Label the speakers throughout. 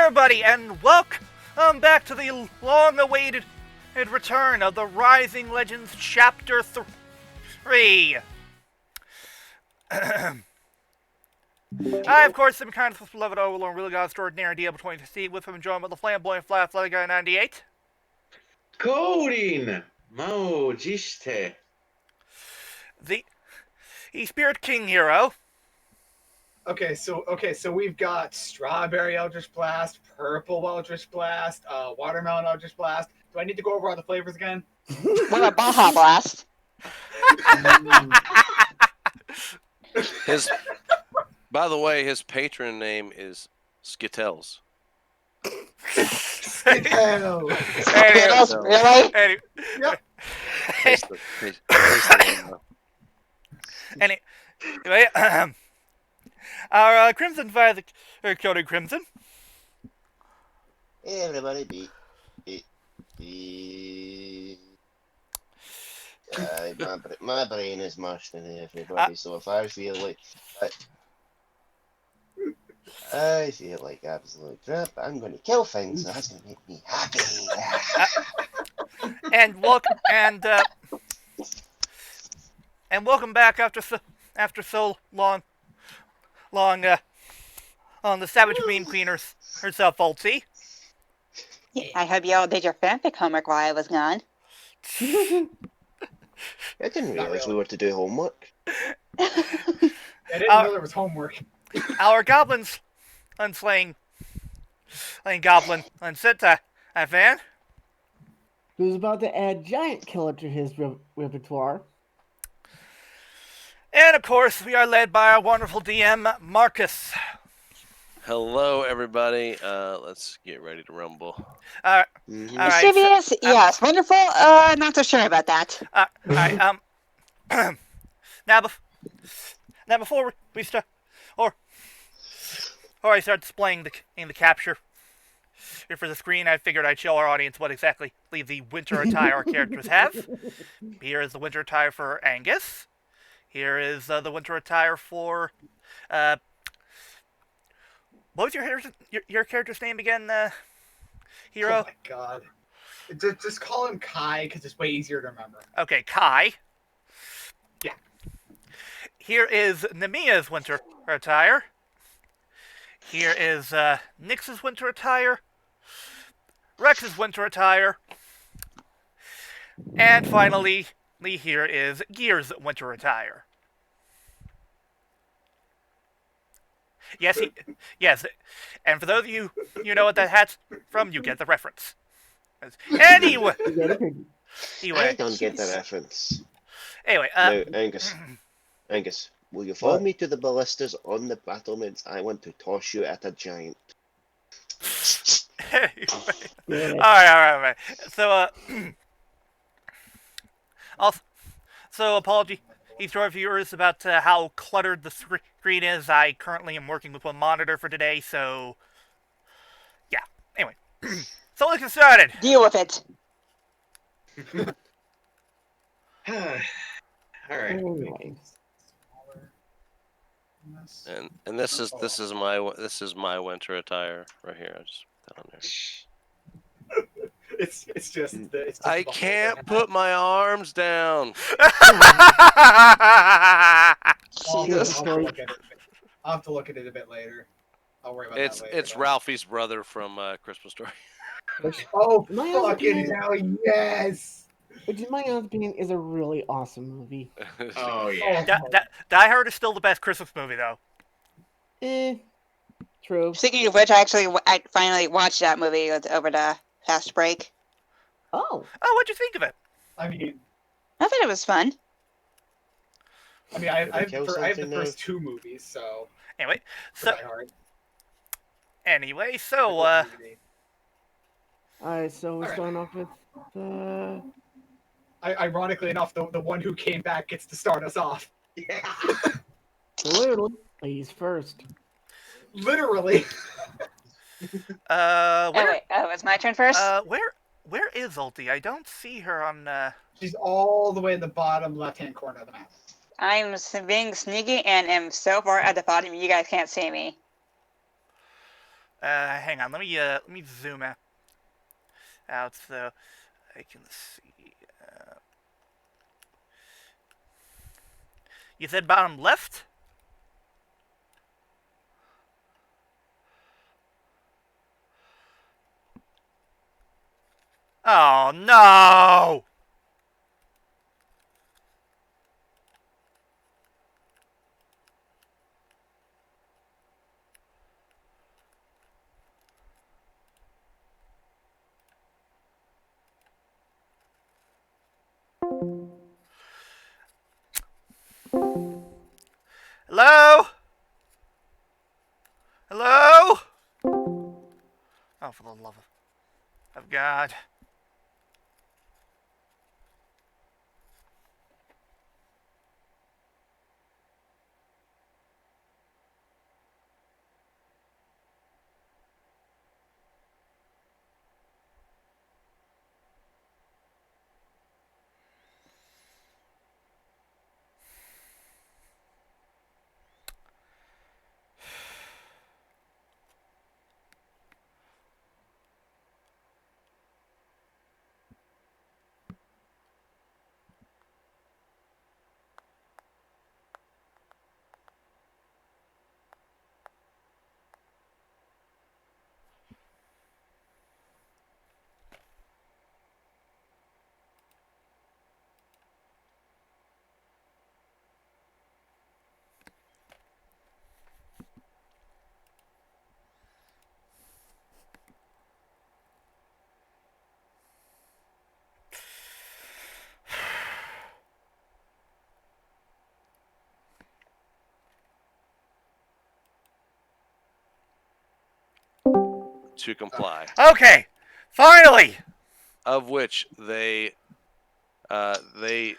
Speaker 1: everybody, and welcome back to the long-awaited return of the Rising Legends Chapter 3. I, of course, am kind of beloved overlord, really god extraordinary DLBot 2015, with him joined by the flamboyant flat guy 98.
Speaker 2: Coding! Mao Jiste.
Speaker 1: The Spirit King Hiiro.
Speaker 3: Okay, so we've got strawberry Eldritch Blast, purple Eldritch Blast, watermelon Eldritch Blast. Do I need to go over all the flavors again?
Speaker 4: What about Baja Blast?
Speaker 5: By the way, his patron name is Skittles.
Speaker 3: Hell.
Speaker 4: Skittles, really?
Speaker 3: Yep.
Speaker 1: Anyway, our Crimson Father, Cody Crimson.
Speaker 6: Hey everybody, my brain is mushed today, everybody. So if I feel like I feel like absolute crap, I'm going to kill things. So that's going to make me happy.
Speaker 1: And welcome back after so long on the Savage Meme Queen herself, Ulti.
Speaker 4: I hope you all did your fanfic homework while I was gone.
Speaker 6: I didn't realize we were to do homework.
Speaker 3: I didn't know there was homework.
Speaker 1: Our goblins unslaying goblin on Sentaifan.
Speaker 7: Who's about to add giant killer to his repertoire.
Speaker 1: And of course, we are led by our wonderful DM Markus.
Speaker 5: Hello, everybody. Let's get ready to rumble.
Speaker 1: All right.
Speaker 4: Mischievous, yes. Wonderful, not so sure about that.
Speaker 1: All right. Now before we start, or I start displaying the capture here for the screen, I figured I'd show our audience what exactly the winter attire our characters have. Here is the winter attire for Angus. Here is the winter attire for what was your character's name again, Hiiro?
Speaker 3: Oh my god. Just call him Kai, because it's way easier to remember.
Speaker 1: Okay, Kai.
Speaker 3: Yeah.
Speaker 1: Here is Nemia's winter attire. Here is Nyx's winter attire. Rex's winter attire. And finally, here is Gear's winter attire. Yes, and for those of you who know what that hat's from, you get the reference. Anyway,
Speaker 6: I don't get the reference.
Speaker 1: Anyway,
Speaker 6: now, Angus, will you follow me to the ballistas on the battlements? I want to toss you at a giant.
Speaker 1: All right. So, apology to our viewers about how cluttered the screen is. I currently am working with one monitor for today, so yeah. Anyway, so let's get started.
Speaker 4: Deal with it.
Speaker 2: All right.
Speaker 5: And this is my winter attire right here. I just put that on there.
Speaker 3: It's just
Speaker 5: I can't put my arms down.
Speaker 3: I'll have to look at it a bit later. I'll worry about that later.
Speaker 5: It's Ralphie's brother from Christmas Story.
Speaker 3: Oh, fucking hell, yes!
Speaker 7: Which, in my opinion, is a really awesome movie.
Speaker 2: Oh, yeah.
Speaker 1: Die Hard is still the best Christmas movie, though.
Speaker 7: True.
Speaker 4: Speaking of which, I finally watched that movie over the past break.
Speaker 7: Oh,
Speaker 1: what'd you think of it?
Speaker 3: I mean,
Speaker 4: I thought it was fun.
Speaker 3: I have the first two movies, so...
Speaker 1: Anyway,
Speaker 7: Alright, so we're starting off with
Speaker 3: ironically enough, the one who came back gets to start us off.
Speaker 2: Yeah.
Speaker 7: literally, ladies first.
Speaker 3: Literally.
Speaker 4: It's my turn first?
Speaker 1: Where is Ulti? I don't see her on,
Speaker 3: She's all the way in the bottom left-hand corner of the map.
Speaker 4: I'm being sneaky and am so far at the bottom you guys can't see me.
Speaker 1: Hang on. Let me zoom out so I can see. You said bottom left? Oh no! Hello? Hello? Oh, for the love of God.
Speaker 5: To comply.
Speaker 1: Okay, finally.
Speaker 5: Of which they
Speaker 1: Uh,
Speaker 5: they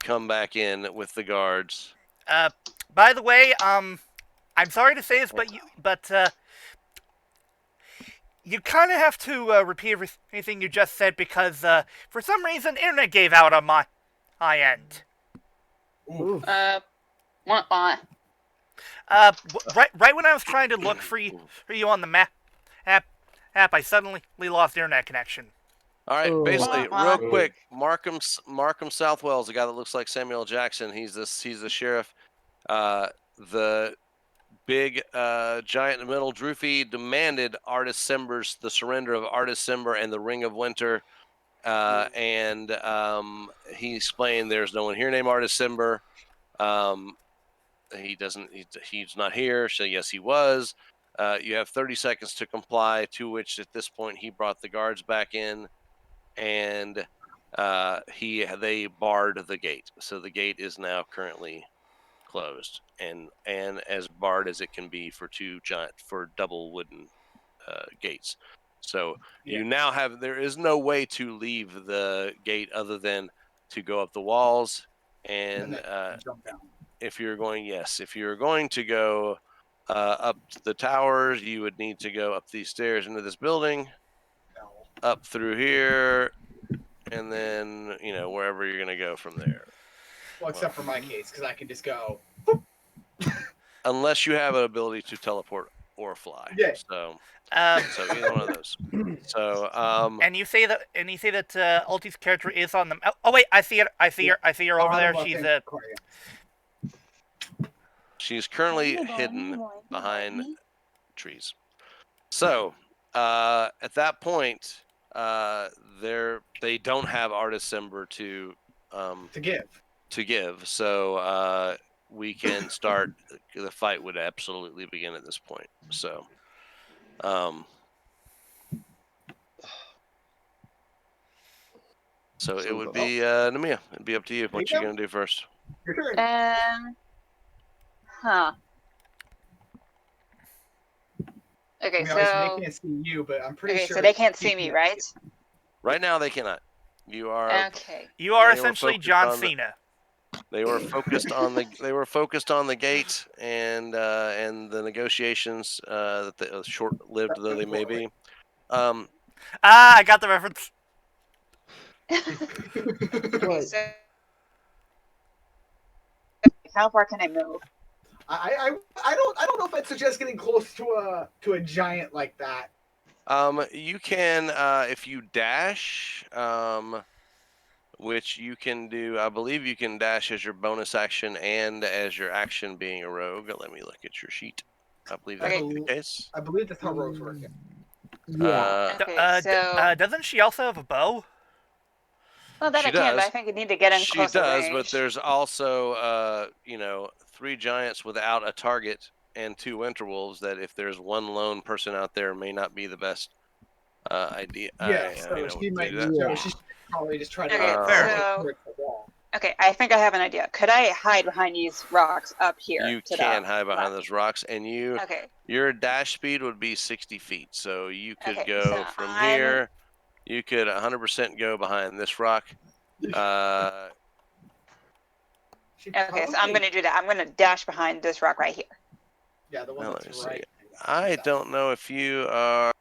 Speaker 5: come back in with the guards.
Speaker 1: By the way, I'm sorry to say this, but you kind of have to repeat anything you just said because for some reason internet gave out on my end.
Speaker 7: Oof.
Speaker 4: Want.
Speaker 1: Right when I was trying to look for you on the app, I suddenly lost internet connection.
Speaker 5: All right,
Speaker 7: Ooh.
Speaker 5: basically,
Speaker 4: Wow.
Speaker 5: real quick, Markham Southwell's the guy that looks like Samuel Jackson. He's the sheriff. The big giant in the middle, Droofy, demanded the surrender of Artist Simber and the Ring of Winter. And he explained there's no one here named Artist Simber. He's not here. So yes, he was. You have 30 seconds to comply, to which at this point he brought the guards back in, and they barred the gate. So the gate is now currently closed and as barred as it can be for double wooden gates. So you now there is no way to leave the gate other than to go up the walls and
Speaker 3: jump down.
Speaker 5: if you're going to go up the towers, you would need to go up these stairs into this building, up through here, and then wherever you're going to go from there.
Speaker 3: Well, except for my case, because I can just go.
Speaker 5: Unless you have an ability to teleport or fly.
Speaker 3: Yeah.
Speaker 5: So
Speaker 1: Um,
Speaker 5: either one of those. So
Speaker 1: and you say that Ulti's character is on the. Oh wait, I see her over there.
Speaker 5: She's currently hidden behind trees. So at that point, they don't have Artist Simber to give. So we can start. The fight would absolutely begin at this point. So. So it would be Namiya. It'd be up to you. What you gonna do first?
Speaker 3: Your turn.
Speaker 4: Okay,
Speaker 3: I mean,
Speaker 4: so
Speaker 3: they can't see you, but I'm pretty sure.
Speaker 4: so they can't see me, right?
Speaker 5: Right now they cannot. You are.
Speaker 4: Okay.
Speaker 1: You are essentially John Cena.
Speaker 5: They were focused on the gate and the negotiations that short-lived though they may be.
Speaker 1: I got the reference.
Speaker 4: Okay, so how far can I move?
Speaker 3: I don't know if I'd suggest getting close to a giant like that.
Speaker 5: You can if you dash, which you can do. I believe you can dash as your bonus action and as your action being a rogue. Let me look at your sheet. I believe that
Speaker 4: Okay.
Speaker 5: would be the case.
Speaker 3: I believe that's how rogues work.
Speaker 7: Yeah.
Speaker 4: Okay, so
Speaker 1: doesn't she also have a bow?
Speaker 4: well that
Speaker 5: she
Speaker 4: I can, but I
Speaker 5: does.
Speaker 4: think you need to get in
Speaker 5: She
Speaker 4: closer
Speaker 5: does,
Speaker 4: range.
Speaker 5: but there's also 3 giants without a target and 2 winterwolves that if there's one lone person out there may not be the best idea.
Speaker 3: Yeah, so she
Speaker 5: to
Speaker 3: might.
Speaker 5: do that.
Speaker 7: Yeah.
Speaker 3: She should probably just try to
Speaker 4: Okay,
Speaker 1: Fair.
Speaker 3: towards the wall.
Speaker 4: okay, I think I have an idea. Could I hide behind these rocks up here?
Speaker 5: You
Speaker 4: to
Speaker 5: can
Speaker 4: the
Speaker 5: hide behind
Speaker 4: left?
Speaker 5: those rocks, and
Speaker 4: Okay.
Speaker 5: your dash speed would be 60 feet. So you could
Speaker 4: Okay,
Speaker 5: go
Speaker 4: so
Speaker 5: from
Speaker 4: I'm
Speaker 5: here. You could 100% go behind this rock.
Speaker 3: She
Speaker 4: okay. So I'm
Speaker 3: probably-
Speaker 4: gonna do that. I'm gonna dash behind this rock right here.
Speaker 3: Yeah, the one
Speaker 5: Now,
Speaker 3: that's
Speaker 5: let me see.
Speaker 3: right.
Speaker 5: I don't know if you are.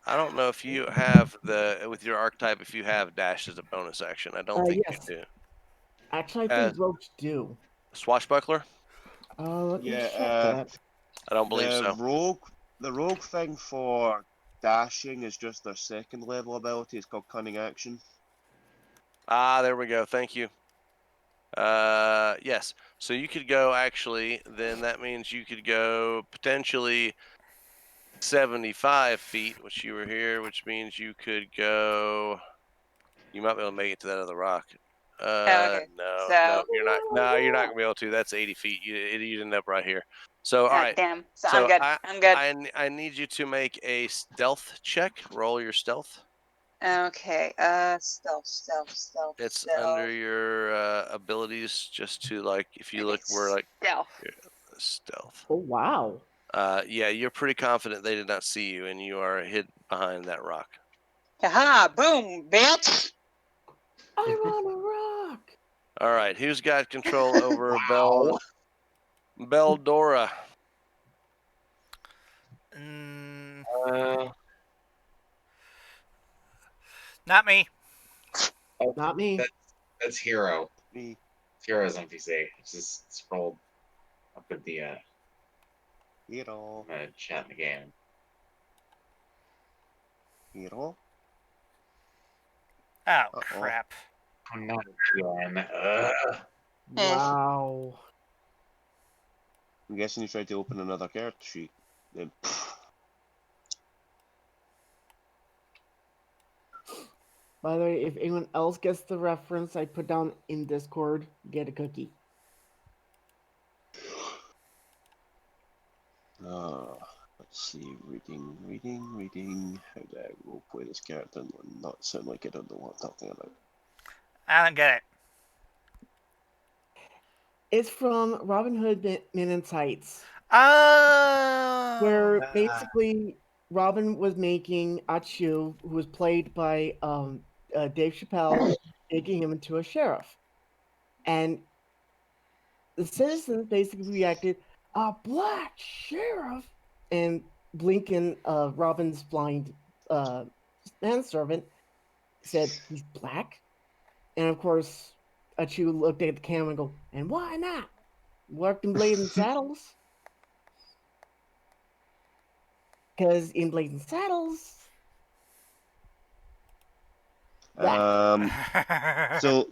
Speaker 5: I don't know if you have with your archetype if you have dash as a bonus action. I don't think
Speaker 7: Yes.
Speaker 5: you do.
Speaker 7: Actually, I think
Speaker 5: As
Speaker 7: rogues do.
Speaker 5: swashbuckler?
Speaker 7: Let me
Speaker 6: Yeah,
Speaker 7: check that.
Speaker 5: I don't believe so.
Speaker 6: The rogue thing for dashing is just their second level ability. It's called cunning action.
Speaker 5: Ah, there we go. Thank you. Yes. So you could go actually. Then that means you could go potentially 75 feet, which you were here, which means you could go. You might be able to make it to that other rock.
Speaker 4: Okay,
Speaker 5: No,
Speaker 4: so
Speaker 5: you're not. No, you're not gonna be able to. That's 80 feet. You'd end up right here. So, all right.
Speaker 4: damn. So,
Speaker 5: So
Speaker 4: I'm good. I'm good.
Speaker 5: I need you to make a stealth check. Roll your stealth.
Speaker 4: Okay. Stealth.
Speaker 5: It's under your abilities, just to like, if you look where like
Speaker 4: stealth.
Speaker 5: stealth.
Speaker 7: Oh wow!
Speaker 5: Yeah, you're pretty confident they did not see you, and you are hid behind that rock.
Speaker 4: Haha! Boom, bitch.
Speaker 7: I'm on a rock.
Speaker 5: All right, who's got control over Beldora?
Speaker 1: Mm,
Speaker 2: Uh,
Speaker 1: not me.
Speaker 7: Not me.
Speaker 2: that's Hero.
Speaker 6: Me.
Speaker 2: Hero's NPC. Just scrolled up with the
Speaker 6: Hero.
Speaker 2: chat in the game.
Speaker 6: Hero.
Speaker 1: Oh
Speaker 6: Uh-oh.
Speaker 1: crap.
Speaker 2: I'm not again.
Speaker 7: Wow.
Speaker 6: I'm guessing you tried to open another character sheet. Then,
Speaker 7: By the way, if anyone else gets the reference I put down in Discord, get a cookie.
Speaker 6: let's see. Reading. How do I roleplay this character and not sound like I don't know what I'm talking about?
Speaker 1: I don't get it.
Speaker 7: It's from Robin Hood Men in Tights,
Speaker 1: Oh.
Speaker 7: where basically Robin was making Achu, who was played by Dave Chappelle, making him into a sheriff. And the citizens basically reacted, "A black sheriff?" And Blinken, Robin's blind manservant, said, "He's black?" And of course, Achu looked at the camera and go, "And why not? Worked in Blazing Saddles." Because in Blazing Saddles...
Speaker 6: So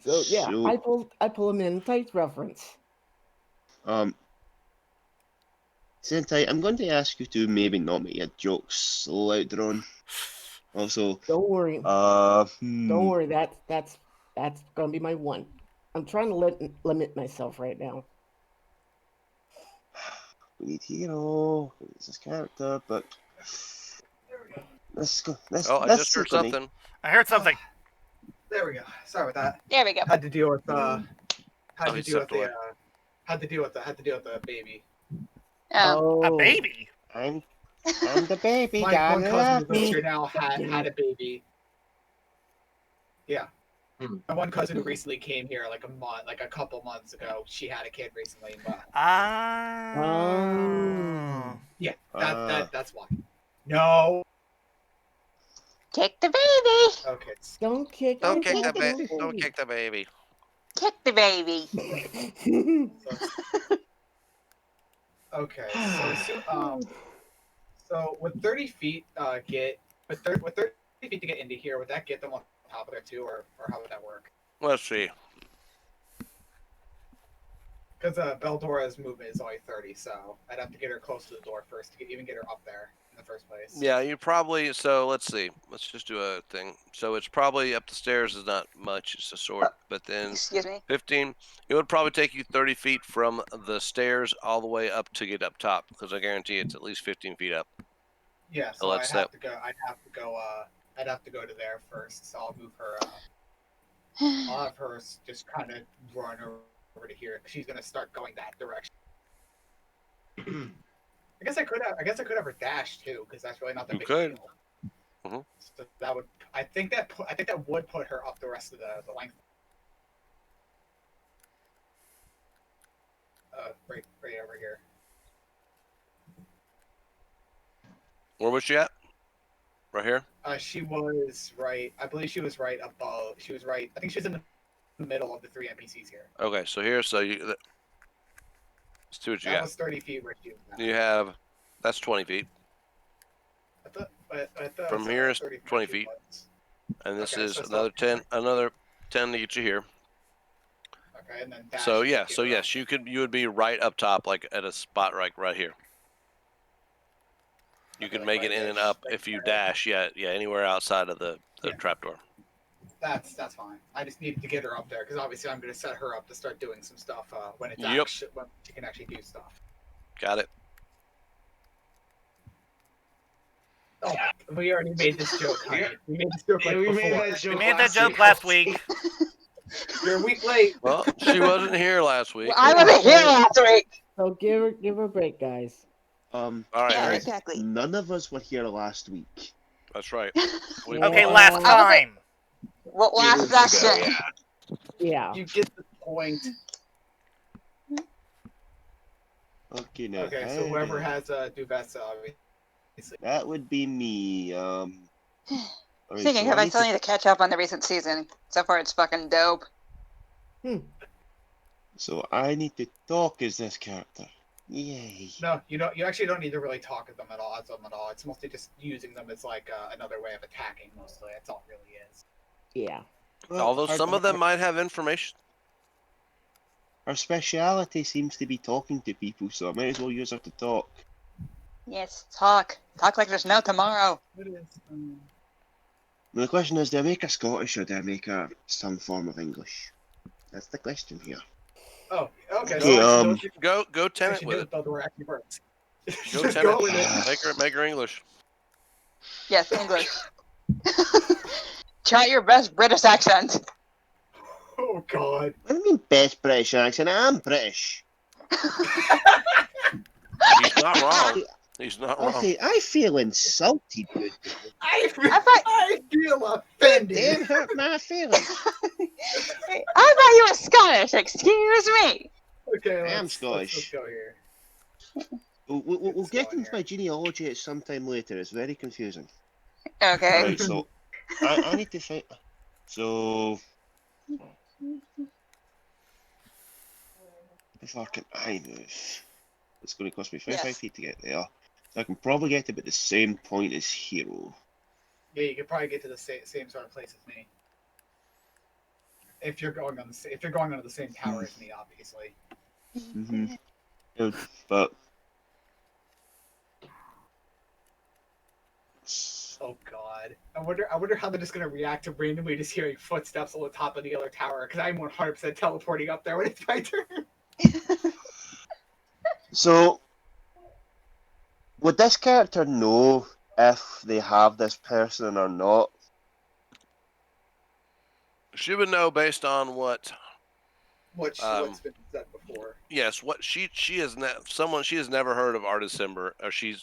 Speaker 7: So yeah, I pull a Men in Tights reference.
Speaker 6: Sentai, I'm going to ask you to maybe not make your jokes so outdrawn. Also,
Speaker 7: Don't worry. Don't worry. That's gonna be my one. I'm trying to limit myself right now.
Speaker 6: We need Hero. It's his character, but let's go.
Speaker 5: I just heard something.
Speaker 1: I heard something.
Speaker 3: There we go. Sorry about that.
Speaker 4: There we go.
Speaker 3: Had to deal with
Speaker 5: he stepped away.
Speaker 3: had to deal with the baby.
Speaker 4: Oh.
Speaker 1: A baby.
Speaker 6: I'm the baby.
Speaker 3: My
Speaker 6: Gotta
Speaker 3: one cousin
Speaker 6: love
Speaker 3: who lives
Speaker 6: me.
Speaker 3: here now had a baby. Yeah.
Speaker 2: Hmm.
Speaker 3: My one cousin who recently came here like a couple months ago, she had a kid recently. But yeah, that's why. No.
Speaker 4: Take the baby.
Speaker 3: Okay.
Speaker 7: Don't kick
Speaker 5: Don't
Speaker 7: the
Speaker 5: kick the
Speaker 7: baby.
Speaker 5: baby. Don't kick the baby.
Speaker 4: kick the baby.
Speaker 3: Okay, so with 30 feet, with 30 feet to get into here, would that get them on top of there too, or how would that work?
Speaker 5: Let's see.
Speaker 3: Because Beldora's movement is only 30, so I'd have to get her close to the door first to even get her up there in the first place.
Speaker 5: Yeah, you probably. So let's see. Let's just do a thing. So it's probably up the stairs is not much. It's a short, but then
Speaker 4: Excuse me.
Speaker 5: 15. It would probably take you 30 feet from the stairs all the way up to get up top, because I guarantee it's at least 15 feet up.
Speaker 3: Yeah,
Speaker 5: So
Speaker 3: so
Speaker 5: let's
Speaker 3: I'd have to go. I'd have to go to there first. So I'll move her. I'll have her just kind of run over to here. She's gonna start going that direction. I guess I could have her dash too, because that's really not that
Speaker 5: You
Speaker 3: big
Speaker 5: could.
Speaker 3: a deal.
Speaker 5: Mhm.
Speaker 3: So that would. I think that would put her up the rest of the length. Right over here.
Speaker 5: Where was she at? Right here.
Speaker 3: She was right. I believe she was right above. She was right. I think she was in the middle of the 3 NPCs here.
Speaker 5: Okay, so here, so you. Let's see what you
Speaker 3: That
Speaker 5: got.
Speaker 3: was 30 feet where she was at.
Speaker 5: You have. That's 20 feet,
Speaker 3: I thought it
Speaker 5: From
Speaker 3: was,
Speaker 5: here is
Speaker 3: 30
Speaker 5: 20
Speaker 3: she
Speaker 5: feet.
Speaker 3: was.
Speaker 5: and this
Speaker 3: Okay,
Speaker 5: is
Speaker 3: so it's
Speaker 5: another
Speaker 3: not-
Speaker 5: 10. Another 10 to get you here.
Speaker 3: Okay, and then dash
Speaker 5: So
Speaker 3: to
Speaker 5: yeah,
Speaker 3: get
Speaker 5: so
Speaker 3: her
Speaker 5: yes,
Speaker 3: up.
Speaker 5: you would be right up top, like at a spot right here. You
Speaker 3: Okay,
Speaker 5: can
Speaker 3: like
Speaker 5: make it
Speaker 3: right
Speaker 5: in and
Speaker 3: there,
Speaker 5: up
Speaker 3: right
Speaker 5: if you
Speaker 3: there.
Speaker 5: dash. Yeah, anywhere outside of the
Speaker 3: Yeah.
Speaker 5: trapdoor.
Speaker 3: That's fine. I just need to get her up there because obviously I'm going to set her up to start doing some stuff when it's
Speaker 5: Yep.
Speaker 3: when she can actually do stuff.
Speaker 5: Got it.
Speaker 3: Oh, we already made this joke, honey. We made this joke
Speaker 2: Yeah,
Speaker 3: like
Speaker 2: we
Speaker 3: before.
Speaker 2: made that
Speaker 1: We
Speaker 2: joke.
Speaker 1: made that
Speaker 2: last
Speaker 1: joke
Speaker 2: week.
Speaker 1: last week.
Speaker 3: You're a week late.
Speaker 5: Well, she wasn't here last week.
Speaker 4: I wasn't here last week.
Speaker 7: So give her a break, guys.
Speaker 5: All right,
Speaker 4: Yeah,
Speaker 5: Harry.
Speaker 4: exactly.
Speaker 6: None of us were here last week.
Speaker 5: That's right. We-
Speaker 1: Okay,
Speaker 7: Yeah.
Speaker 1: last
Speaker 4: I was
Speaker 1: time.
Speaker 4: Well,
Speaker 2: Few
Speaker 4: last
Speaker 2: weeks ago,
Speaker 4: session.
Speaker 2: yeah.
Speaker 7: Yeah.
Speaker 3: You get the point.
Speaker 6: Okay, now.
Speaker 3: Okay, so whoever has Duvessa, obviously.
Speaker 6: That would be me. Alright,
Speaker 4: Speaking
Speaker 6: so
Speaker 4: of,
Speaker 6: I
Speaker 4: I
Speaker 6: need
Speaker 4: still
Speaker 6: to,
Speaker 4: need to catch up on the recent season. So far, it's fucking dope.
Speaker 6: so I need to talk as this character. Yay.
Speaker 3: No, you don't. You actually don't need to really talk at them at all. It's mostly just using them as like another way of attacking. Mostly, that's all it really is.
Speaker 7: Yeah.
Speaker 6: Well,
Speaker 5: Although some of them might have information.
Speaker 6: Our speciality seems to be talking to people, so I might as well use her to talk.
Speaker 4: Yes, talk. Talk like there's no tomorrow.
Speaker 3: It is.
Speaker 6: Now, the question is, do I make her Scottish or do I make her some form of English? That's the question here.
Speaker 3: Oh, okay.
Speaker 6: Okay,
Speaker 3: So
Speaker 5: Go tenant with it.
Speaker 3: Beldoor actually works.
Speaker 5: Go
Speaker 3: Just
Speaker 5: tenant.
Speaker 3: go with it.
Speaker 5: Make her English.
Speaker 4: Yes, English. Try your best British accent.
Speaker 3: Oh God.
Speaker 6: What do you mean best British accent? I'm British.
Speaker 5: He's not wrong. He's not wrong.
Speaker 6: Okay, I feel insulted, good.
Speaker 3: I
Speaker 4: thought-
Speaker 3: feel offended.
Speaker 6: Damn hurt my feelings.
Speaker 4: I thought you were Scottish. Excuse me.
Speaker 3: Okay,
Speaker 6: I am
Speaker 3: let's
Speaker 6: Scottish.
Speaker 3: go here.
Speaker 6: We'll
Speaker 3: Let's
Speaker 6: get
Speaker 3: go in
Speaker 6: into
Speaker 3: here.
Speaker 6: my genealogy at some time later. It's very confusing.
Speaker 4: Okay.
Speaker 6: Right, so I need to find. So how far can I move? It's going to cost me 55
Speaker 4: Yes.
Speaker 6: feet to get there. So I can probably get to about the same point as Hiiro.
Speaker 3: Yeah, you could probably get to the same sort of place as me. If you're going on the same tower as me, obviously.
Speaker 6: Mm-hmm. But
Speaker 3: Oh God. I wonder how they're just gonna react to randomly just hearing footsteps on the top of the other tower. Because I'm 100% teleporting up there when it's my turn.
Speaker 6: so would this character know if they have this person or not?
Speaker 5: She would know based on what.
Speaker 3: What's been said before.
Speaker 5: Yes, what she is someone she has never heard of Artisimber, or she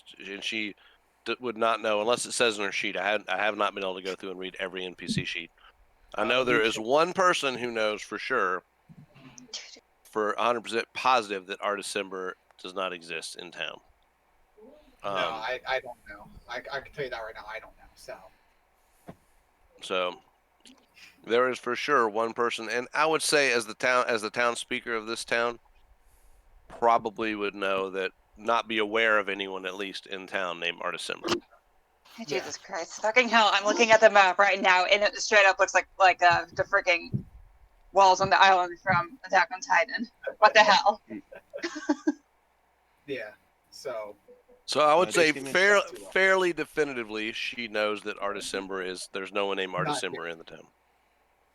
Speaker 5: would not know unless it says in her sheet. I have not been able to go through and read every NPC sheet. I know there is one person who knows for sure, for 100% positive, that Artisimber does not exist in town.
Speaker 3: No, I don't know. I can tell you that right now. I don't know. So.
Speaker 5: There is for sure one person, and I would say as the town speaker of this town, probably would know that, not be aware of anyone at least in town named Artisimber.
Speaker 4: Jesus Christ. Fucking hell, I'm looking at the map right now, and it straight up looks like the freaking walls on the island from Attack on Titan. What the hell?
Speaker 3: Yeah. So
Speaker 5: I would say
Speaker 6: just give me
Speaker 5: fairly definitively, she knows that Artisimber there's no one named
Speaker 3: Not
Speaker 5: Artisimber in the town.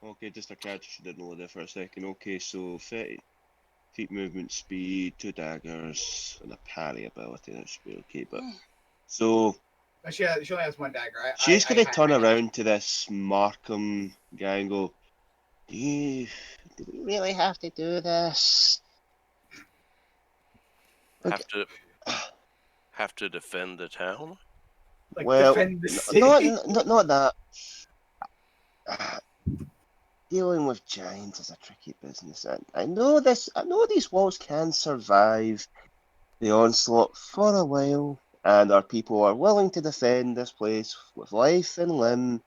Speaker 6: Okay, just a catch. She didn't know there for a second. Okay, so 30 feet movement speed, 2 daggers, and a parry ability. That should be okay. But so
Speaker 3: she only has one dagger.
Speaker 6: she's gonna turn around to this Markham guy and go, Do we really have to do this?
Speaker 5: Have to defend the town?
Speaker 3: Like,
Speaker 6: Well,
Speaker 3: defend the city.
Speaker 6: not that. Dealing with giants is a tricky business, and I know these walls can survive the onslaught for a while, and our people are willing to defend this place with life and limb.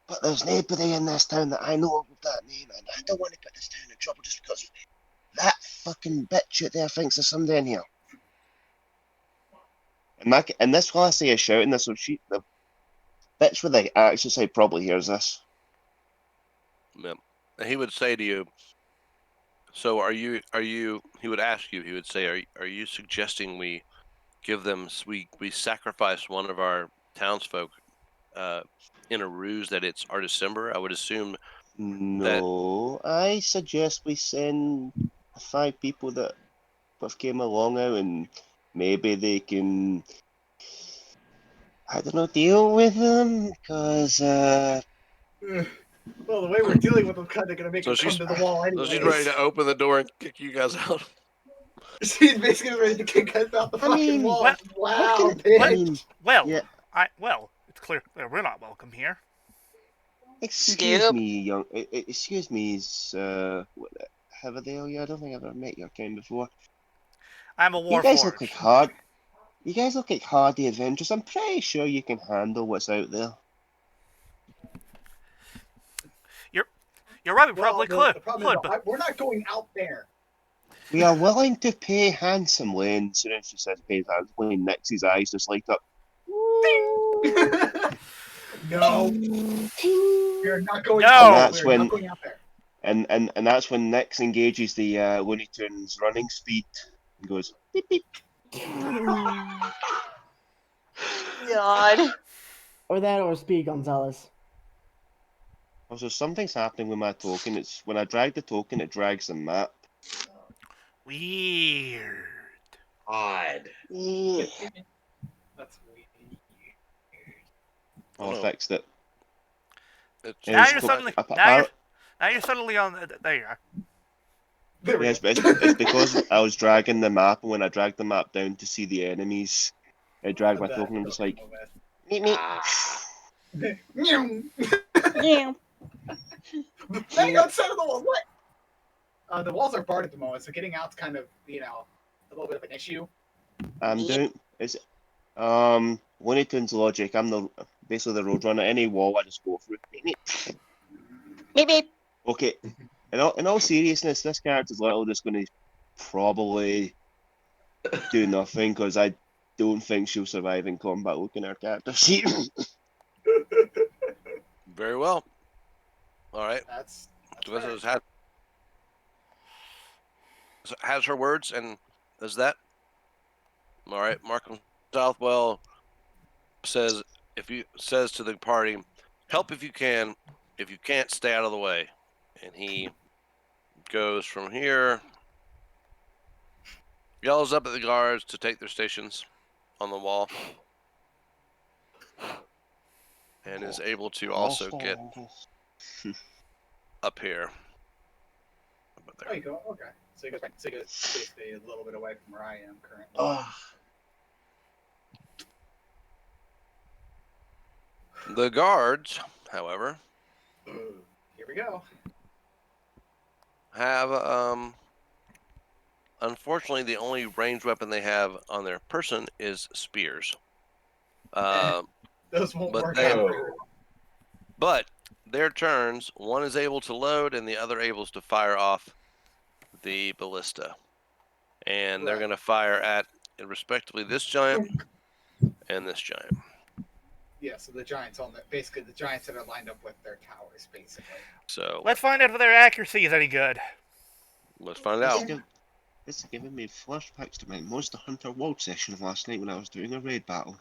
Speaker 6: But there's nobody in this town that I know of with that name, and I don't want to put this town in trouble just because that fucking bitch out there thinks there's somebody in here. And this while I say a shout, and this so the bitch with the accent side probably hears this.
Speaker 5: Yep. And he would say to you, so are you, he would ask you, he would say, are you suggesting we give them, we sacrifice one of our townsfolk in a ruse that it's Artisimber? I would assume.
Speaker 6: No, I suggest we send 5 people that have came along out, and maybe they can, I don't know, deal with them, because
Speaker 3: Well, the way we're dealing with them, kind of gonna make them come to the wall anyway.
Speaker 5: So she's ready to open the door and kick you guys out.
Speaker 3: She's basically ready to kick us out the fucking wall. Wow, bitch.
Speaker 1: Well, it's clear that we're not welcome here.
Speaker 6: Excuse me, Havadale, I don't think I've ever met your kind before.
Speaker 1: I'm a warforged.
Speaker 6: You guys look like hardy adventurers. I'm pretty sure you can handle what's out there.
Speaker 1: You're right, we probably could.
Speaker 3: The problem is, we're not going out there.
Speaker 6: We are willing to pay handsomely, and as soon as she says pay handsomely, Nixie's eyes just light up.
Speaker 3: No. We're not going
Speaker 6: out
Speaker 3: there. We're not going out there.
Speaker 6: And that's when Nix engages the Looney Tunes running speed and goes beep beep.
Speaker 4: God.
Speaker 7: Or that, or Speed Gonzalez.
Speaker 6: Also, something's happening with my token. It's when I drag the token, it drags the map.
Speaker 1: Weird.
Speaker 2: Odd.
Speaker 6: Yeah.
Speaker 3: That's weird.
Speaker 6: I fixed it.
Speaker 1: Now you're suddenly on. There you are.
Speaker 6: Yes, but it's because I was dragging the map, and when I dragged the map down to see the enemies, I dragged my token and was like, meet me.
Speaker 4: Yeah.
Speaker 3: Hang outside of the wall. What? The walls are barred at the moment, so getting out's kind of, a little bit of an issue.
Speaker 6: I'm doing Looney Tunes logic. I'm basically the roadrunner. Any wall I just go through.
Speaker 4: Beep beep.
Speaker 6: Okay. In all seriousness, this character's literally just going to probably do nothing because I don't think she'll survive in combat. Looking at her character sheet.
Speaker 5: Very well. All right.
Speaker 3: That's
Speaker 5: has her words and does that. All right. Markham Southwell says to the party, help if you can. If you can't, stay out of the way. And he goes from here, yells up at the guards to take their stations on the wall, and is able to also get up here.
Speaker 3: There you go. Okay. So you guys stay a little bit away from where I am currently.
Speaker 5: The guards, however,
Speaker 3: here we go.
Speaker 5: have unfortunately the only ranged weapon they have on their person is spears.
Speaker 3: Those won't work out.
Speaker 5: But their turns, one is able to load and the other able to fire off the ballista. And they're
Speaker 3: Right.
Speaker 5: going to fire at, respectively, this giant and this giant.
Speaker 3: Yeah, so the giants basically the giants that are lined up with their towers, basically.
Speaker 5: So
Speaker 1: Let's find out if their accuracy is any good.
Speaker 5: let's find out.
Speaker 6: It's giving me flashbacks to my Monster Hunter World session last night when I was doing a raid battle.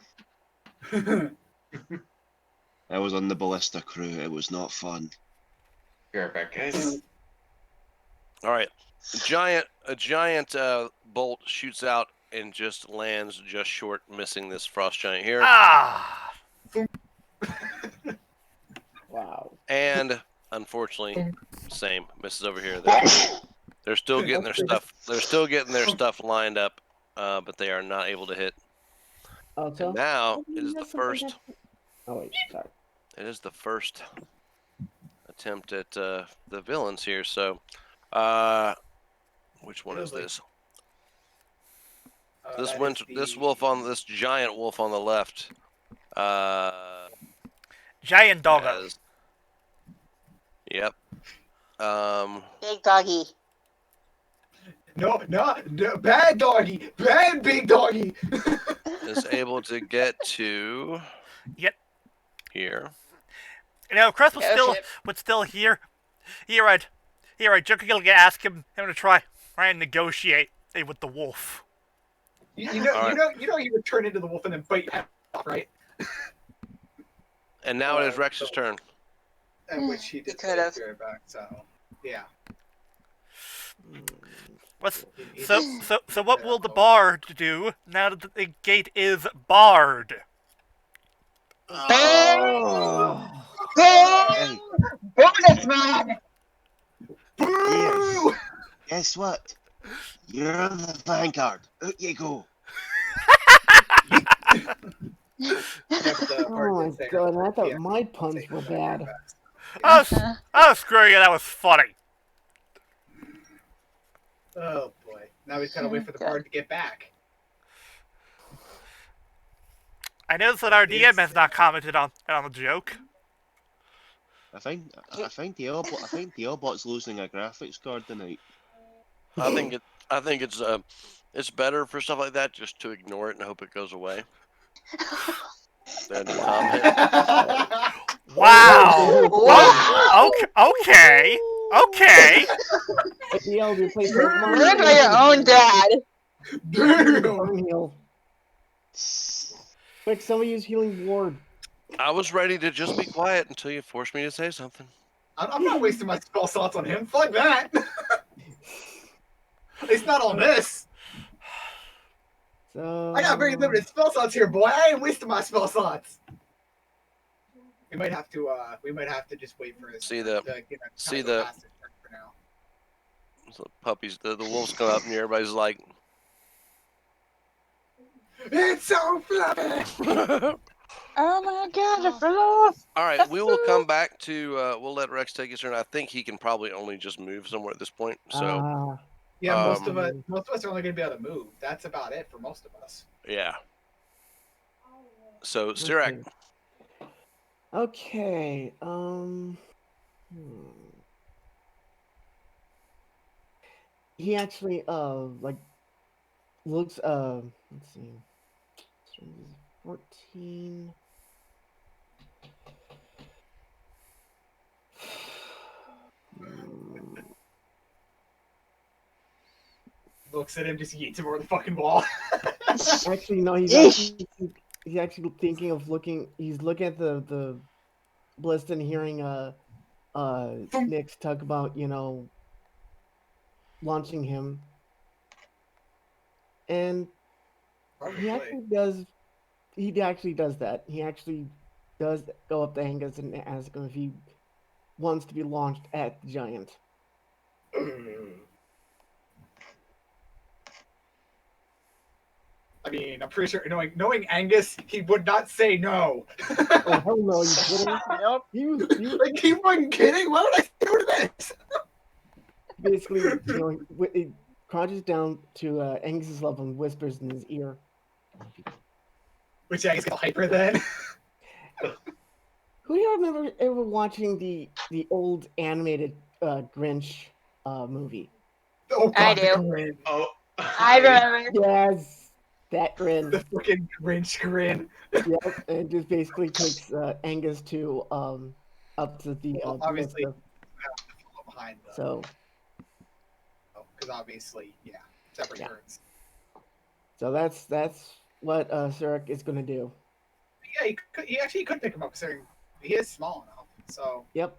Speaker 6: I was on the ballista crew. It was not fun.
Speaker 2: Be right back, guys.
Speaker 5: All right. A giant bolt shoots out and just lands just short, missing this frost giant here.
Speaker 1: Ah!
Speaker 7: Wow.
Speaker 5: And unfortunately, same misses over here. They're still getting their
Speaker 7: Okay.
Speaker 5: stuff. They're still getting their stuff lined up, but they are not able to hit.
Speaker 7: Also,
Speaker 5: And now
Speaker 7: oh,
Speaker 5: it is the
Speaker 7: that's something
Speaker 5: first.
Speaker 7: that- Oh wait, sorry.
Speaker 5: It is the first attempt at the villains here. So, which one is this? This giant wolf on the left.
Speaker 1: Giant doggo.
Speaker 5: Yep.
Speaker 4: Big doggy.
Speaker 3: No, bad doggy, bad big doggy.
Speaker 5: Is able to get to.
Speaker 1: Yep.
Speaker 5: Here.
Speaker 1: You know, Chris was
Speaker 4: Oh,
Speaker 1: still here. I'd jokingly ask him to try and negotiate with the wolf.
Speaker 3: You know, he would turn into the wolf and then bite your head off, right?
Speaker 5: And now it is Rex's turn.
Speaker 3: And which he did
Speaker 4: could have.
Speaker 3: back. So, yeah.
Speaker 1: So what will the bard do now that the gate is barred?
Speaker 7: Oh.
Speaker 6: Hey,
Speaker 4: Bonus man!
Speaker 3: Boo!
Speaker 6: guess what? You're the vanguard. Out you go.
Speaker 7: Oh my god, I thought my puns were bad.
Speaker 1: Oh, screw you, that was funny.
Speaker 3: Oh boy! Now we've got to wait for the bard to get back.
Speaker 1: I noticed that our DM has not commented on the joke.
Speaker 6: I think DLBot's losing a graphics card tonight.
Speaker 5: I think it's better for stuff like that just to ignore it and hope it goes away. Than to comment.
Speaker 1: Wow.
Speaker 4: Wow.
Speaker 1: Okay.
Speaker 7: DL replaced
Speaker 4: Ruined by your own dad.
Speaker 3: Damn!
Speaker 7: Heal. Quick, somebody use healing ward.
Speaker 5: I was ready to just be quiet until you forced me to say something.
Speaker 3: I'm not wasting my spell slots on him. Fuck that. At least not on this.
Speaker 7: So
Speaker 3: I got very limited spell slots here, boy. I ain't wasting my spell slots. We might have to just wait for his.
Speaker 5: See the
Speaker 3: for now.
Speaker 5: so puppies, the wolves come up and everybody's like,
Speaker 3: It's so fluffy.
Speaker 4: Oh my god, I fell off.
Speaker 5: all right, we will come back to. We'll let Rex take his turn. I think he can probably only just move somewhere at this point. So
Speaker 3: Yeah, most of
Speaker 5: Um,
Speaker 3: us are only gonna be able to move. That's about it for most of us.
Speaker 5: yeah. So Sirak,
Speaker 7: Okay. He actually like looks let's see. 14.
Speaker 3: Looks at him, just yeets him over the fucking wall.
Speaker 7: Actually, no. He's actually thinking of looking. He's looking at the list and hearing Nick's talk about launching him, and he actually does. He actually does that. He actually does go up to Angus and ask him if he wants to be launched at the giant.
Speaker 3: I mean, I'm pretty sure knowing Angus, he would not say no.
Speaker 7: Oh hell no! You kidding?
Speaker 4: Nope.
Speaker 7: You
Speaker 3: Like he wasn't kidding. Why would I say no to this?
Speaker 7: basically, it crouches down to Angus's level and whispers in his ear.
Speaker 3: Which Angus gets hyper then.
Speaker 7: Who do you remember ever watching the old animated Grinch movie?
Speaker 3: Oh God,
Speaker 4: I
Speaker 3: the
Speaker 4: do.
Speaker 3: grin.
Speaker 2: Oh,
Speaker 4: I remember.
Speaker 7: Yes, that grin.
Speaker 3: The fucking Grinch grin.
Speaker 7: Yep, and just basically takes Angus to up to the
Speaker 3: Well, obviously,
Speaker 7: ballista.
Speaker 3: behind the.
Speaker 7: So
Speaker 3: Because obviously, yeah, separate
Speaker 7: Yeah.
Speaker 3: turns.
Speaker 7: so that's what Zurich is gonna do.
Speaker 3: Yeah, he could pick him up considering he is small enough. So
Speaker 7: Yep,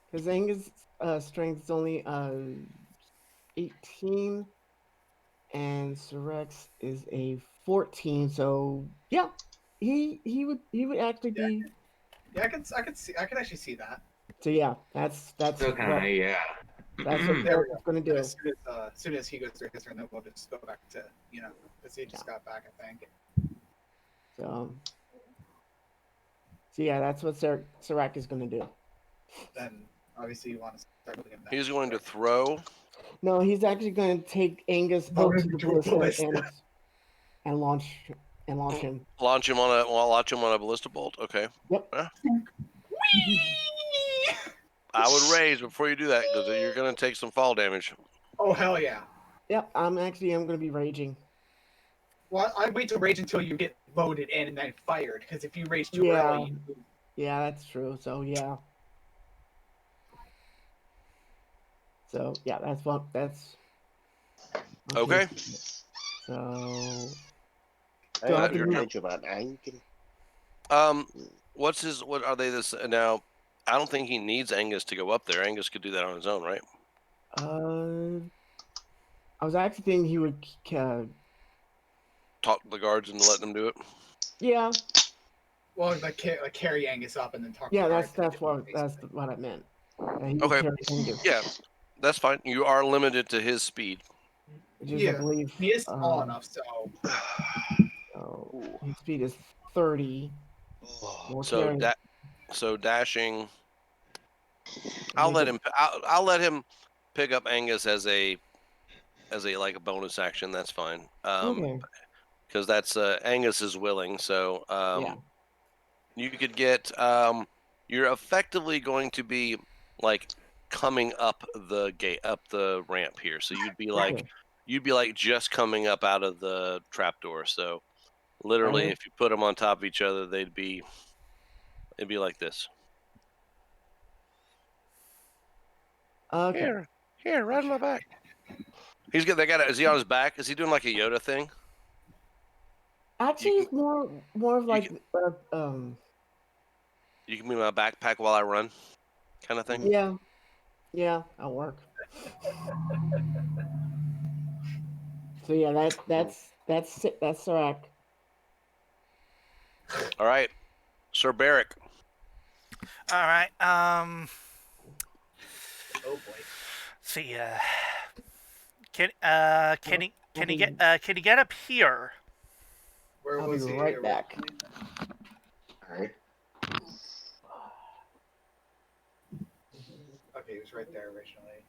Speaker 7: because Angus' strength is only 18, and Surex is a 14. So yeah, he would actually be.
Speaker 3: yeah, I could actually see that.
Speaker 7: So yeah, that's
Speaker 2: still
Speaker 7: what
Speaker 2: kind of, yeah.
Speaker 7: that's what
Speaker 3: There we
Speaker 7: Zurich is gonna do.
Speaker 3: As soon as he goes through his turn, then we'll just go back to because he just got back, I think.
Speaker 7: So yeah, that's what Serac is gonna do.
Speaker 3: Then obviously you want to start looking at that.
Speaker 5: He's going to throw.
Speaker 7: No, he's actually going to take Angus
Speaker 3: Oh,
Speaker 7: up to the
Speaker 3: into a
Speaker 7: ballista
Speaker 3: ballista.
Speaker 7: and launch him.
Speaker 5: Launch him on a ballista bolt. Okay.
Speaker 7: Yep.
Speaker 5: Yeah. I would raise before you do that because you're going to take some fall damage.
Speaker 3: Oh hell yeah!
Speaker 7: Yep, I'm going to be raging.
Speaker 3: Well, I'd wait to rage until you get loaded in and then fired. Because if you rage too
Speaker 7: Yeah.
Speaker 3: early,
Speaker 7: Yeah, that's true. So yeah. So yeah, that's
Speaker 5: Okay.
Speaker 7: So
Speaker 6: I
Speaker 7: Do I
Speaker 6: have
Speaker 7: have
Speaker 6: to
Speaker 7: to
Speaker 6: rage about angry.
Speaker 5: What are they this now? I don't think he needs Angus to go up there. Angus could do that on his own, right?
Speaker 7: I was actually thinking he would
Speaker 5: Talk to the guards and let them do it.
Speaker 7: yeah.
Speaker 3: well, like carry Angus up and then talk.
Speaker 7: Yeah,
Speaker 3: to
Speaker 7: that's
Speaker 3: Garrett,
Speaker 7: what I meant. He would
Speaker 5: Okay.
Speaker 7: carry Angus,
Speaker 5: Yeah, that's fine. You are limited to his speed.
Speaker 7: which is,
Speaker 3: Yeah,
Speaker 7: I believe,
Speaker 3: He is small enough, so
Speaker 7: so his speed is 30. More
Speaker 5: So
Speaker 7: carrying.
Speaker 5: dashing. I'll let him pick up Angus as a like a bonus action. That's fine.
Speaker 7: Okay.
Speaker 5: Because that's Angus is willing. So
Speaker 7: Yeah.
Speaker 5: you could get you're effectively going to be like coming up the ramp here. So you'd be like just coming up out of the trapdoor. So literally,
Speaker 7: Alright.
Speaker 5: if you put them on top of each other, it'd be like this.
Speaker 7: Okay.
Speaker 5: Here, right on my back. Is he on his back? Is he doing like a Yoda thing?
Speaker 7: Actually, it's more of like
Speaker 5: You can be my backpack while I run, kind of thing.
Speaker 7: yeah, I'll work. So yeah, that's Serac.
Speaker 5: All right, Sir Barrick.
Speaker 1: All right.
Speaker 3: oh boy.
Speaker 1: See. Can he get up here?
Speaker 3: Where
Speaker 7: I'll
Speaker 3: was
Speaker 7: be
Speaker 3: he?
Speaker 7: right back.
Speaker 2: Alright.
Speaker 3: Okay, he was right there originally.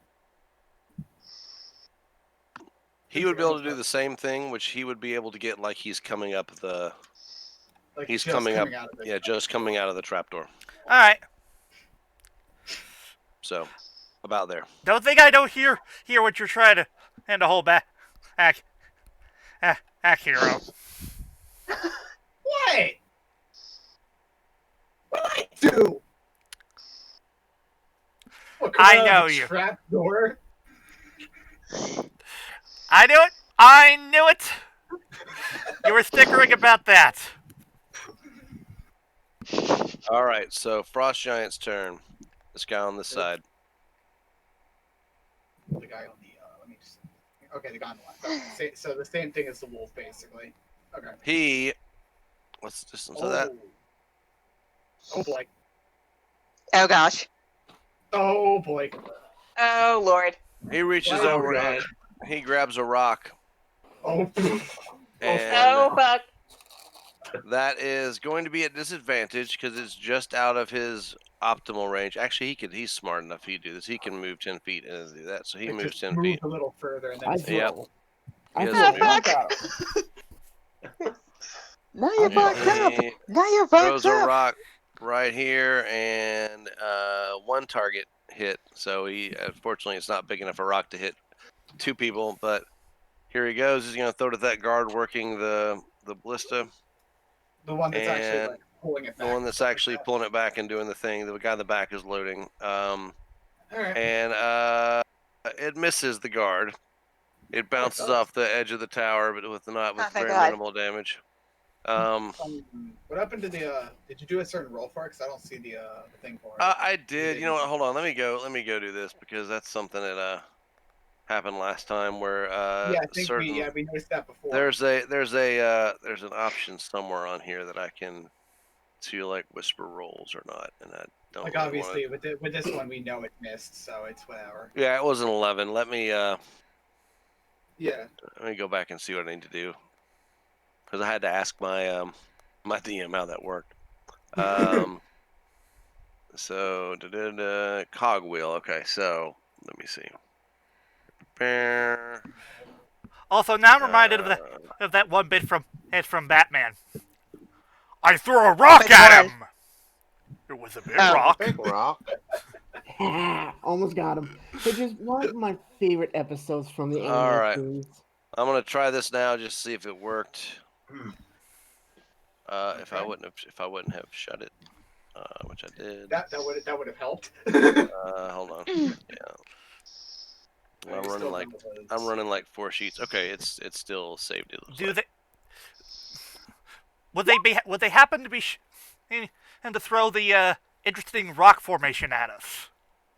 Speaker 5: He would be able to do the same thing, which he would be able to get like he's coming up the.
Speaker 3: Like
Speaker 5: He's
Speaker 3: just
Speaker 5: coming up.
Speaker 3: out of this.
Speaker 5: Yeah, just coming out of the trapdoor.
Speaker 1: All right.
Speaker 5: So, about there.
Speaker 1: Don't think I don't hear what you're trying to and to hold back, Hiiro.
Speaker 3: What? What did I do? What, come
Speaker 1: I
Speaker 3: out of
Speaker 1: know
Speaker 3: the
Speaker 1: you.
Speaker 3: Trap door.
Speaker 1: I knew it. I knew it. You were snickering about that.
Speaker 5: All right, so Frost Giant's turn. This guy on this side.
Speaker 3: The guy on the let me just. Okay, the guy on the left. Okay, so the same thing as the wolf, basically. Okay.
Speaker 5: What's the distance of that?
Speaker 3: Oh boy.
Speaker 4: Oh gosh.
Speaker 3: Oh boy.
Speaker 4: Oh lord.
Speaker 5: He reaches
Speaker 3: Wow,
Speaker 5: over
Speaker 3: God.
Speaker 5: and he grabs a rock.
Speaker 3: Oh.
Speaker 5: And
Speaker 4: Oh fuck.
Speaker 5: that is going to be a disadvantage because it's just out of his optimal range. Actually, he's smart enough to do this. He can move 10 feet and do that. So he
Speaker 3: Like,
Speaker 5: moves
Speaker 3: just
Speaker 5: 10
Speaker 3: move
Speaker 5: feet.
Speaker 3: a little further and then.
Speaker 7: I
Speaker 5: Yep.
Speaker 7: feel.
Speaker 5: He
Speaker 7: I
Speaker 5: doesn't
Speaker 7: feel
Speaker 5: move.
Speaker 7: fucked up.
Speaker 4: Now you're
Speaker 5: Yeah,
Speaker 4: fucked up.
Speaker 5: he
Speaker 4: Now you're
Speaker 5: throws
Speaker 4: fucked
Speaker 5: a
Speaker 4: up.
Speaker 5: rock. right here, and one target hit. So he, unfortunately, it's not big enough a rock to hit 2 people. But here he goes. He's going to throw it at that guard working the ballista,
Speaker 3: The one that's actually
Speaker 5: and
Speaker 3: like pulling it
Speaker 5: the
Speaker 3: back.
Speaker 5: one that's actually pulling it back and doing the thing. The guy in the back is loading.
Speaker 3: All right.
Speaker 5: And it misses the guard. It bounces
Speaker 3: does.
Speaker 5: off the edge of the tower, but with
Speaker 4: thank
Speaker 5: very
Speaker 4: God.
Speaker 5: minimal damage.
Speaker 3: What happened to the? Did you do a certain roll for it? Because I don't see the thing for it.
Speaker 5: I did. You know what? Hold on. Let me go do this because that's something that happened last time where
Speaker 3: yeah, I think
Speaker 5: certain
Speaker 3: we noticed that before.
Speaker 5: there's an option somewhere on here that I can to like whisper rolls or not, and I don't
Speaker 3: like
Speaker 5: really
Speaker 3: obviously
Speaker 5: wanna...
Speaker 3: with this one we know it missed, so it's whatever.
Speaker 5: Yeah, it was an 11. Let me
Speaker 3: Yeah.
Speaker 5: go back and see what I need to do because I had to ask my my DM how that worked. So cogwheel. Okay, so let me see. Prepare.
Speaker 1: Also, now I'm reminded of that one bit from Batman. I threw a rock
Speaker 4: Which
Speaker 1: at
Speaker 4: one?
Speaker 1: him. It was a big
Speaker 4: Oh.
Speaker 1: rock.
Speaker 6: Big rock.
Speaker 7: Almost got him. Which is one of my favorite episodes from the anime
Speaker 5: All right.
Speaker 7: series.
Speaker 5: I'm gonna try this now, just to see if it worked. If I wouldn't have shut it, which I did.
Speaker 3: That would have helped.
Speaker 5: Hold on. Yeah. I'm running like 4 sheets. Okay, it's still saved. It looks
Speaker 1: Do
Speaker 5: like.
Speaker 1: they? Would they happen to be and to throw the interesting rock formation at us?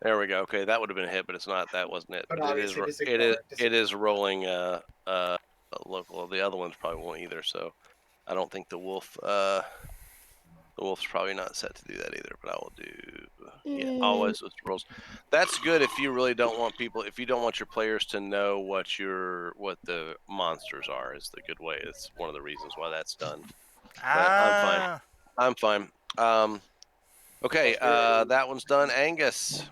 Speaker 5: There we go. Okay, that would have been a hit, but it's not. That wasn't it.
Speaker 3: But
Speaker 5: But it is.
Speaker 3: obviously, just
Speaker 5: It
Speaker 3: ignore
Speaker 5: is.
Speaker 3: it.
Speaker 5: It is rolling. Local. The other ones probably won't either. So, I don't think the wolf. The wolf's probably not set to do that either. But I will do. Yeah, always those rolls. That's good if you really don't want people. If you don't want your players to know what the monsters are, is the good way. It's one of the reasons why that's done. But I'm fine. I'm fine. Okay, that one's done. Angus,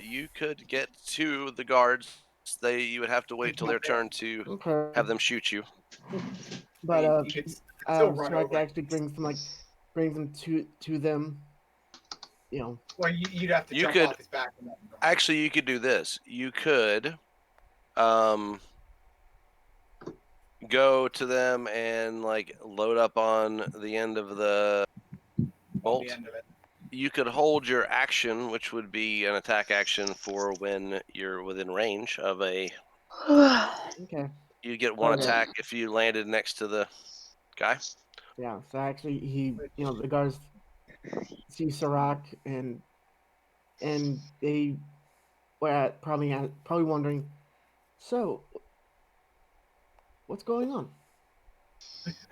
Speaker 5: you could get to the guards. You would have to wait till their turn to
Speaker 7: Okay.
Speaker 5: have them shoot you.
Speaker 7: But
Speaker 3: you could still run
Speaker 7: Strike
Speaker 3: over.
Speaker 7: actually brings them to them. You know.
Speaker 3: Well, you'd have to
Speaker 5: You
Speaker 3: jump
Speaker 5: could-
Speaker 3: off his back. And then
Speaker 5: Actually, you could do this. You could go to them and like load up on the end of the
Speaker 3: on
Speaker 5: bolt.
Speaker 3: the end of it.
Speaker 5: You could hold your action, which would be an attack action for when you're within range of a.
Speaker 7: Okay.
Speaker 5: You get one
Speaker 7: Okay.
Speaker 5: attack if you landed next to the guy.
Speaker 7: Yeah. So actually, the guards see Sirac and they were probably wondering, so what's going on?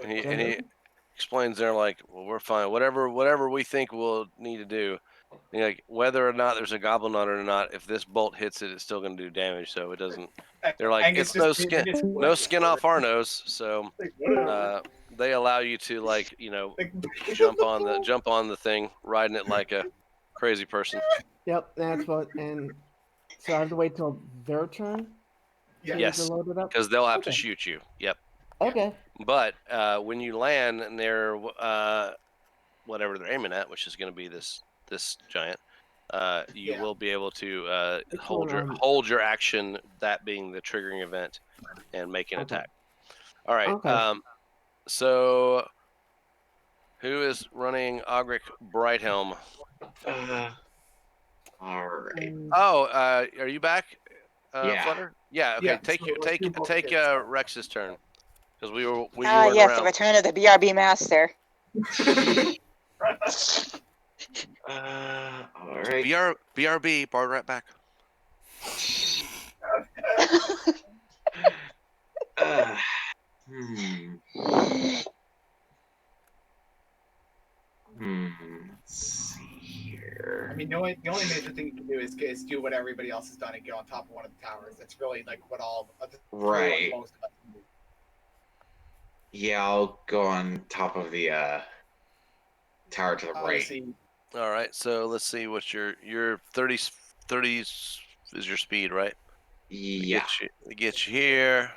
Speaker 5: And he explains they're like, well, we're fine. Whatever we think we'll need to do. And like whether or not there's a goblin on it or not, if this bolt hits it, it's still going to do damage. So it doesn't. They're like,
Speaker 3: Angus
Speaker 5: it's no
Speaker 3: just-
Speaker 5: skin,
Speaker 3: it's-
Speaker 5: no skin off our nose. So
Speaker 3: Like, whatever.
Speaker 5: they allow you to like
Speaker 3: Like,
Speaker 5: jump on the thing, riding it like a crazy person.
Speaker 7: Yep, that's what. And so I have to wait till their turn.
Speaker 3: Yeah.
Speaker 5: Yes.
Speaker 7: To load it up.
Speaker 5: Because they'll have to
Speaker 7: Okay.
Speaker 5: shoot you. Yep.
Speaker 7: Okay.
Speaker 5: But when you land and they're whatever they're aiming at, which is going to be this giant, you
Speaker 3: Yeah.
Speaker 5: will be able to
Speaker 7: It's
Speaker 5: hold
Speaker 7: going
Speaker 5: your action, that being the triggering event, and make an
Speaker 7: Okay.
Speaker 5: attack. All right.
Speaker 7: Okay.
Speaker 5: So who is running Ogric Brighthelm?
Speaker 2: All right.
Speaker 5: Oh, are you back,
Speaker 2: Yeah.
Speaker 5: Flutter? Yeah. Okay.
Speaker 3: Yeah,
Speaker 5: Take
Speaker 3: so let's do both kids.
Speaker 5: Rex's turn because we were
Speaker 4: Yes, the
Speaker 5: around.
Speaker 4: return of the BRB master.
Speaker 2: All right.
Speaker 5: BRB, brought right back.
Speaker 2: Let's see here.
Speaker 3: I mean, the only major thing you can do is do what everybody else has done and get on top of one of the towers. That's really like what all
Speaker 2: Right.
Speaker 3: most of us can do.
Speaker 2: Yeah, I'll go on top of the tower to the right.
Speaker 3: Obviously,
Speaker 5: All right. So let's see what your 30 is your speed, right?
Speaker 2: Yeah.
Speaker 5: It gets you here.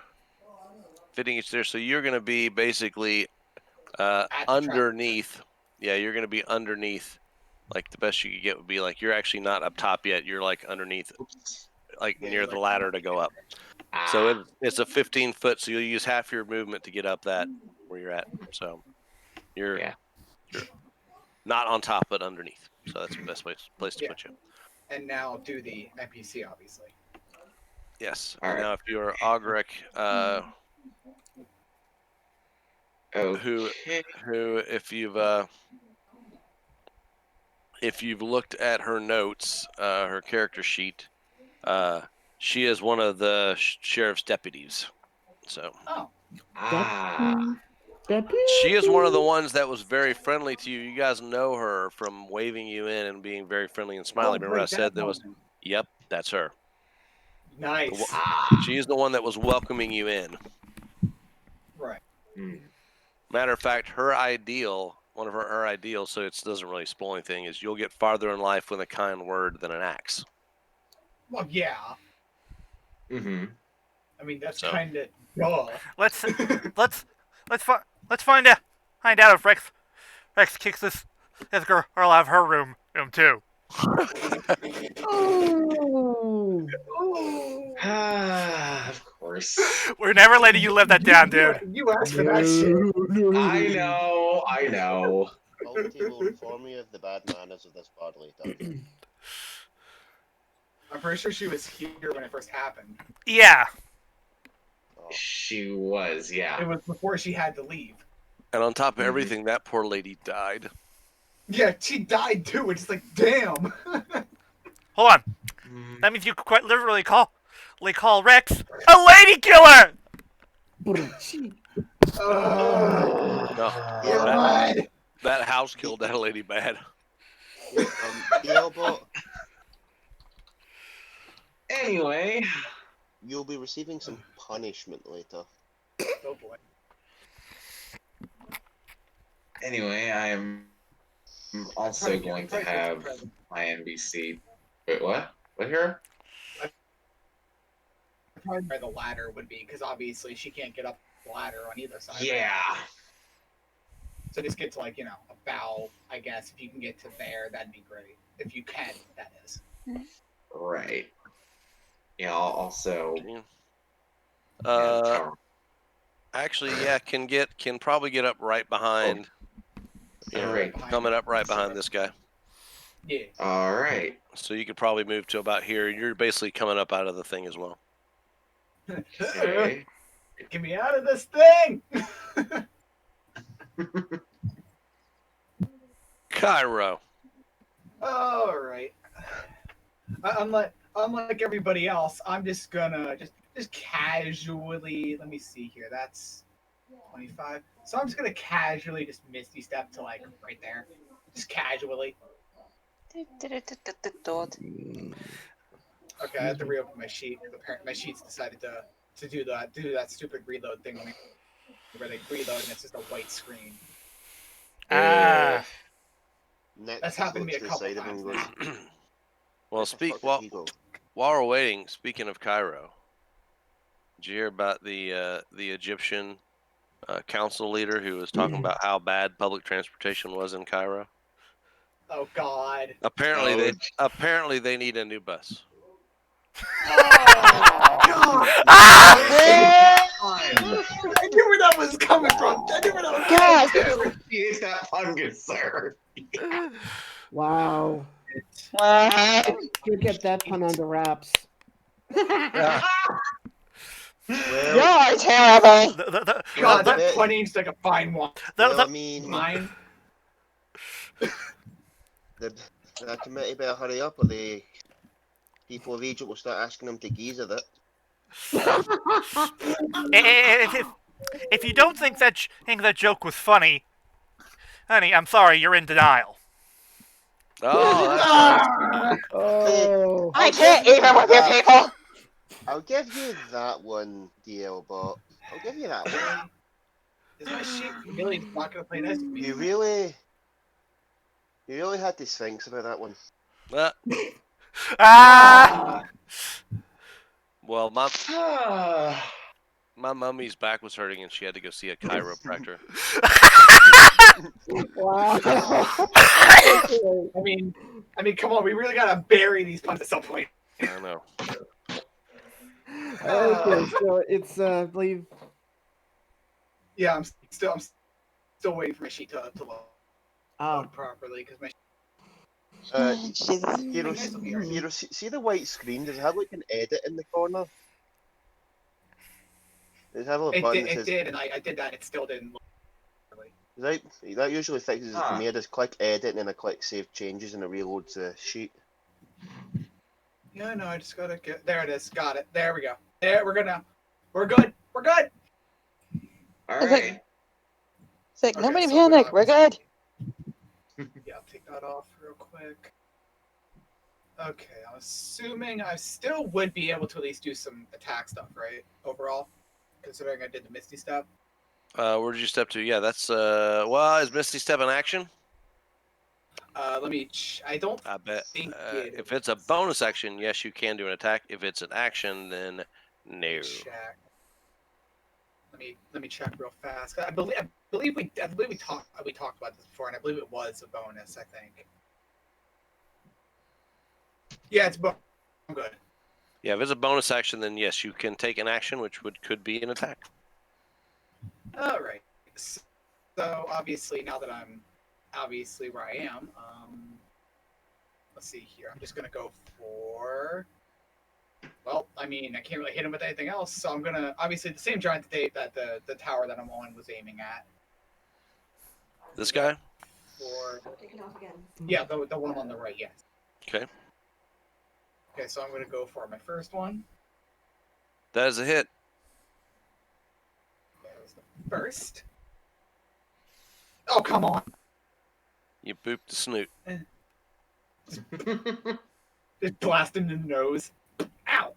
Speaker 5: Fitting it there. So you're going to be basically
Speaker 3: the
Speaker 5: Underneath. Yeah, you're going to be underneath. Like the best you could get would be like you're actually not up top yet. You're like underneath, like
Speaker 3: Yeah,
Speaker 5: near
Speaker 3: you're
Speaker 5: the
Speaker 3: like
Speaker 5: ladder to go up.
Speaker 2: Ah,
Speaker 5: So it's a 15 foot. So you'll use half your movement to get up that where you're at. So you're
Speaker 2: yeah.
Speaker 5: not on top, but underneath. So that's the best place to
Speaker 3: Yeah.
Speaker 5: put you.
Speaker 3: And now do the NPC, obviously.
Speaker 5: Yes.
Speaker 2: All
Speaker 5: And
Speaker 2: right.
Speaker 5: now if you're Ogric, who
Speaker 2: Okay.
Speaker 5: if you've looked at her notes, her character sheet, she is one of the sheriff's deputies. So
Speaker 3: Oh,
Speaker 2: Ah.
Speaker 5: she is one of the ones that was very friendly to you. You guys know her from waving you in and being very friendly and smiling. Remember I
Speaker 3: right,
Speaker 5: said
Speaker 3: that
Speaker 5: there was.
Speaker 3: moment.
Speaker 5: Yep, that's her.
Speaker 3: Nice.
Speaker 5: She is the one that was welcoming you in.
Speaker 3: Right.
Speaker 2: Hmm.
Speaker 5: Matter of fact, her ideal, one of her ideals, so it doesn't really spoil anything, is you'll get farther in life with a kind word than an axe.
Speaker 3: Well, yeah.
Speaker 2: Mm-hmm.
Speaker 3: I mean, that's
Speaker 5: So.
Speaker 3: kind of duh.
Speaker 1: Let's find out if Rex kicks this girl out of her room too.
Speaker 7: Oh.
Speaker 2: Of course.
Speaker 1: We're never letting you live that down, dude.
Speaker 3: You asked for that shit.
Speaker 2: I know. I know.
Speaker 6: Ulti will inform you of the bad manners of this bar later.
Speaker 3: I'm pretty sure she was here when it first happened.
Speaker 1: Yeah.
Speaker 6: Oh,
Speaker 2: She was, yeah.
Speaker 3: It was before she had to leave.
Speaker 5: And on top of everything, that poor lady died.
Speaker 3: Yeah, she died too. It's like, damn.
Speaker 1: Hold on.
Speaker 2: Mm.
Speaker 1: That means you could quite literally call Rex a lady killer.
Speaker 5: No,
Speaker 3: God.
Speaker 5: that house killed that lady bad.
Speaker 6: DLBot,
Speaker 2: Anyway.
Speaker 6: you'll be receiving some punishment later.
Speaker 3: Oh boy.
Speaker 2: Anyway, I'm also going to have my NBC. Wait, what? What here?
Speaker 3: Probably where the ladder would be, because obviously she can't get up the ladder on either side.
Speaker 2: Yeah.
Speaker 3: So just get to, like, about, I guess, if you can get to there, that'd be great. If you can, that is.
Speaker 2: Right. Yeah, I'll also.
Speaker 5: Actually, yeah, can probably get up right behind.
Speaker 2: All right.
Speaker 5: Coming up right behind this guy.
Speaker 3: Yeah.
Speaker 2: All right.
Speaker 5: So you could probably move to about here. You're basically coming up out of the thing as well.
Speaker 2: Okay.
Speaker 3: Get me out of this thing!
Speaker 5: Cairo.
Speaker 3: All right. Unlike everybody else, I'm just gonna just casually. Let me see here. That's 25. So I'm just gonna casually just misty step to like right there, just casually. Okay, I have to reopen my sheet because apparently my sheets decided to do that stupid reload thing where they reload and it's just a white screen.
Speaker 1: Ah.
Speaker 6: Next,
Speaker 3: That's
Speaker 6: you
Speaker 3: happened
Speaker 6: go
Speaker 3: to me a
Speaker 6: the
Speaker 3: couple
Speaker 6: side of him
Speaker 3: times
Speaker 6: and goes,
Speaker 3: now.
Speaker 5: Well,
Speaker 6: "Where the fuck did he go?"
Speaker 5: while we're waiting. Speaking of Cairo, did you hear about the Egyptian council leader who was talking about how bad public transportation was in Cairo?
Speaker 3: Oh God.
Speaker 5: Apparently they need a new bus.
Speaker 3: I knew where that was coming from. I knew where that was coming from.
Speaker 2: Appreciate that fungus, sir.
Speaker 7: Wow. You get that pun under wraps.
Speaker 6: Well,
Speaker 4: You're terrible.
Speaker 3: God,
Speaker 6: Well,
Speaker 3: that pun ain't like a fine one.
Speaker 6: well, I mean,
Speaker 3: Mine.
Speaker 6: the committee better hurry up, or the people of Egypt will start asking them to geezer it.
Speaker 1: If you don't think that joke was funny, honey, I'm sorry, you're in denial.
Speaker 5: Oh, that's right.
Speaker 7: Oh.
Speaker 4: I can't even with you people.
Speaker 6: I'll give you that one, DLBot. I'll give you that one.
Speaker 3: Is my sheet really not gonna play nice with me?
Speaker 6: You really had to think about that one.
Speaker 1: Ah!
Speaker 5: Well, my My mummy's back was hurting and she had to go see a chiropractor.
Speaker 7: Wow.
Speaker 3: I mean, come on, we really gotta bury these puns at some point.
Speaker 5: I know.
Speaker 7: Okay, so it's I believe.
Speaker 3: Yeah, I'm still waiting for my sheet to load properly because my.
Speaker 4: Jesus.
Speaker 6: Hiiro, see the white screen? Does it have like an edit in the corner? Does it have a little button that
Speaker 3: It
Speaker 6: says...
Speaker 3: did, and I did that. It still didn't load properly.
Speaker 6: That usually fixes it for me. I just click edit and then I click save changes and it reloads the sheet.
Speaker 3: Yeah, no, I just gotta get. There it is. Got it. There we go. There, we're good. We're good.
Speaker 2: All
Speaker 4: It's
Speaker 2: right.
Speaker 4: like
Speaker 3: Okay,
Speaker 4: nobody
Speaker 3: so
Speaker 4: panic. We're good.
Speaker 3: Yeah, I'll take that off real quick. Okay, I'm assuming I still would be able to at least do some attack stuff, right? Overall, considering I did the Misty Step.
Speaker 5: Where did you step to? Yeah, that's well, is Misty Step in action?
Speaker 3: Let me. I don't
Speaker 5: I bet.
Speaker 3: think
Speaker 5: If it's a bonus action, yes, you can do an attack. If it's an action, then no.
Speaker 3: check. Let me check real fast. I believe we talked about this before, and I believe it was a bonus. I think. Yeah, it's bonus. I'm good.
Speaker 5: Yeah, if it's a bonus action, then yes, you can take an action, which could be an attack.
Speaker 3: All right. So obviously, now that I'm where I am, let's see here. I'm just gonna go for. Well, I mean, I can't really hit him with anything else, so I'm gonna obviously the same giant that the tower that I'm on was aiming at.
Speaker 5: This guy?
Speaker 3: Yeah, the one on the right, yes.
Speaker 5: Okay.
Speaker 3: Okay, so I'm gonna go for my first one.
Speaker 5: That is a hit.
Speaker 3: That was the first. Oh, come on!
Speaker 5: You booped the snoot.
Speaker 3: Just blast him in the nose. Ow!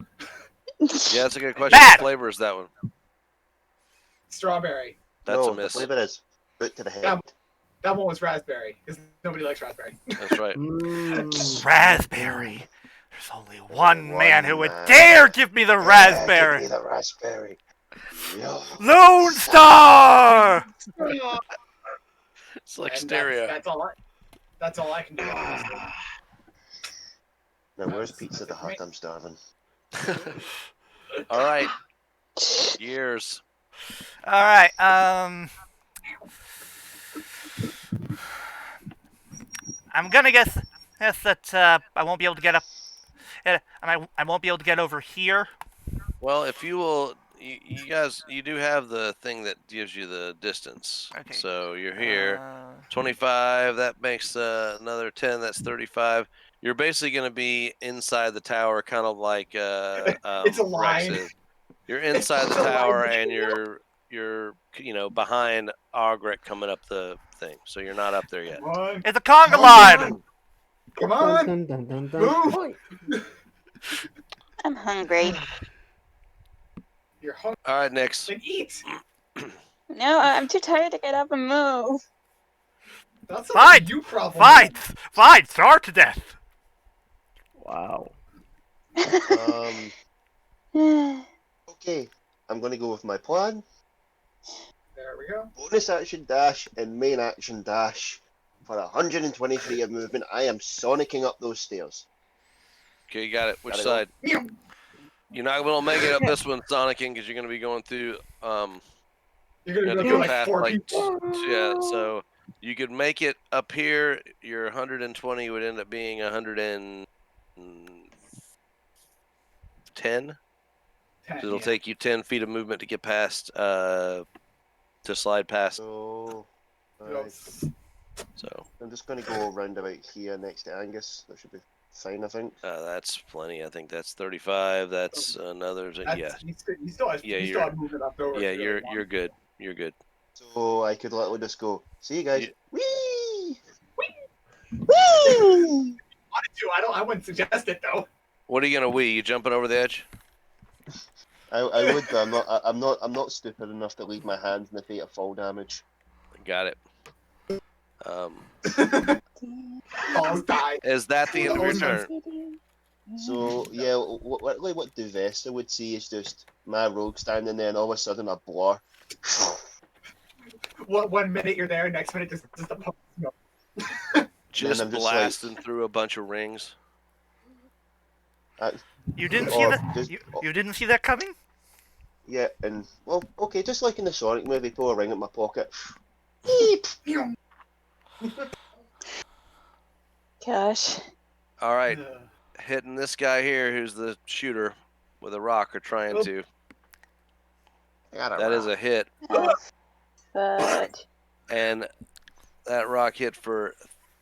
Speaker 5: Yeah, that's a good question.
Speaker 1: Bad!
Speaker 5: What flavor is that one?
Speaker 3: Strawberry.
Speaker 5: That's
Speaker 6: no,
Speaker 5: a miss.
Speaker 6: The flavor is boot to the head.
Speaker 3: That one was raspberry, because nobody likes raspberry.
Speaker 5: That's right.
Speaker 1: Raspberry. There's only one man who would dare give me the raspberry.
Speaker 6: Give me the raspberry. Yeah.
Speaker 1: Lone Star!
Speaker 5: It's like
Speaker 3: And
Speaker 5: stereo.
Speaker 3: That's all I can do.
Speaker 6: Now, where's Pizza the Hut? I'm starving.
Speaker 5: All right. Years.
Speaker 1: All right. I'm gonna guess that I won't be able to get up. I won't be able to get over here.
Speaker 5: Well, if you will, you guys, you do have the thing that gives you the distance.
Speaker 1: Okay.
Speaker 5: So you're here. 25. That makes another 10. That's 35. You're basically going to be inside the tower, kind of like
Speaker 3: It's a line.
Speaker 5: Rex is. You're inside the tower, and you're behind Ogric coming up the thing. So you're not up there yet.
Speaker 3: Come on.
Speaker 1: It's a conga line.
Speaker 3: Come on.
Speaker 7: Dun, dun, dun, dun,
Speaker 3: Move.
Speaker 7: dun.
Speaker 4: I'm hungry.
Speaker 3: You're hungry.
Speaker 5: All right, Nix.
Speaker 3: Then eat.
Speaker 4: No, I'm too tired to get up and move.
Speaker 3: That's
Speaker 1: Fine.
Speaker 3: you problem.
Speaker 1: Fine. Starve to death.
Speaker 7: Wow.
Speaker 6: Okay, I'm going to go with my plan.
Speaker 3: There we go.
Speaker 6: Bonus action dash and main action dash for 123 of movement. I am sonicking up those stairs.
Speaker 5: Okay, you got it. Which
Speaker 6: Gotta
Speaker 5: side?
Speaker 3: Meow.
Speaker 5: You're not going to make it up this one, Sonicking, because you're going to be going through.
Speaker 3: You're gonna
Speaker 5: Yeah,
Speaker 3: go
Speaker 5: the
Speaker 3: through like
Speaker 5: path,
Speaker 3: 4
Speaker 5: like,
Speaker 3: people.
Speaker 5: yeah, so you could make it up here. Your 120 would end up being 110.
Speaker 3: 10,
Speaker 5: It'll
Speaker 3: yeah.
Speaker 5: take you 10 feet of movement to get past, to slide past.
Speaker 6: So,
Speaker 3: Go.
Speaker 5: So
Speaker 6: I'm just going to go around about here next to Angus. That should be fine, I think.
Speaker 5: that's plenty. I think that's 35. That's another. Yeah,
Speaker 3: You still have movement up over.
Speaker 5: yeah,
Speaker 3: if you really
Speaker 5: you're
Speaker 3: want.
Speaker 5: good. You're good.
Speaker 6: So I could literally just go, see you guys.
Speaker 5: Yeah.
Speaker 6: Whee!
Speaker 3: Wanted to. I wouldn't suggest it though.
Speaker 5: What are you gonna wee? You jumping over the edge?
Speaker 6: I would, but I'm not stupid enough to leave my hands in the fate of fall damage.
Speaker 5: Got it.
Speaker 3: Balls die.
Speaker 5: Is that the end of your turn?
Speaker 6: So yeah, what Duvesta would see is just my rogue standing there, and all of a sudden a blur.
Speaker 3: What 1 minute you're there, next minute just the pump. No.
Speaker 5: Just
Speaker 6: I'm just
Speaker 5: blasting through a bunch of rings.
Speaker 1: You didn't see
Speaker 6: Or
Speaker 1: that.
Speaker 6: just
Speaker 1: You didn't see that coming.
Speaker 6: yeah, and well, okay, just like in the Sonic movie, pull a ring at my pocket. Beep.
Speaker 4: Gosh.
Speaker 5: All right, hitting this guy here, who's the shooter with a rock, or trying
Speaker 3: Oh.
Speaker 5: to.
Speaker 6: I got
Speaker 5: That is a hit,
Speaker 4: But
Speaker 5: and that rock hit for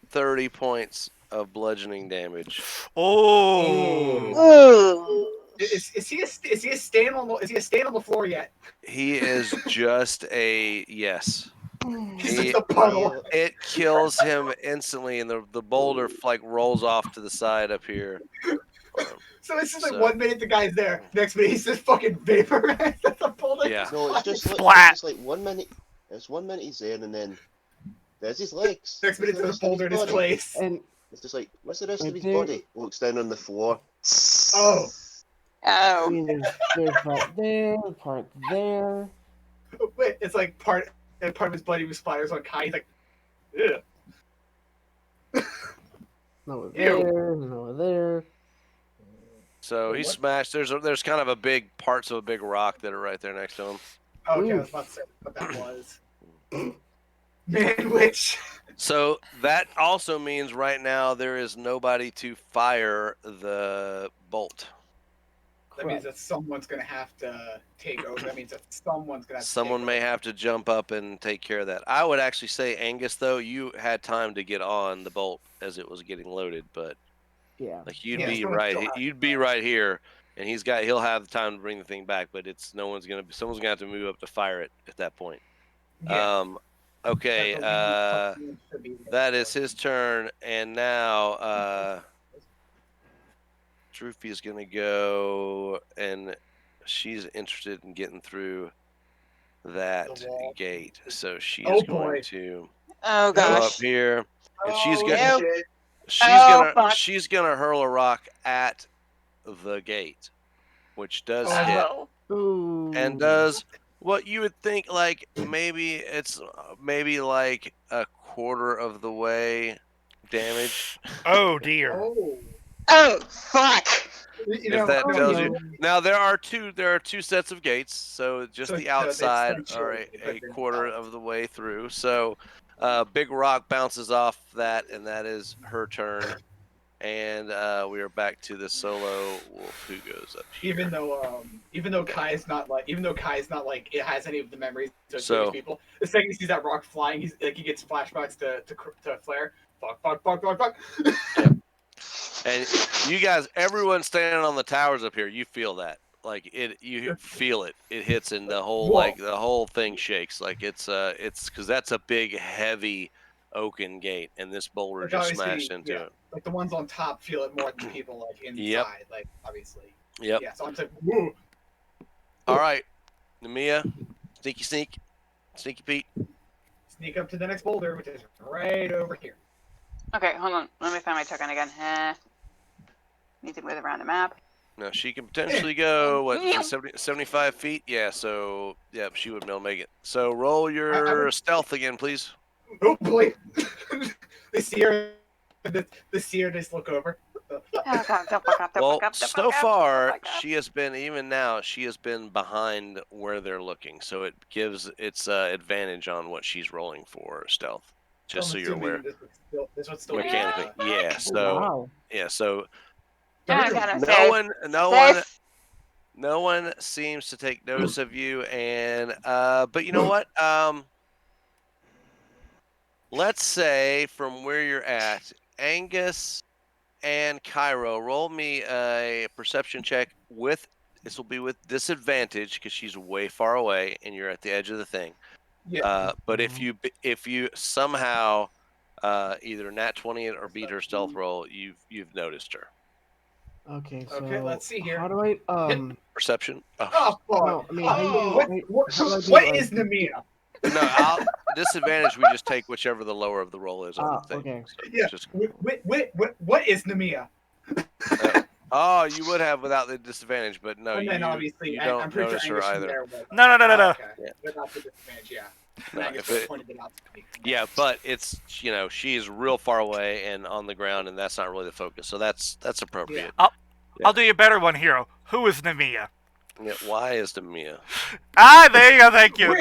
Speaker 5: 30 points of bludgeoning damage.
Speaker 1: Oh.
Speaker 4: ooh.
Speaker 3: Is he staying on the floor yet?
Speaker 5: He is just a yes.
Speaker 3: He's
Speaker 5: He-
Speaker 3: just a puddle.
Speaker 5: It kills him instantly, and the boulder like rolls off to the side up here.
Speaker 3: So it's just like
Speaker 5: So-
Speaker 3: 1 minute the guy's there, next minute he's just fucking vaporized. That's a boulder.
Speaker 5: Yeah.
Speaker 6: No, it's just like
Speaker 1: Splat.
Speaker 6: it's like 1 minute. It's 1 minute he's there, and then there's his legs.
Speaker 3: Next minute
Speaker 6: Where's
Speaker 3: there's a
Speaker 6: the rest of
Speaker 3: boulder in his
Speaker 6: body?
Speaker 3: place.
Speaker 7: And
Speaker 6: It's just like, what's the rest
Speaker 7: Right
Speaker 6: of his
Speaker 7: there.
Speaker 6: body? Looks down on the floor.
Speaker 3: Oh.
Speaker 7: I
Speaker 4: Oh.
Speaker 7: mean, there's part there, part there.
Speaker 3: Wait, it's like part of his body splatters on Kai. He's like, ugh.
Speaker 7: No
Speaker 3: Ew.
Speaker 7: there, no there.
Speaker 5: So he
Speaker 3: What?
Speaker 5: smashed. There's kind of a big parts of a big rock that are right there next to him.
Speaker 3: Okay, I was
Speaker 7: Oof.
Speaker 3: about to say what that was. Man, which
Speaker 5: So that also means right now there is nobody to fire the bolt.
Speaker 3: that means that someone's gonna have to take over. That means that someone's gonna have to
Speaker 5: Someone
Speaker 3: take
Speaker 5: may
Speaker 3: over.
Speaker 5: have to jump up and take care of that. I would actually say, Angus, though, you had time to get on the bolt as it was getting loaded, but
Speaker 7: Yeah.
Speaker 5: like you'd
Speaker 3: Yeah,
Speaker 5: be
Speaker 3: someone
Speaker 5: right,
Speaker 3: still has
Speaker 5: you'd be right here, and he'll have time to bring the thing back, but someone's gonna have to move up to fire it at that point.
Speaker 3: Yeah.
Speaker 5: Okay,
Speaker 3: That's what we should be
Speaker 5: that is his turn, and now Droopy is gonna go, and she's interested in getting through that
Speaker 3: The wall.
Speaker 5: gate, so she's
Speaker 3: Oh,
Speaker 5: going
Speaker 3: boy.
Speaker 5: to
Speaker 4: Oh
Speaker 5: go up
Speaker 4: gosh.
Speaker 5: here, and she's
Speaker 3: Oh,
Speaker 5: gonna
Speaker 3: shit.
Speaker 4: Fuck.
Speaker 5: she's gonna hurl a rock at the gate, which does hit
Speaker 4: Oh.
Speaker 7: Ooh.
Speaker 5: and does what you would think like maybe like a quarter of the way damage.
Speaker 1: Oh dear.
Speaker 3: Oh.
Speaker 4: Oh fuck.
Speaker 3: You
Speaker 5: If that
Speaker 7: oh,
Speaker 5: tells
Speaker 7: no.
Speaker 5: you. Now there are two sets of gates, so just
Speaker 3: So,
Speaker 5: the
Speaker 3: no, it's
Speaker 5: outside
Speaker 3: like
Speaker 5: are
Speaker 3: short,
Speaker 5: a
Speaker 3: but
Speaker 5: quarter
Speaker 3: then-
Speaker 5: of the way through. So big rock bounces off that, and that is her turn. And we are back to the solo wolf who goes up here.
Speaker 3: even though Kai's not like it has any of the memories of
Speaker 5: So-
Speaker 3: these people. The second he sees that rock flying, he gets flashbacks to Flare. Fuck.
Speaker 5: And you guys, everyone standing on the towers up here, you feel that. Like you feel it. It hits, and the whole thing shakes. Like it's because that's a big, heavy oaken gate, and this boulder
Speaker 3: Like,
Speaker 5: just
Speaker 3: obviously,
Speaker 5: smashed into
Speaker 3: yeah.
Speaker 5: it.
Speaker 3: Like the ones on top feel it more than people like inside.
Speaker 5: Yep.
Speaker 3: Like obviously.
Speaker 5: Yep.
Speaker 3: Yeah. So I'm like, woo.
Speaker 5: All right, Nemia, sneaky Pete.
Speaker 3: Sneak up to the next boulder, which is right over here.
Speaker 4: Okay, hold on. Let me find my token again. Need to move around the map.
Speaker 5: Now she can potentially go what 75 feet. Yeah. So yeah, she would be able to make it. So roll your stealth again, please.
Speaker 3: Oh boy. the seer just look over.
Speaker 4: Oh, God, don't fuck up, don't
Speaker 5: Well,
Speaker 4: fuck up, don't
Speaker 5: so
Speaker 4: fuck up,
Speaker 5: far,
Speaker 4: don't fuck up.
Speaker 5: she has been behind where they're looking, so it gives its advantage on what she's rolling for stealth. Just so you're aware,
Speaker 3: This would still
Speaker 5: mechanically.
Speaker 3: be,
Speaker 5: Yeah.
Speaker 7: Oh,
Speaker 5: So
Speaker 7: wow.
Speaker 5: yeah. So
Speaker 4: Yeah, I gotta
Speaker 5: no
Speaker 4: save.
Speaker 5: no one seems to take notice of you, and but you know what? Let's say from where you're at, Angus and Cairo, roll me a perception check with. This will be with disadvantage because she's way far away and you're at the edge of the thing.
Speaker 3: Yeah.
Speaker 5: But if you somehow either nat 20 it or beat her stealth roll, you've noticed her.
Speaker 7: Okay, so
Speaker 3: Okay, let's see here.
Speaker 7: how do I
Speaker 5: Perception. Oh.
Speaker 3: Oh, fuck.
Speaker 7: no, I mean, how do you,
Speaker 3: What
Speaker 7: how do I do,
Speaker 3: what
Speaker 7: like-
Speaker 3: is Nemia?
Speaker 5: No, disadvantage. We just take whichever the lower of the roll is on the thing.
Speaker 7: okay.
Speaker 5: So
Speaker 3: Yeah.
Speaker 5: just-
Speaker 3: What is Nemia?
Speaker 5: Oh, you would have without the disadvantage, but no,
Speaker 3: And then
Speaker 5: you
Speaker 3: obviously,
Speaker 5: don't
Speaker 3: I'm pretty
Speaker 5: notice
Speaker 3: sure
Speaker 5: her
Speaker 3: Angus from
Speaker 5: either.
Speaker 3: there was.
Speaker 1: No.
Speaker 3: Okay.
Speaker 5: Yeah.
Speaker 3: Without the disadvantage, yeah.
Speaker 5: No,
Speaker 3: Angus
Speaker 5: if
Speaker 3: would have
Speaker 5: it-
Speaker 3: pointed it out to me.
Speaker 5: Yeah, but it's she's real far away and on the ground, and that's not really the focus. So that's appropriate.
Speaker 1: I'll
Speaker 5: Yeah.
Speaker 1: I'll do you a better one, Hero. Who is Namiya?
Speaker 5: Yeah, why is the Mia?
Speaker 1: There you go. Thank you.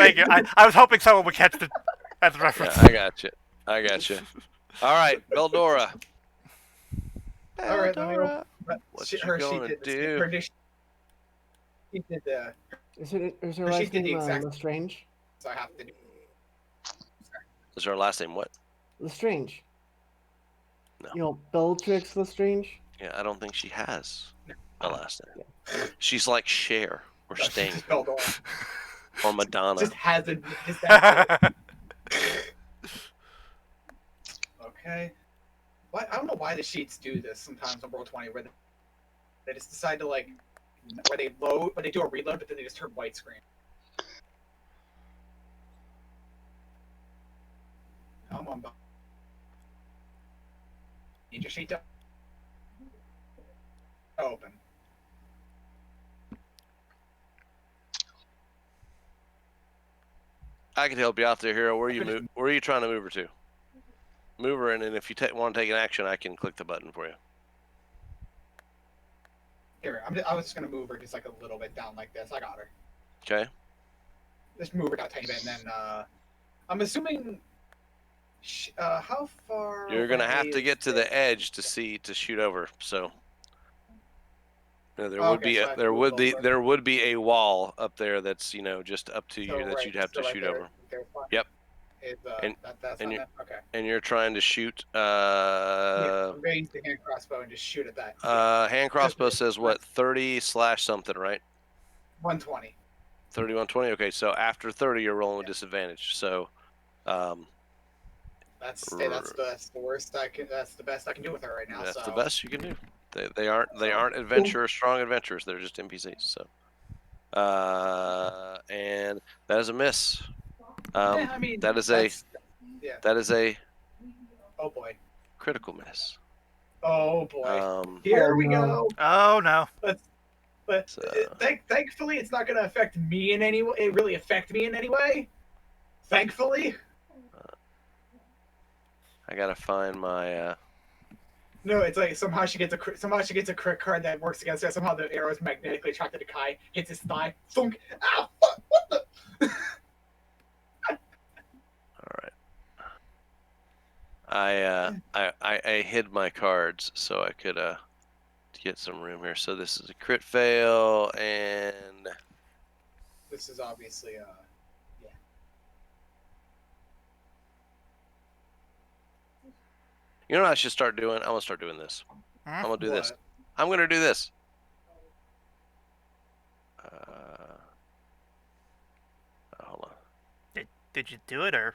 Speaker 1: I was hoping someone would catch the reference.
Speaker 5: Yeah, I got you. All right, Veldora.
Speaker 3: All right, let me open.
Speaker 5: What you
Speaker 3: She
Speaker 5: gonna
Speaker 3: did this.
Speaker 5: do?
Speaker 3: She did the.
Speaker 7: Is her
Speaker 3: Or she
Speaker 7: last
Speaker 3: did the
Speaker 7: name
Speaker 3: exact-
Speaker 7: Lestrange?
Speaker 3: So I have to do.
Speaker 5: Is her last name what?
Speaker 7: Lestrange.
Speaker 5: No.
Speaker 7: You know, Bellatrix Lestrange?
Speaker 5: Yeah, I don't think she has a last name.
Speaker 7: Yeah.
Speaker 5: She's like Cher or
Speaker 3: No, she
Speaker 5: Sting
Speaker 3: just spelled off.
Speaker 5: or Madonna.
Speaker 3: Just has a. Just that. Okay. Why? I don't know why the sheets do this sometimes on Roll20, where they just decide to like, where they load, but they do a reload, but then they just turn white screen. Come on, Bob. Need your sheet to open.
Speaker 5: I can help you out there, Hero. Where are you trying to move her to? Move her in, and if you want to take an action, I can click the button for you.
Speaker 3: Here, I was just gonna move her just like a little bit down like this. I got her.
Speaker 5: Okay.
Speaker 3: Just move her down a tiny bit, and then I'm assuming. How far?
Speaker 5: You're gonna have
Speaker 3: away
Speaker 5: to
Speaker 3: is
Speaker 5: get to
Speaker 3: this?
Speaker 5: the edge to shoot over. So there
Speaker 3: Okay,
Speaker 5: would be
Speaker 3: so I have to move over.
Speaker 5: there would be a wall up there that's just up to
Speaker 3: So
Speaker 5: you that
Speaker 3: right-
Speaker 5: you'd have
Speaker 3: so
Speaker 5: to
Speaker 3: right
Speaker 5: shoot
Speaker 3: there-
Speaker 5: over.
Speaker 3: there's one.
Speaker 5: Yep.
Speaker 3: Is,
Speaker 5: And-
Speaker 3: that's
Speaker 5: and
Speaker 3: on
Speaker 5: you-
Speaker 3: that? Okay.
Speaker 5: And you're trying to shoot.
Speaker 3: Yeah, I'm going to the hand crossbow and just shoot at that.
Speaker 5: Hand crossbow says what? 30/something, right?
Speaker 3: 120.
Speaker 5: 3120. Okay, so after 30, you're rolling with disadvantage. So,
Speaker 3: That's the worst I can. That's the best I can do with her right now.
Speaker 5: that's
Speaker 3: so.
Speaker 5: the best you can do. They aren't adventurers, strong adventurers. They're just NPCs. So, and that is a miss.
Speaker 3: Yeah, I mean,
Speaker 5: that is
Speaker 3: yeah.
Speaker 5: that is a
Speaker 3: Oh boy.
Speaker 5: critical miss.
Speaker 3: Oh boy.
Speaker 5: Um,
Speaker 3: Here
Speaker 7: Oh,
Speaker 3: we
Speaker 7: no.
Speaker 3: go.
Speaker 1: Oh no.
Speaker 3: But
Speaker 5: So-
Speaker 3: thankfully, it's not going to affect me in any way. It really affect me in any way. Thankfully.
Speaker 5: I gotta find my.
Speaker 3: No, it's like somehow she gets a crit card that works against her. Somehow the arrow is magnetically attracted to Kai, hits his thigh. Thunk. Ah, fuck! What the?
Speaker 5: All right. I hid my cards so I could get some room here. So this is a crit fail, and
Speaker 3: This is obviously
Speaker 5: you know what I should start doing? I'm gonna start doing this. I'm gonna do this.
Speaker 3: what?
Speaker 5: I'm gonna do this. Hold on.
Speaker 1: Did you do it or?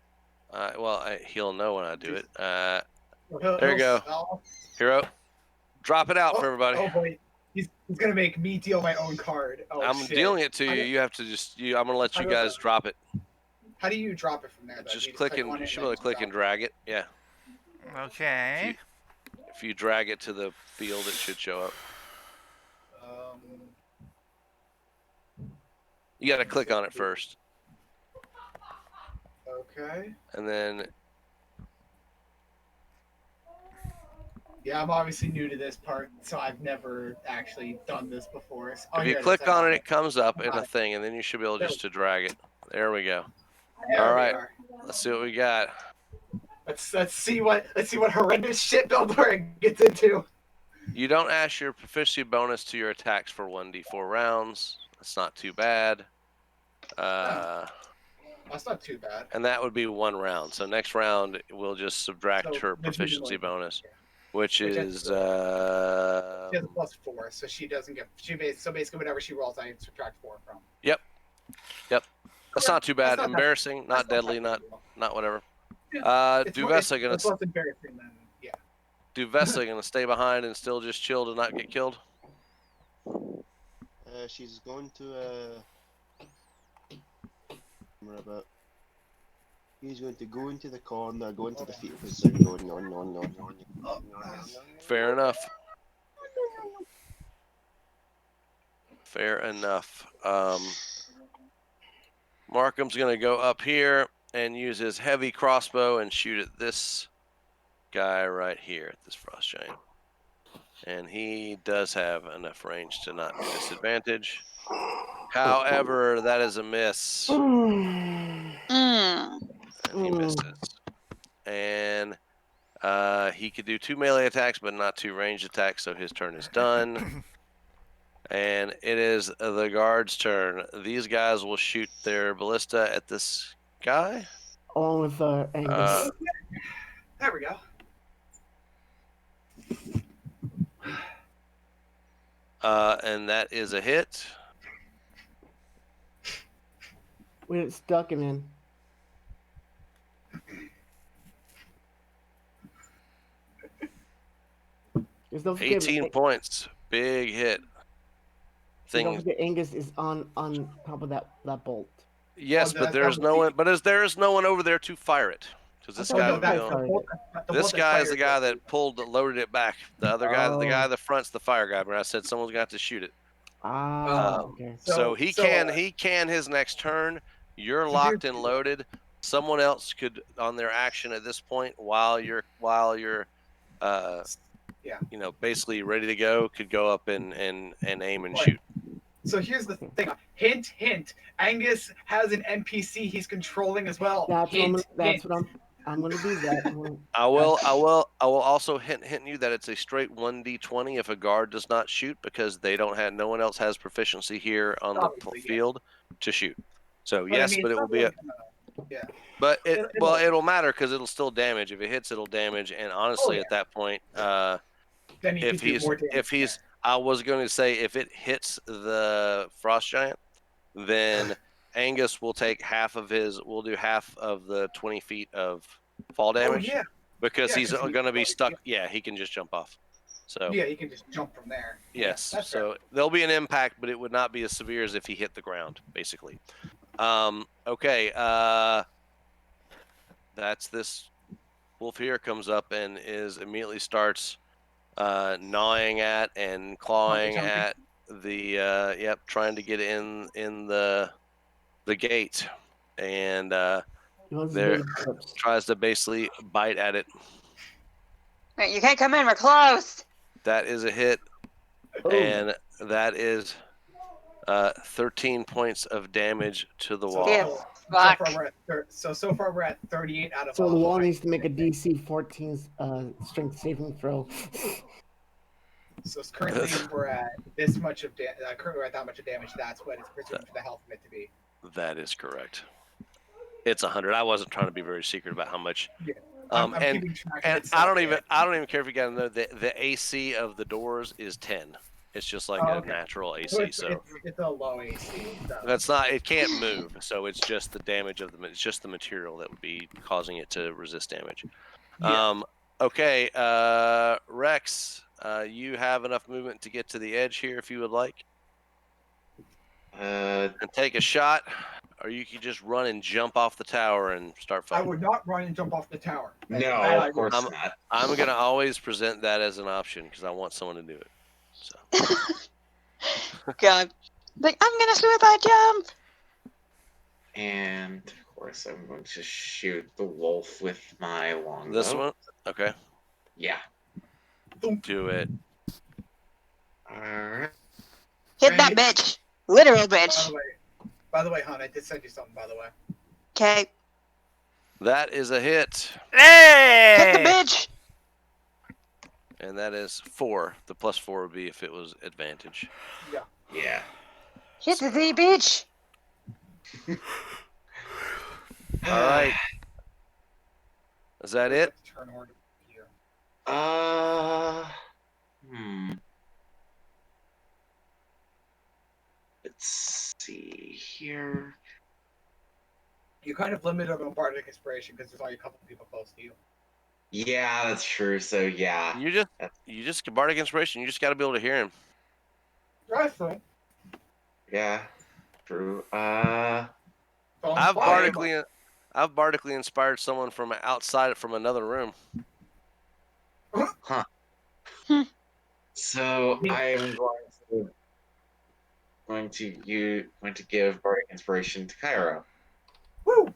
Speaker 5: Well, he'll know when I do it.
Speaker 3: Well,
Speaker 5: There you go.
Speaker 3: Oh,
Speaker 5: Hero, drop it out for everybody.
Speaker 3: Oh boy, he's gonna make me deal my own card. Oh,
Speaker 5: I'm
Speaker 3: shit.
Speaker 5: dealing it to you.
Speaker 3: I-
Speaker 5: You have to just. I'm gonna let
Speaker 3: How
Speaker 5: you
Speaker 3: do I-
Speaker 5: guys drop it.
Speaker 3: How do you drop it from there? Though?
Speaker 5: Just
Speaker 3: You
Speaker 5: click
Speaker 3: on
Speaker 5: and
Speaker 3: it
Speaker 5: you should be
Speaker 3: then
Speaker 5: able to click and
Speaker 3: drop
Speaker 5: drag it. Yeah.
Speaker 1: Okay.
Speaker 5: If you drag it to the field, it should show up.
Speaker 3: it.
Speaker 5: You got to click on it first,
Speaker 3: Okay.
Speaker 5: and then
Speaker 3: Yeah, I'm obviously new to this part, so I've never actually done this before. So,
Speaker 5: if you
Speaker 3: here
Speaker 5: click
Speaker 3: is.
Speaker 5: on it, it comes up in
Speaker 3: Got
Speaker 5: a
Speaker 3: it.
Speaker 5: thing, and then you should be able just to drag it. There we go.
Speaker 3: There
Speaker 5: all
Speaker 3: we
Speaker 5: right.
Speaker 3: are.
Speaker 5: Let's see what we got.
Speaker 3: Let's see what horrendous shit Beldora gets into.
Speaker 5: You don't add your proficiency bonus to your attacks for 1d4 rounds. That's not too bad.
Speaker 3: That's not too bad.
Speaker 5: And that would be 1 round. So next round, we'll just subtract
Speaker 3: So,
Speaker 5: her
Speaker 3: this would be
Speaker 5: proficiency
Speaker 3: one.
Speaker 5: bonus, which
Speaker 3: Which
Speaker 5: is
Speaker 3: She has a +4, so she doesn't get. So basically, whatever she rolls, I subtract 4 from.
Speaker 5: that's not too bad.
Speaker 3: That's not that-
Speaker 5: Embarrassing, not
Speaker 3: That's
Speaker 5: deadly,
Speaker 3: bad.
Speaker 5: not whatever.
Speaker 3: It's
Speaker 5: Duvessa gonna
Speaker 3: it's less embarrassing than
Speaker 5: Duvessa gonna stay behind and still just chill to not get killed.
Speaker 6: She's going to where about? He's going to go into the corner, go into the fetal position, no.
Speaker 5: Fair enough. Fair enough. Markham's going to go up here and use his heavy crossbow and shoot at this guy right here, at this frost giant. And he does have enough range to not be disadvantaged. However, that is a miss.
Speaker 4: Mm.
Speaker 5: And he misses. And he could do 2 melee attacks, but not 2 ranged attacks, so his turn is done. And it is the guard's turn. These guys will shoot their ballista at this guy.
Speaker 7: Along with Angus.
Speaker 3: There we go.
Speaker 5: And that is a hit.
Speaker 7: When it's stuck him in. Don't forget,
Speaker 5: 18 points. Big hit.
Speaker 7: Don't forget Angus is on top of that bolt.
Speaker 5: Yes, but there's no one. But there is no one over there to fire it, because this guy would be on. This guy is the guy that loaded it back. The other guy, the guy at the front's the fire guy. But I said someone's got to shoot it.
Speaker 7: Okay.
Speaker 5: So he can his next turn. You're locked and loaded. Someone else could, on their action at this point, while you're basically ready to go, could go up and aim and shoot.
Speaker 3: So here's the thing. Hint, hint. Angus has an NPC he's controlling as well.
Speaker 7: That's what I'm going to do. That.
Speaker 5: I will also hint you that it's a straight 1d20 if a guard does not shoot, because no one else has proficiency here on the field to shoot. So but it will be But it'll matter, because it'll still damage. If it hits, it'll damage. And honestly, at that point,
Speaker 3: then
Speaker 5: I was going to say, if it hits the frost giant, then Angus will take we'll do half of the 20 feet of fall damage. Because he's going to be stuck. Yeah, he can just jump off. So
Speaker 3: yeah, he can just jump from there.
Speaker 5: Yes. So there'll be an impact, but it would not be as severe as if he hit the ground, basically. Okay. That's this wolf here comes up and immediately starts gnawing at and clawing at the trying to get in the gate, and tries to basically bite at it.
Speaker 4: Wait, you can't come in, we're closed.
Speaker 5: That is a hit. And that is 13 points of damage to the wall.
Speaker 3: So far we're at 38 out of.
Speaker 7: So the wall needs to make a DC 14 strength saving throw.
Speaker 3: So currently we're at this much of currently we're at that much of damage. That's what it's presumed for the health of it to be. That
Speaker 5: is correct. It's 100. I wasn't trying to be very secret about how much.
Speaker 3: Yeah.
Speaker 5: And I don't even care if you got to know the AC of the doors is 10. It's just like a natural AC.
Speaker 3: It's a low AC. So.
Speaker 5: That's not. It can't move. So it's just the damage of it's just the material that would be causing it to resist damage. Yeah. Okay. Rex, you have enough movement to get to the edge here if you would like. And take a shot, or you could just run and jump off the tower and start fighting.
Speaker 3: I would not run and jump off the tower.
Speaker 2: No, of course not.
Speaker 5: I'm going to always present that as an option because I want someone to do it. So.
Speaker 4: God. Like, I'm going to suicide jump!
Speaker 2: And, of course, I'm going to shoot the wolf with my longbow.
Speaker 5: This one? Okay.
Speaker 2: Yeah.
Speaker 5: Do it.
Speaker 2: Alright.
Speaker 4: Hit that bitch! Literal bitch!
Speaker 3: By the way, hon, I did send you something, by the way.
Speaker 4: Okay.
Speaker 5: That is a hit.
Speaker 1: Hey!
Speaker 4: Hit the bitch!
Speaker 5: And that is 4. The +4 would be if it was advantage.
Speaker 3: Yeah.
Speaker 2: Yeah.
Speaker 4: Hit the bitch!
Speaker 5: Alright. Is that it?
Speaker 3: Turn order here.
Speaker 2: Let's see here.
Speaker 3: You're kind of limited on bardic inspiration because there's only a couple people close to you.
Speaker 2: Yeah, that's true. So yeah.
Speaker 5: You just bardic inspiration. You just got to be able to hear him.
Speaker 3: That's true.
Speaker 2: Yeah, true.
Speaker 5: I've bardically inspired someone from outside from another room.
Speaker 2: Huh. So I am going to going to give bardic inspiration to Hiiro.
Speaker 3: Woo!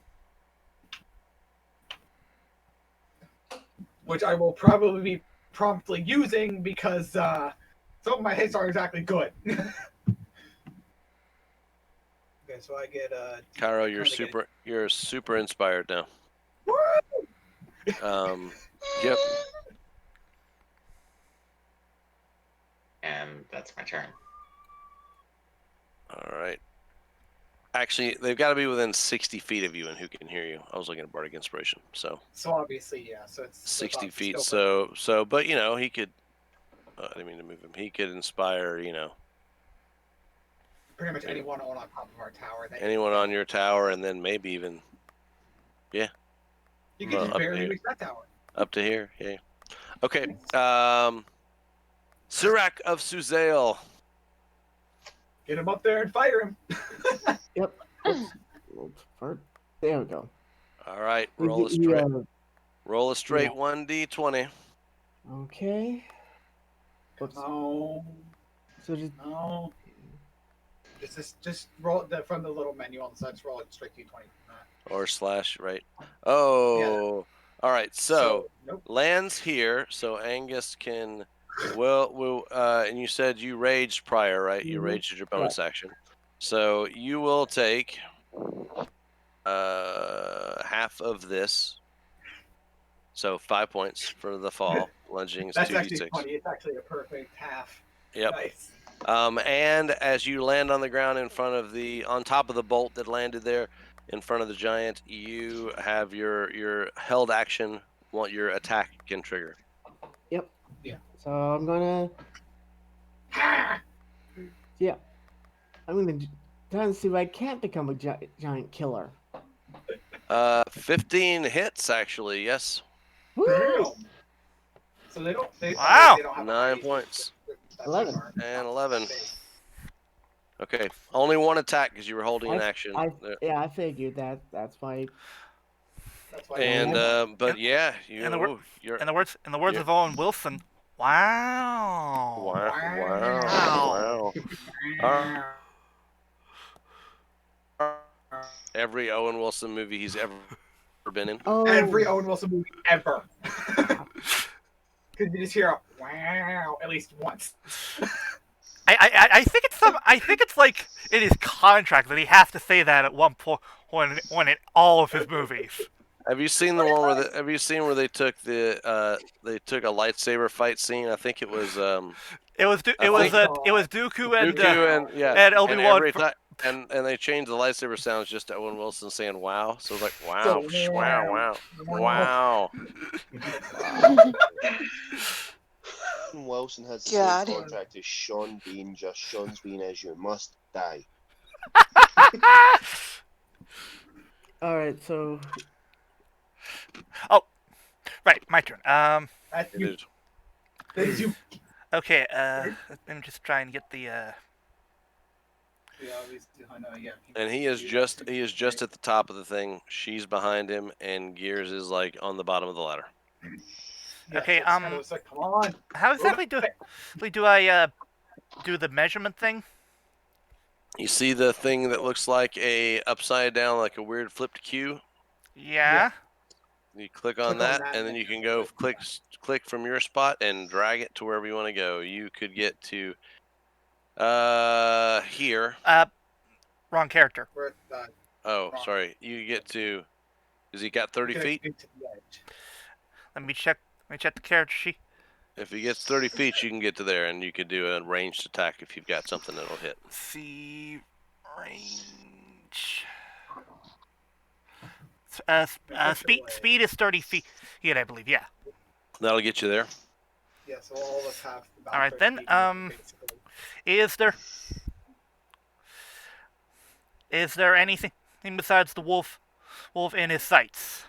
Speaker 3: Which I will probably be promptly using because some of my hits aren't exactly good. Okay, so I get
Speaker 5: Cairo, you're super inspired now. Yep.
Speaker 2: And that's my turn.
Speaker 5: All right. Actually, they've got to be within 60 feet of you and who can hear you. I was looking at bardic inspiration, so
Speaker 3: obviously, yeah. So it's
Speaker 5: 60 feet.
Speaker 3: still
Speaker 5: So, but you know, he could. I didn't mean to move him. He could inspire, you know,
Speaker 3: pretty much anyone on top of our tower.
Speaker 5: anyone on your tower, and then maybe even, yeah.
Speaker 3: You can just
Speaker 5: up
Speaker 3: barely
Speaker 5: here.
Speaker 3: reach that tower.
Speaker 5: Up to here, yeah. Okay. Surak of Suzail.
Speaker 3: Get him up there and fire him.
Speaker 7: Yep. There we go.
Speaker 5: All right, roll a straight. Roll a straight
Speaker 7: yeah.
Speaker 5: 1d20.
Speaker 7: Okay. Whoops.
Speaker 3: No.
Speaker 7: So just
Speaker 3: No. Just roll it from the little menu on the side. Just roll it straight to 20.
Speaker 5: Or slash, right? Oh. All right, so
Speaker 3: nope.
Speaker 5: lands here, so Angus can. Well, and you said you raged prior, right? You raged as your bonus action. So you will take half of this. So 5 points for the fall. Lunging is
Speaker 3: That's
Speaker 5: 2d6.
Speaker 3: actually funny. It's actually a perfect half.
Speaker 5: Yep.
Speaker 3: Nice.
Speaker 5: And as you land on the ground on top of the bolt that landed there in front of the giant, you have your held action. Your attack can trigger.
Speaker 7: Yep.
Speaker 3: Yeah.
Speaker 7: So I'm gonna. Yeah. I'm gonna try and see if I can't become a giant killer.
Speaker 5: 15 hits actually. Yes.
Speaker 7: Woo!
Speaker 3: So they don't.
Speaker 1: Wow.
Speaker 3: They don't have
Speaker 5: 9 points.
Speaker 7: 11.
Speaker 5: And 11. Okay. Only one attack because you were holding an action.
Speaker 7: I figured that. That's why.
Speaker 5: And but yeah,
Speaker 1: in the words of Owen Wilson. Wow.
Speaker 5: Wow. Every Owen Wilson movie he's ever been in.
Speaker 7: Oh.
Speaker 3: Every Owen Wilson movie ever. Because you just hear a wow at least once.
Speaker 1: I think it's like in his contract that he has to say that at one point when in all of his movies.
Speaker 5: Have you seen the one where Have you seen where they took a lightsaber fight scene? I think it was
Speaker 1: It was Dooku and Obi-Wan.
Speaker 5: And they changed the lightsaber sounds just to Owen Wilson saying "wow," so it's like wow, wow, wow, wow.
Speaker 6: Wilson has the same contract as Sean Bean. Just Sean's Bean is you must die.
Speaker 7: All right, so.
Speaker 1: Oh, right, my turn.
Speaker 3: That's you. That's you.
Speaker 1: Okay. Let me just try and get the.
Speaker 5: And he is just at the top of the thing. She's behind him, and Gears is like on the bottom of the ladder.
Speaker 1: Okay.
Speaker 3: Come on.
Speaker 1: How exactly do I do the measurement thing?
Speaker 5: You see the thing that looks like a upside down, like a weird flipped Q?
Speaker 1: Yeah.
Speaker 5: You click on that, and then you can go click from your spot and drag it to wherever you want to go. You could get to here.
Speaker 1: Wrong character.
Speaker 5: Oh, sorry. You get to. Is he got 30 feet?
Speaker 1: Let me check the character sheet.
Speaker 5: If he gets 30 feet, you can get to there, and you could do a ranged attack if you've got something that'll hit.
Speaker 1: See range. Speed is 30 feet, I believe. Yeah.
Speaker 5: That'll get you there.
Speaker 3: Yeah, so all of us have.
Speaker 1: All right then. Is there anything besides the wolf in his sights?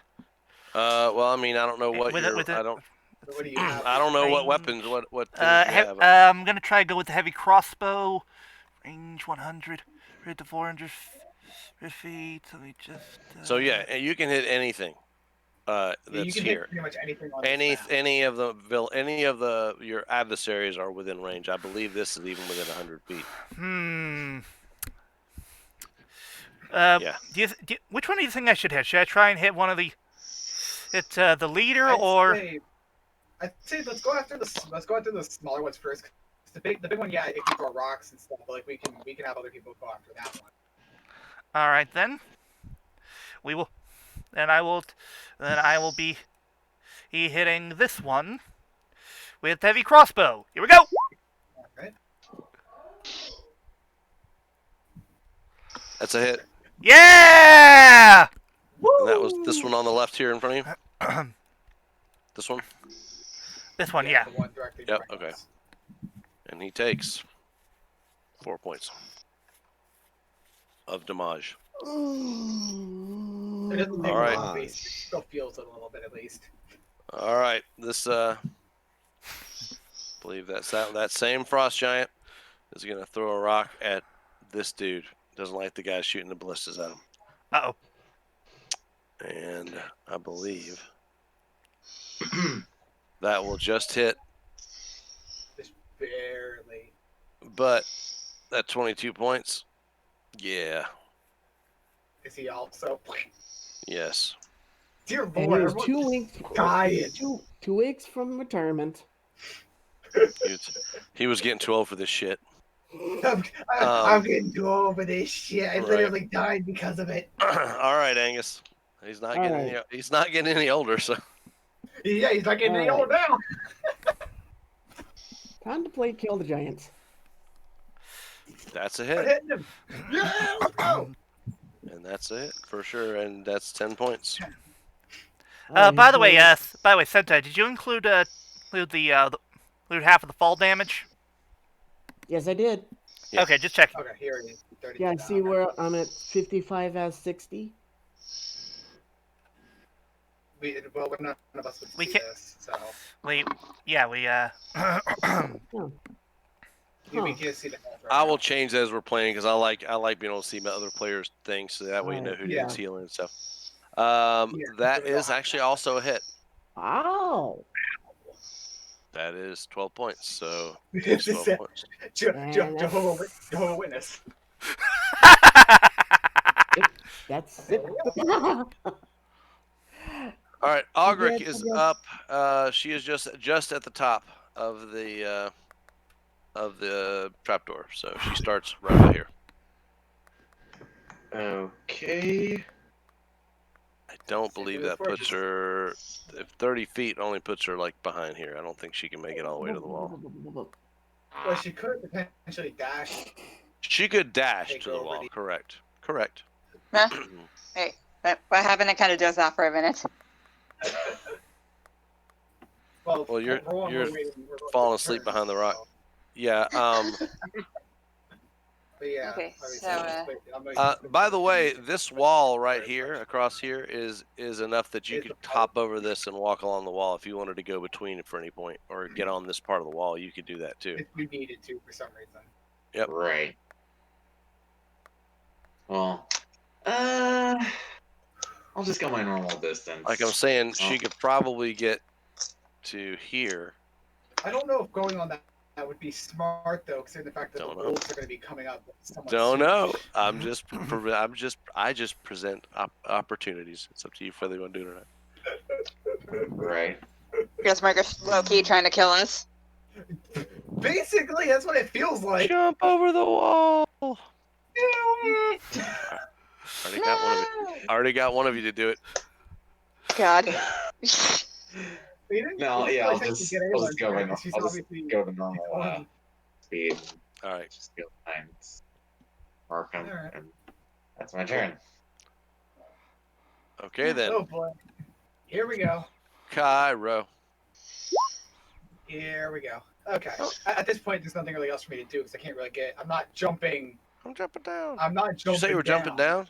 Speaker 5: Well, I mean, I don't know what
Speaker 3: What do you have?
Speaker 5: I don't know what weapons. What things you have.
Speaker 1: I'm gonna try to go with the heavy crossbow. Range 100 to 400 feet. So we just.
Speaker 5: So yeah, you can hit anything.
Speaker 3: You
Speaker 5: that's
Speaker 3: can
Speaker 5: here.
Speaker 3: hit pretty much anything on this map.
Speaker 5: Any of your adversaries are within range. I believe this is even within 100 feet. Yeah.
Speaker 1: Which one do you think I should hit? Should I try and hit one of the the leader or?
Speaker 3: I'd say let's go after the smaller ones first. 'Cause the big one, yeah, it can throw rocks and stuff, but like we can have other people go after that one.
Speaker 1: All right then. We will. Then I will be hitting this one with heavy crossbow. Here we go.
Speaker 3: All right.
Speaker 5: That's a hit.
Speaker 1: Yeah!
Speaker 5: And that was this one on the left here in front of you? This one?
Speaker 1: This one, yeah.
Speaker 3: The one directly
Speaker 5: Yep,
Speaker 3: behind
Speaker 5: okay.
Speaker 3: us.
Speaker 5: And he takes 4 points of damage.
Speaker 3: It doesn't take
Speaker 5: All right.
Speaker 3: a lot, but it still feels it a little bit at least.
Speaker 5: All right, this believe that same frost giant is gonna throw a rock at this dude. Doesn't like the guy shooting the ballistas at him.
Speaker 1: Uh-oh.
Speaker 5: And I believe that will just hit,
Speaker 3: Just barely.
Speaker 5: but that 22 points. Yeah.
Speaker 3: Is he also?
Speaker 5: Yes.
Speaker 3: Dear
Speaker 7: And
Speaker 3: Lord,
Speaker 7: he was
Speaker 3: everyone's
Speaker 7: 2 weeks.
Speaker 3: dying.
Speaker 7: 2 weeks from retirement.
Speaker 5: He was getting too old for this shit.
Speaker 3: I'm getting too old for this shit. I
Speaker 5: Right.
Speaker 3: literally died because of it.
Speaker 5: All right, Angus. He's not
Speaker 7: All
Speaker 5: getting
Speaker 7: right.
Speaker 5: he's not getting any older, so
Speaker 3: Yeah, he's not getting any
Speaker 7: All
Speaker 3: older now.
Speaker 7: Time to play Kill the Giants.
Speaker 5: that's a
Speaker 3: I'm
Speaker 5: hit.
Speaker 3: hitting him. Yeah, let's go.
Speaker 5: And that's it for sure, and that's 10 points.
Speaker 1: By the way, Sentai, did you include the half of the fall damage?
Speaker 7: Yes, I did.
Speaker 5: Yeah.
Speaker 1: Okay, just checking.
Speaker 3: Okay, here it is. 30
Speaker 7: Yeah,
Speaker 3: down.
Speaker 7: see where I'm at 55 out of 60.
Speaker 3: Well, none of us would
Speaker 1: We
Speaker 3: see
Speaker 1: can't-
Speaker 3: this, so
Speaker 1: We
Speaker 3: we can't see the health right
Speaker 5: I
Speaker 3: now.
Speaker 5: will change as we're playing because I like being able to see my other players' things, so that way you know who
Speaker 3: Yeah.
Speaker 5: needs healing and stuff.
Speaker 3: Yeah,
Speaker 5: That
Speaker 3: so we don't
Speaker 5: is
Speaker 3: have
Speaker 5: actually
Speaker 3: that.
Speaker 5: also a hit.
Speaker 7: Ow!
Speaker 5: That is 12 points. So
Speaker 3: This
Speaker 5: takes
Speaker 3: is
Speaker 5: 12 points.
Speaker 3: Jehovah Witness.
Speaker 7: That's it.
Speaker 5: All right, Ogric
Speaker 7: Congrats,
Speaker 5: is
Speaker 7: congrats.
Speaker 5: up. She is just at the top of the trapdoor, so she starts right out here.
Speaker 2: Okay.
Speaker 5: I don't believe that puts her. If 30 feet only puts her like behind here, I don't think she can make it all the way to the wall.
Speaker 3: Well, she could potentially dash.
Speaker 5: She could dash
Speaker 3: Take
Speaker 5: to the
Speaker 3: over
Speaker 5: wall.
Speaker 3: the-
Speaker 5: Correct.
Speaker 4: Huh? Hey, what happened? I kind of dozed off for a minute.
Speaker 3: Well,
Speaker 5: Well, you're
Speaker 3: we're
Speaker 5: falling asleep behind the rock. Yeah.
Speaker 3: But yeah.
Speaker 4: Okay,
Speaker 3: obviously,
Speaker 4: so,
Speaker 5: By the way, this wall right here, across here, is enough that you
Speaker 3: Is
Speaker 5: could
Speaker 3: the
Speaker 5: hop over this and walk along the wall if you wanted to go between it for any point or get on this part of the wall. You could do that too.
Speaker 3: if you needed to for some reason.
Speaker 5: Yep.
Speaker 2: Right. Well, I'll just go my normal distance.
Speaker 5: Like I'm saying, she could probably get to here.
Speaker 3: I don't know if going on that would be smart though, considering the fact that
Speaker 5: Don't
Speaker 3: the
Speaker 5: know.
Speaker 3: wolves are going to be coming up. somewhat
Speaker 5: Don't
Speaker 3: soon.
Speaker 5: know. I just present opportunities. It's up to you whether you want to do it or not.
Speaker 2: Right.
Speaker 4: Guess Markus low-key trying to kill us.
Speaker 3: Basically, that's what it feels like.
Speaker 5: Jump over the wall.
Speaker 3: Do it.
Speaker 5: Already got one of you to do it.
Speaker 4: God.
Speaker 3: But you didn't-
Speaker 2: No,
Speaker 3: you
Speaker 2: yeah,
Speaker 3: didn't
Speaker 2: I'll
Speaker 3: say
Speaker 2: just
Speaker 3: you get
Speaker 2: go
Speaker 3: anyone,
Speaker 2: my
Speaker 3: right?
Speaker 2: normal.
Speaker 3: She's
Speaker 2: I'll just
Speaker 3: obviously
Speaker 2: go the normal
Speaker 3: on.
Speaker 2: speed.
Speaker 5: All right.
Speaker 2: Just go and mark him,
Speaker 3: Alright.
Speaker 2: and that's my turn.
Speaker 5: Okay then.
Speaker 3: Oh boy. Here we go.
Speaker 5: Cairo.
Speaker 3: Here we go. Okay. At this point, there's nothing really else for me to do because I can't really get. I'm not jumping.
Speaker 5: I'm jumping down.
Speaker 3: I'm not
Speaker 5: Did
Speaker 3: jumping.
Speaker 5: you say you were jumping down?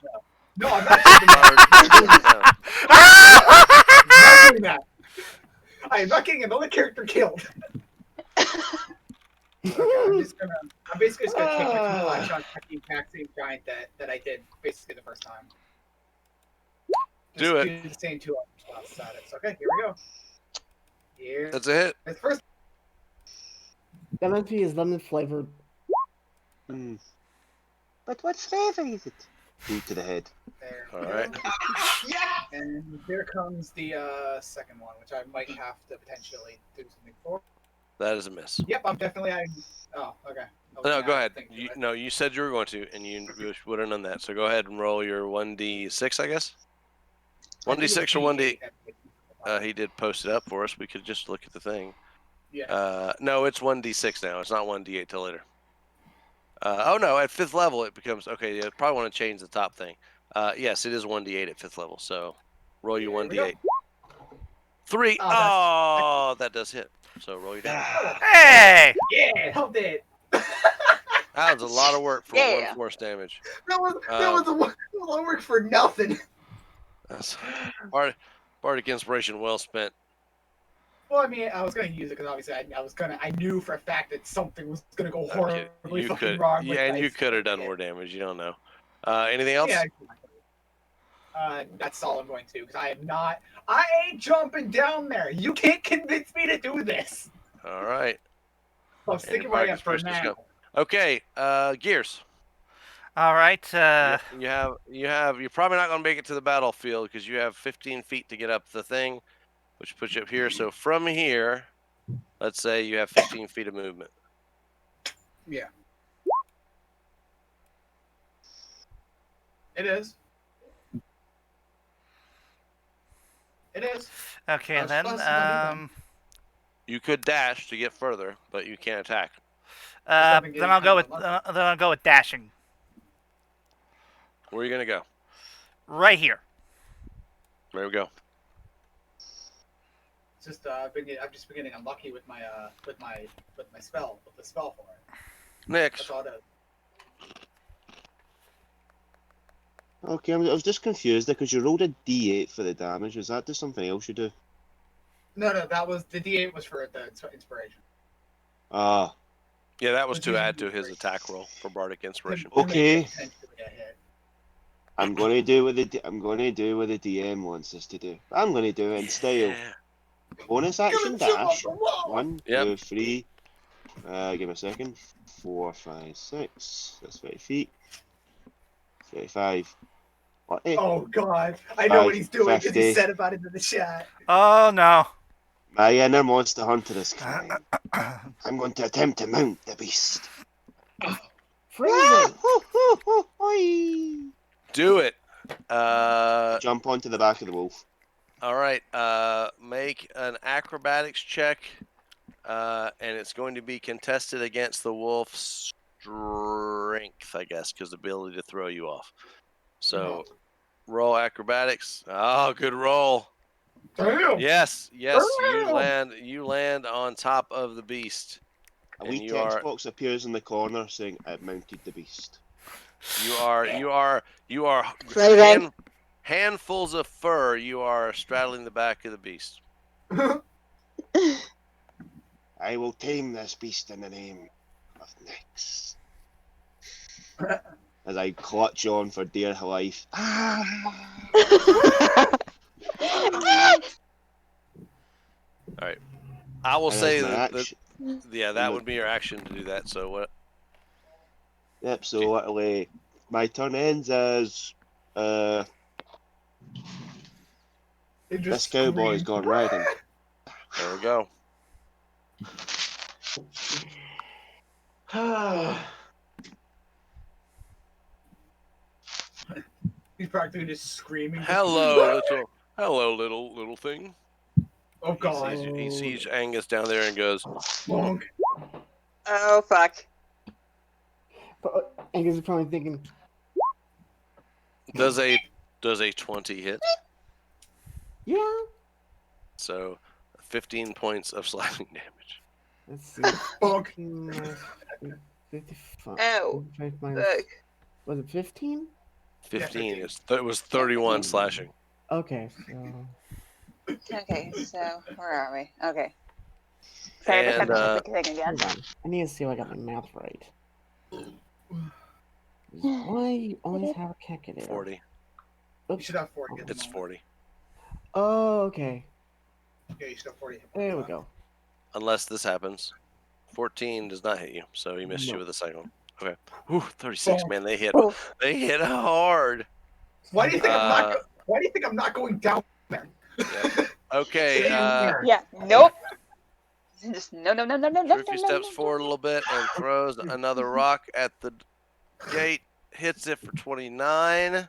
Speaker 3: No, I'm not jumping down.
Speaker 5: Down.
Speaker 3: I'm not doing that. I am not getting another character killed. Okay, I'm basically just gonna take my flash on the exact same giant that I did basically the first time.
Speaker 5: Do it.
Speaker 3: Do the same 2 other spots status. Okay, here we go. Here.
Speaker 5: That's a hit.
Speaker 3: It's first.
Speaker 7: That must be his lemon flavored.
Speaker 6: Hmm. But what flavor is it? Boot to the head.
Speaker 3: There.
Speaker 5: All
Speaker 3: we
Speaker 5: right.
Speaker 3: go. And there comes the second one, which I might have to potentially do something for.
Speaker 5: That is a miss.
Speaker 3: Yep, I'm definitely. Oh, okay. I was
Speaker 5: No,
Speaker 3: gonna
Speaker 5: go
Speaker 3: have
Speaker 5: ahead.
Speaker 3: to think
Speaker 5: You,
Speaker 3: of it.
Speaker 5: no, you said you were going to, and you would have done that. So go ahead and roll your 1d6, I guess.
Speaker 3: I think it was
Speaker 5: 1d6 or 1d.
Speaker 3: D8.
Speaker 5: He did post it up for us. We could just look at the thing.
Speaker 3: Yeah.
Speaker 5: No, it's 1d6 now. It's not 1d8 till later. Oh no, at 5th level it becomes okay. You probably want to change the top thing. Yes, it is 1d8 at 5th level. So roll your
Speaker 3: Here we go.
Speaker 5: 1d8. 3.
Speaker 3: Oh, that's-
Speaker 5: Oh, that does hit. So roll your damage.
Speaker 1: Hey!
Speaker 3: Yeah, helped it.
Speaker 5: That was a lot of work for
Speaker 4: Yeah.
Speaker 5: 1 force damage.
Speaker 3: That was a lot of work for nothing.
Speaker 5: That's Bardic inspiration well spent.
Speaker 3: Well, I mean, I was gonna use it because obviously I knew for a fact that something was gonna go
Speaker 5: Okay,
Speaker 3: horribly
Speaker 5: you
Speaker 3: fucking
Speaker 5: could,
Speaker 3: wrong.
Speaker 5: yeah, and you
Speaker 3: dice.
Speaker 5: could have done more damage. You don't know. Anything else?
Speaker 3: Yeah. That's all I'm going to because I ain't jumping down there. You can't convince me to do this.
Speaker 5: All right.
Speaker 3: I'm sticking where I am for
Speaker 5: Bardic inspiration,
Speaker 3: now.
Speaker 5: let's Okay. Gears.
Speaker 1: All right.
Speaker 5: You're probably not going to make it to the battlefield because you have 15 feet to get up the thing, which puts you up here. So from here, let's say you have 15 feet of movement.
Speaker 3: Yeah. It is. It is.
Speaker 1: Okay,
Speaker 3: I was
Speaker 1: then.
Speaker 3: supposed to not do
Speaker 5: You could dash to get further, but you can't attack.
Speaker 1: Then I'll go with dashing.
Speaker 5: Where are you going to go?
Speaker 1: Right here.
Speaker 5: There we go.
Speaker 3: It's just I've just been getting unlucky with my spell with the spell for it.
Speaker 5: Next.
Speaker 3: That's all it is.
Speaker 6: Okay, I was just confused there because you rolled a d8 for the damage. Was that just something else you do?
Speaker 3: No, that was the D8 was for the inspiration.
Speaker 6: Ah,
Speaker 5: Yeah, that was
Speaker 3: Which
Speaker 5: to
Speaker 3: is
Speaker 5: add to
Speaker 3: usually
Speaker 5: his attack roll for Bardic Inspiration.
Speaker 3: To make
Speaker 6: Okay.
Speaker 3: it potentially a hit.
Speaker 6: I'm gonna do what the DM wants us to do. I'm gonna do it in style.
Speaker 5: Yeah.
Speaker 6: Bonus action
Speaker 3: Gonna jump off
Speaker 6: dash.
Speaker 3: the wall!
Speaker 6: 1,
Speaker 5: Yep.
Speaker 6: 2, 3. Give me a second. 4, 5, 6. That's 5 feet. 35. 40.
Speaker 3: Oh god, I know what he's doing because
Speaker 6: 50.
Speaker 3: he said about it in the chat.
Speaker 1: Oh no.
Speaker 6: My inner monster hunter is crying. I'm going to attempt to mount the beast.
Speaker 7: Freezing!
Speaker 5: Do it.
Speaker 6: Jump onto the back of the wolf.
Speaker 5: All right. Make an acrobatics check, and it's going to be contested against the wolf's strength, I guess, because the ability to throw you off. So, roll acrobatics. Oh, good roll.
Speaker 3: Damn!
Speaker 5: Yes.
Speaker 3: Damn!
Speaker 5: You land on top of the beast.
Speaker 6: A
Speaker 5: And
Speaker 6: wee
Speaker 5: you
Speaker 6: text
Speaker 5: are-
Speaker 6: box appears in the corner saying, "I've mounted the beast."
Speaker 5: You are
Speaker 4: Freezing.
Speaker 5: handfuls of fur. You are straddling the back of the beast.
Speaker 6: I will tame this beast in the name of Nyx. As I clutch on for dear life.
Speaker 5: I will
Speaker 6: And
Speaker 5: say
Speaker 6: that's my
Speaker 5: that
Speaker 6: action.
Speaker 5: that would be your action to do that. So what?
Speaker 6: Yep, so literally, my turn ends as
Speaker 3: It
Speaker 6: this
Speaker 3: just
Speaker 6: cowboy's
Speaker 3: screamed.
Speaker 6: gone riding.
Speaker 5: There we go.
Speaker 3: He's practically just screaming.
Speaker 5: Hello, little thing.
Speaker 3: Oh god.
Speaker 5: He sees Angus down there and goes,
Speaker 3: Bonk.
Speaker 4: Oh fuck.
Speaker 7: Angus is probably thinking,
Speaker 5: "Does a 20 hit?"
Speaker 7: yeah.
Speaker 5: So, 15 points of slashing damage.
Speaker 7: Let's see.
Speaker 3: Bonk.
Speaker 7: 15 minus 55.
Speaker 4: Oh,
Speaker 7: 55 minus,
Speaker 4: Fuck.
Speaker 7: was it 15?
Speaker 5: 15 it was 31 slashing.
Speaker 7: Okay, so
Speaker 4: Okay, so where are we? Okay. Sorry, I just had
Speaker 5: And
Speaker 4: to check the thing again.
Speaker 7: hold on. I need to see if I got my math right. Why you always have a calculator?
Speaker 5: 40.
Speaker 3: You should have 40 at the
Speaker 5: It's
Speaker 3: moment.
Speaker 5: 40.
Speaker 7: Oh, okay.
Speaker 3: Yeah, you should have 40 hit points
Speaker 7: There we
Speaker 3: left.
Speaker 7: go.
Speaker 5: Unless this happens. 14 does not hit you, so he missed you
Speaker 7: No.
Speaker 5: with a second one. Okay. Whew, 36,
Speaker 3: Oh.
Speaker 5: man. They hit.
Speaker 4: Oh,
Speaker 5: They hit hard.
Speaker 3: Why do you think
Speaker 5: Uh,
Speaker 3: Why do you think I'm not going down there?
Speaker 5: Yep. Okay.
Speaker 4: yeah. Nope. Just no.
Speaker 5: Droofy steps forward a little bit and throws another rock at the gate. Hits it for 29.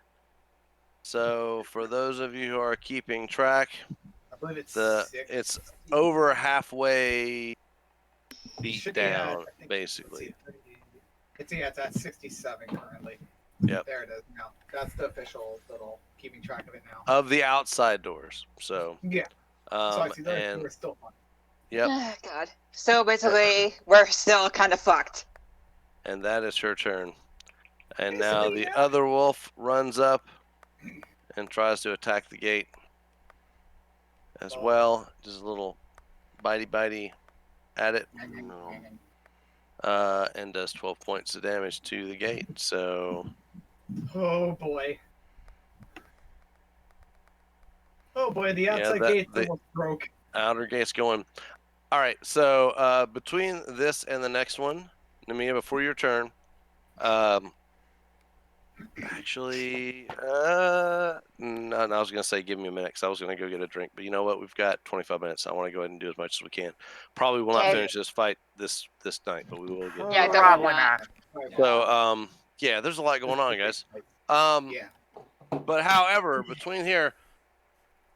Speaker 5: So for those of you who are keeping track,
Speaker 3: I believe it's
Speaker 5: it's over halfway beat
Speaker 3: Should be at,
Speaker 5: down,
Speaker 3: I think,
Speaker 5: basically.
Speaker 3: it's at 67 currently.
Speaker 5: Yep.
Speaker 3: There it is now. That's the official little keeping track of it now.
Speaker 5: Of the outside doors. So
Speaker 3: Yeah. So I see those
Speaker 5: and
Speaker 3: two are still fun.
Speaker 5: yep.
Speaker 4: Oh, God. So basically, we're still kind of fucked.
Speaker 5: And that is her turn. And
Speaker 3: Basically,
Speaker 5: now the
Speaker 3: yeah.
Speaker 5: other wolf runs up and tries to attack the gate as well. Just a little bitey at it. And does 12 points of damage to the gate. So
Speaker 3: Oh boy. Oh boy, the
Speaker 5: Yeah,
Speaker 3: outside
Speaker 5: that-
Speaker 3: gate
Speaker 5: the-
Speaker 3: almost broke.
Speaker 5: outer gate's going. All right. So between this and the next one, Namiya, before your turn, actually, no, I was gonna say give me a minute because I was gonna go get a drink, but you know what? We've got 25 minutes. I want to go ahead and do as much as we can. Probably will not
Speaker 4: Okay.
Speaker 5: finish this fight this night, but we will get.
Speaker 4: Yeah,
Speaker 5: to it.
Speaker 4: definitely
Speaker 1: Probably
Speaker 4: not.
Speaker 1: not.
Speaker 5: So yeah, there's a lot going on, guys.
Speaker 3: Yeah.
Speaker 5: But however, between here,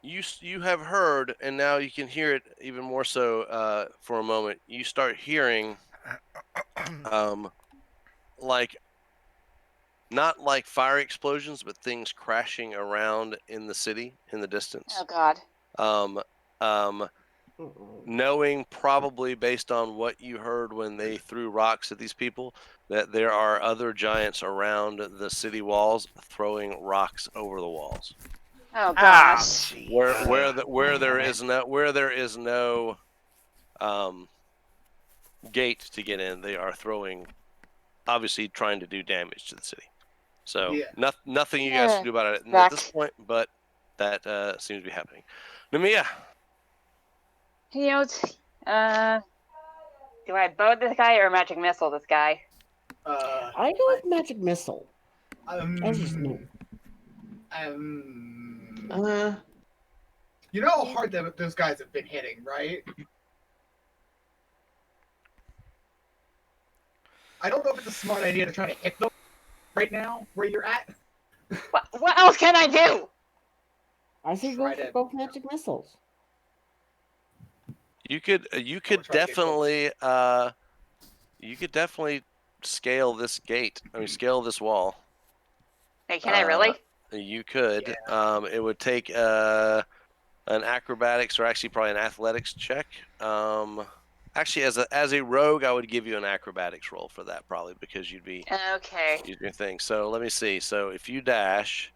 Speaker 5: you have heard, and now you can hear it even more so for a moment. You start hearing, like not like fire explosions, but things crashing around in the city in the distance.
Speaker 4: Oh, God.
Speaker 5: Knowing probably based on what you heard when they threw rocks at these people, that there are other giants around the city walls throwing rocks over the walls.
Speaker 4: Oh,
Speaker 1: Ah,
Speaker 4: gosh.
Speaker 5: Where there is no gate to get in, they are throwing, obviously trying to do damage to the city. So
Speaker 3: Yeah.
Speaker 5: nothing you guys can do about it at
Speaker 4: Back.
Speaker 5: this point, but that seems to be happening. Namiya,
Speaker 4: You know, do I bow this guy or magic missile this guy?
Speaker 7: I go with magic missile. That's just me.
Speaker 3: You know how hard those guys have been hitting, right? I don't know if it's a smart idea to try to hit them right now where you're at.
Speaker 4: What else can I do?
Speaker 7: I say
Speaker 3: Try
Speaker 7: go for
Speaker 3: to-
Speaker 7: both magic missiles.
Speaker 5: you could
Speaker 3: try to get
Speaker 5: definitely scale this gate. I mean, scale this wall.
Speaker 4: Hey, can I really?
Speaker 5: You could. It would take an acrobatics or actually probably an athletics check. Actually, as a rogue, I would give you an acrobatics roll for that probably because you'd be
Speaker 4: Okay.
Speaker 5: using your thing. So let me see. So if you dash,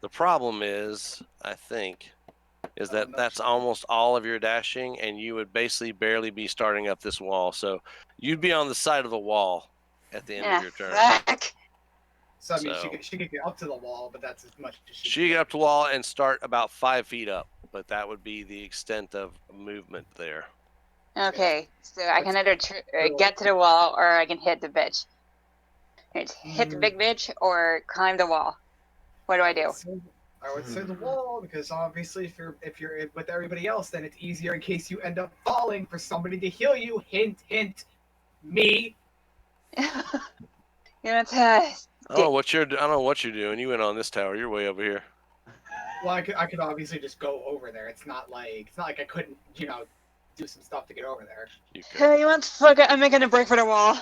Speaker 5: the problem is, I think, is that
Speaker 3: no
Speaker 5: that's
Speaker 3: shit.
Speaker 5: almost all of your dashing, and you would basically barely be starting up this wall. So you'd be on the side of the wall at the end of your turn.
Speaker 4: Fuck.
Speaker 3: So I mean,
Speaker 5: So-
Speaker 3: she could get up to the wall, but that's as much as
Speaker 5: She get up to the wall and start about 5 feet up, but that would be the extent of movement there.
Speaker 4: Okay, so I can either get to the wall or I can hit the bitch. It's hit the big bitch or climb the wall. What do I do?
Speaker 3: I would say the wall because obviously if you're with everybody else, then it's easier in case you end up falling for somebody to heal you. Hint, hint, me.
Speaker 4: You know, it's,
Speaker 5: I don't know what you're doing. You went on this tower. You're way over here.
Speaker 3: Well, I could obviously just go over there. It's not like I couldn't, do some stuff to get over there.
Speaker 5: You could
Speaker 4: hey, you want fuck it? I'm making a break for the wall.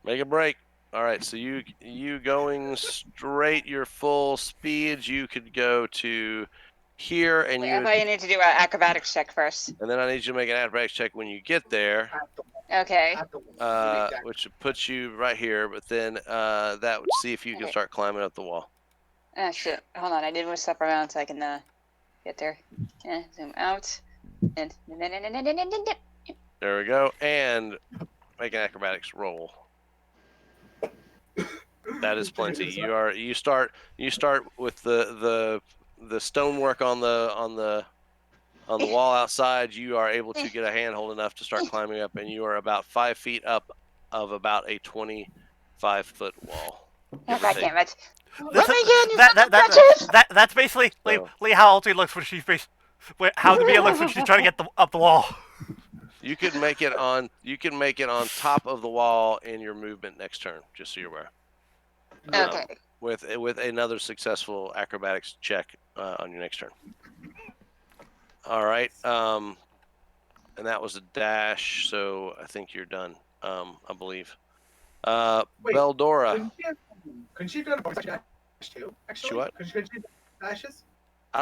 Speaker 5: make a break. All right, so you going straight your full speed. You could go to here, and
Speaker 4: Wait, I thought you need to do an acrobatics check first.
Speaker 5: and then I need you to make an acrobatics check when you get there,
Speaker 3: At the wall.
Speaker 4: Okay.
Speaker 3: At the wall.
Speaker 5: which would put you right here. But then that would see if you can
Speaker 4: Okay.
Speaker 5: start climbing up the wall.
Speaker 4: Oh shit! Hold on, I did move stuff around so I can get there. Zoom out. And
Speaker 5: There we go, and make an acrobatics roll. That is plenty. You start with the the stonework on the wall outside, you are able to get a handhold enough to start climbing up, and you are about 5 feet up of about a 25-foot wall.
Speaker 4: Oh,
Speaker 5: Give or
Speaker 4: God
Speaker 5: take.
Speaker 4: damn it.
Speaker 1: This
Speaker 4: Let me
Speaker 1: is,
Speaker 4: get you, son of bitches!
Speaker 1: that's basically
Speaker 5: So-
Speaker 1: how Ulti looks when she's how the Mia looks when she's trying to get up the wall.
Speaker 5: You can make it on top of the wall in your movement next turn, just so you're aware.
Speaker 4: Okay.
Speaker 5: With another successful acrobatics check on your next turn. All right. And that was a dash, so I think you're done. I believe.
Speaker 3: Wait,
Speaker 5: Beldora.
Speaker 3: Couldn't she have done a voice dash too? Actually,
Speaker 5: She what?
Speaker 3: Couldn't she do dashes?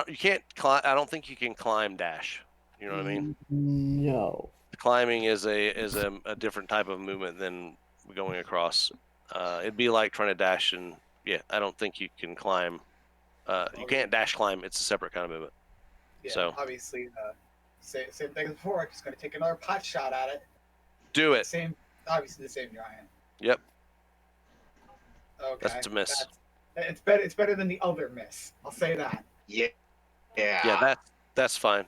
Speaker 5: You can't climb. I don't think you can climb dash. You know what I mean?
Speaker 7: No.
Speaker 5: Climbing is a different type of movement than going across. It'd be like trying to dash, and yeah, I don't think you can climb. You can't dash climb. It's a separate kind of movement.
Speaker 3: Yeah,
Speaker 5: So-
Speaker 3: obviously, same thing as before. Just gonna take another pot shot at it.
Speaker 5: Do it.
Speaker 3: Obviously the same giant.
Speaker 5: Yep.
Speaker 3: Okay.
Speaker 5: That's a miss.
Speaker 3: It's better. It's better than the other miss. I'll say that.
Speaker 2: Yeah.
Speaker 5: Yeah, that's fine.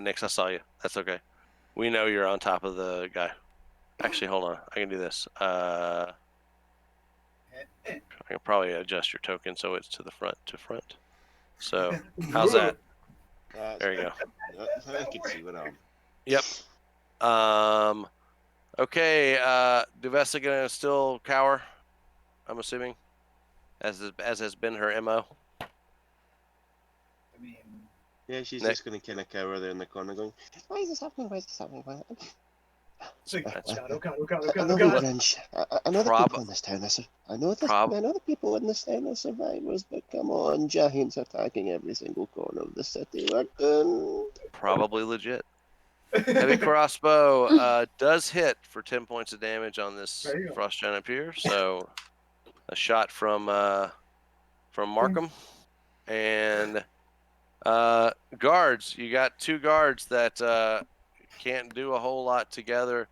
Speaker 5: Nix, I saw you. That's okay. We know you're on top of the guy. Actually, hold on. I can do this. I can probably adjust your token so it's to the front. So, how's that? There you go.
Speaker 6: I can see what I'm.
Speaker 5: Yep. Okay. Duvessa gonna still cower, I'm assuming, as has been her MO.
Speaker 3: I mean,
Speaker 6: Yeah, she's
Speaker 5: Nick.
Speaker 6: just going to kind of cower there in the corner going, why is this happening? Why is this happening? Why?
Speaker 3: it's like,
Speaker 5: That's-
Speaker 3: oh God,
Speaker 6: I know
Speaker 3: God.
Speaker 6: the Grinch. I know the people in this town. I know the people in this town are survivors, but come on, giants attacking every single corner of the city. We're doomed.
Speaker 5: Probably legit. Heavy crossbow does hit for 10 points of damage on this
Speaker 3: There you go.
Speaker 5: frost giant up here. So a shot from Markham, and guards. You got 2 guards that can't do a whole lot together.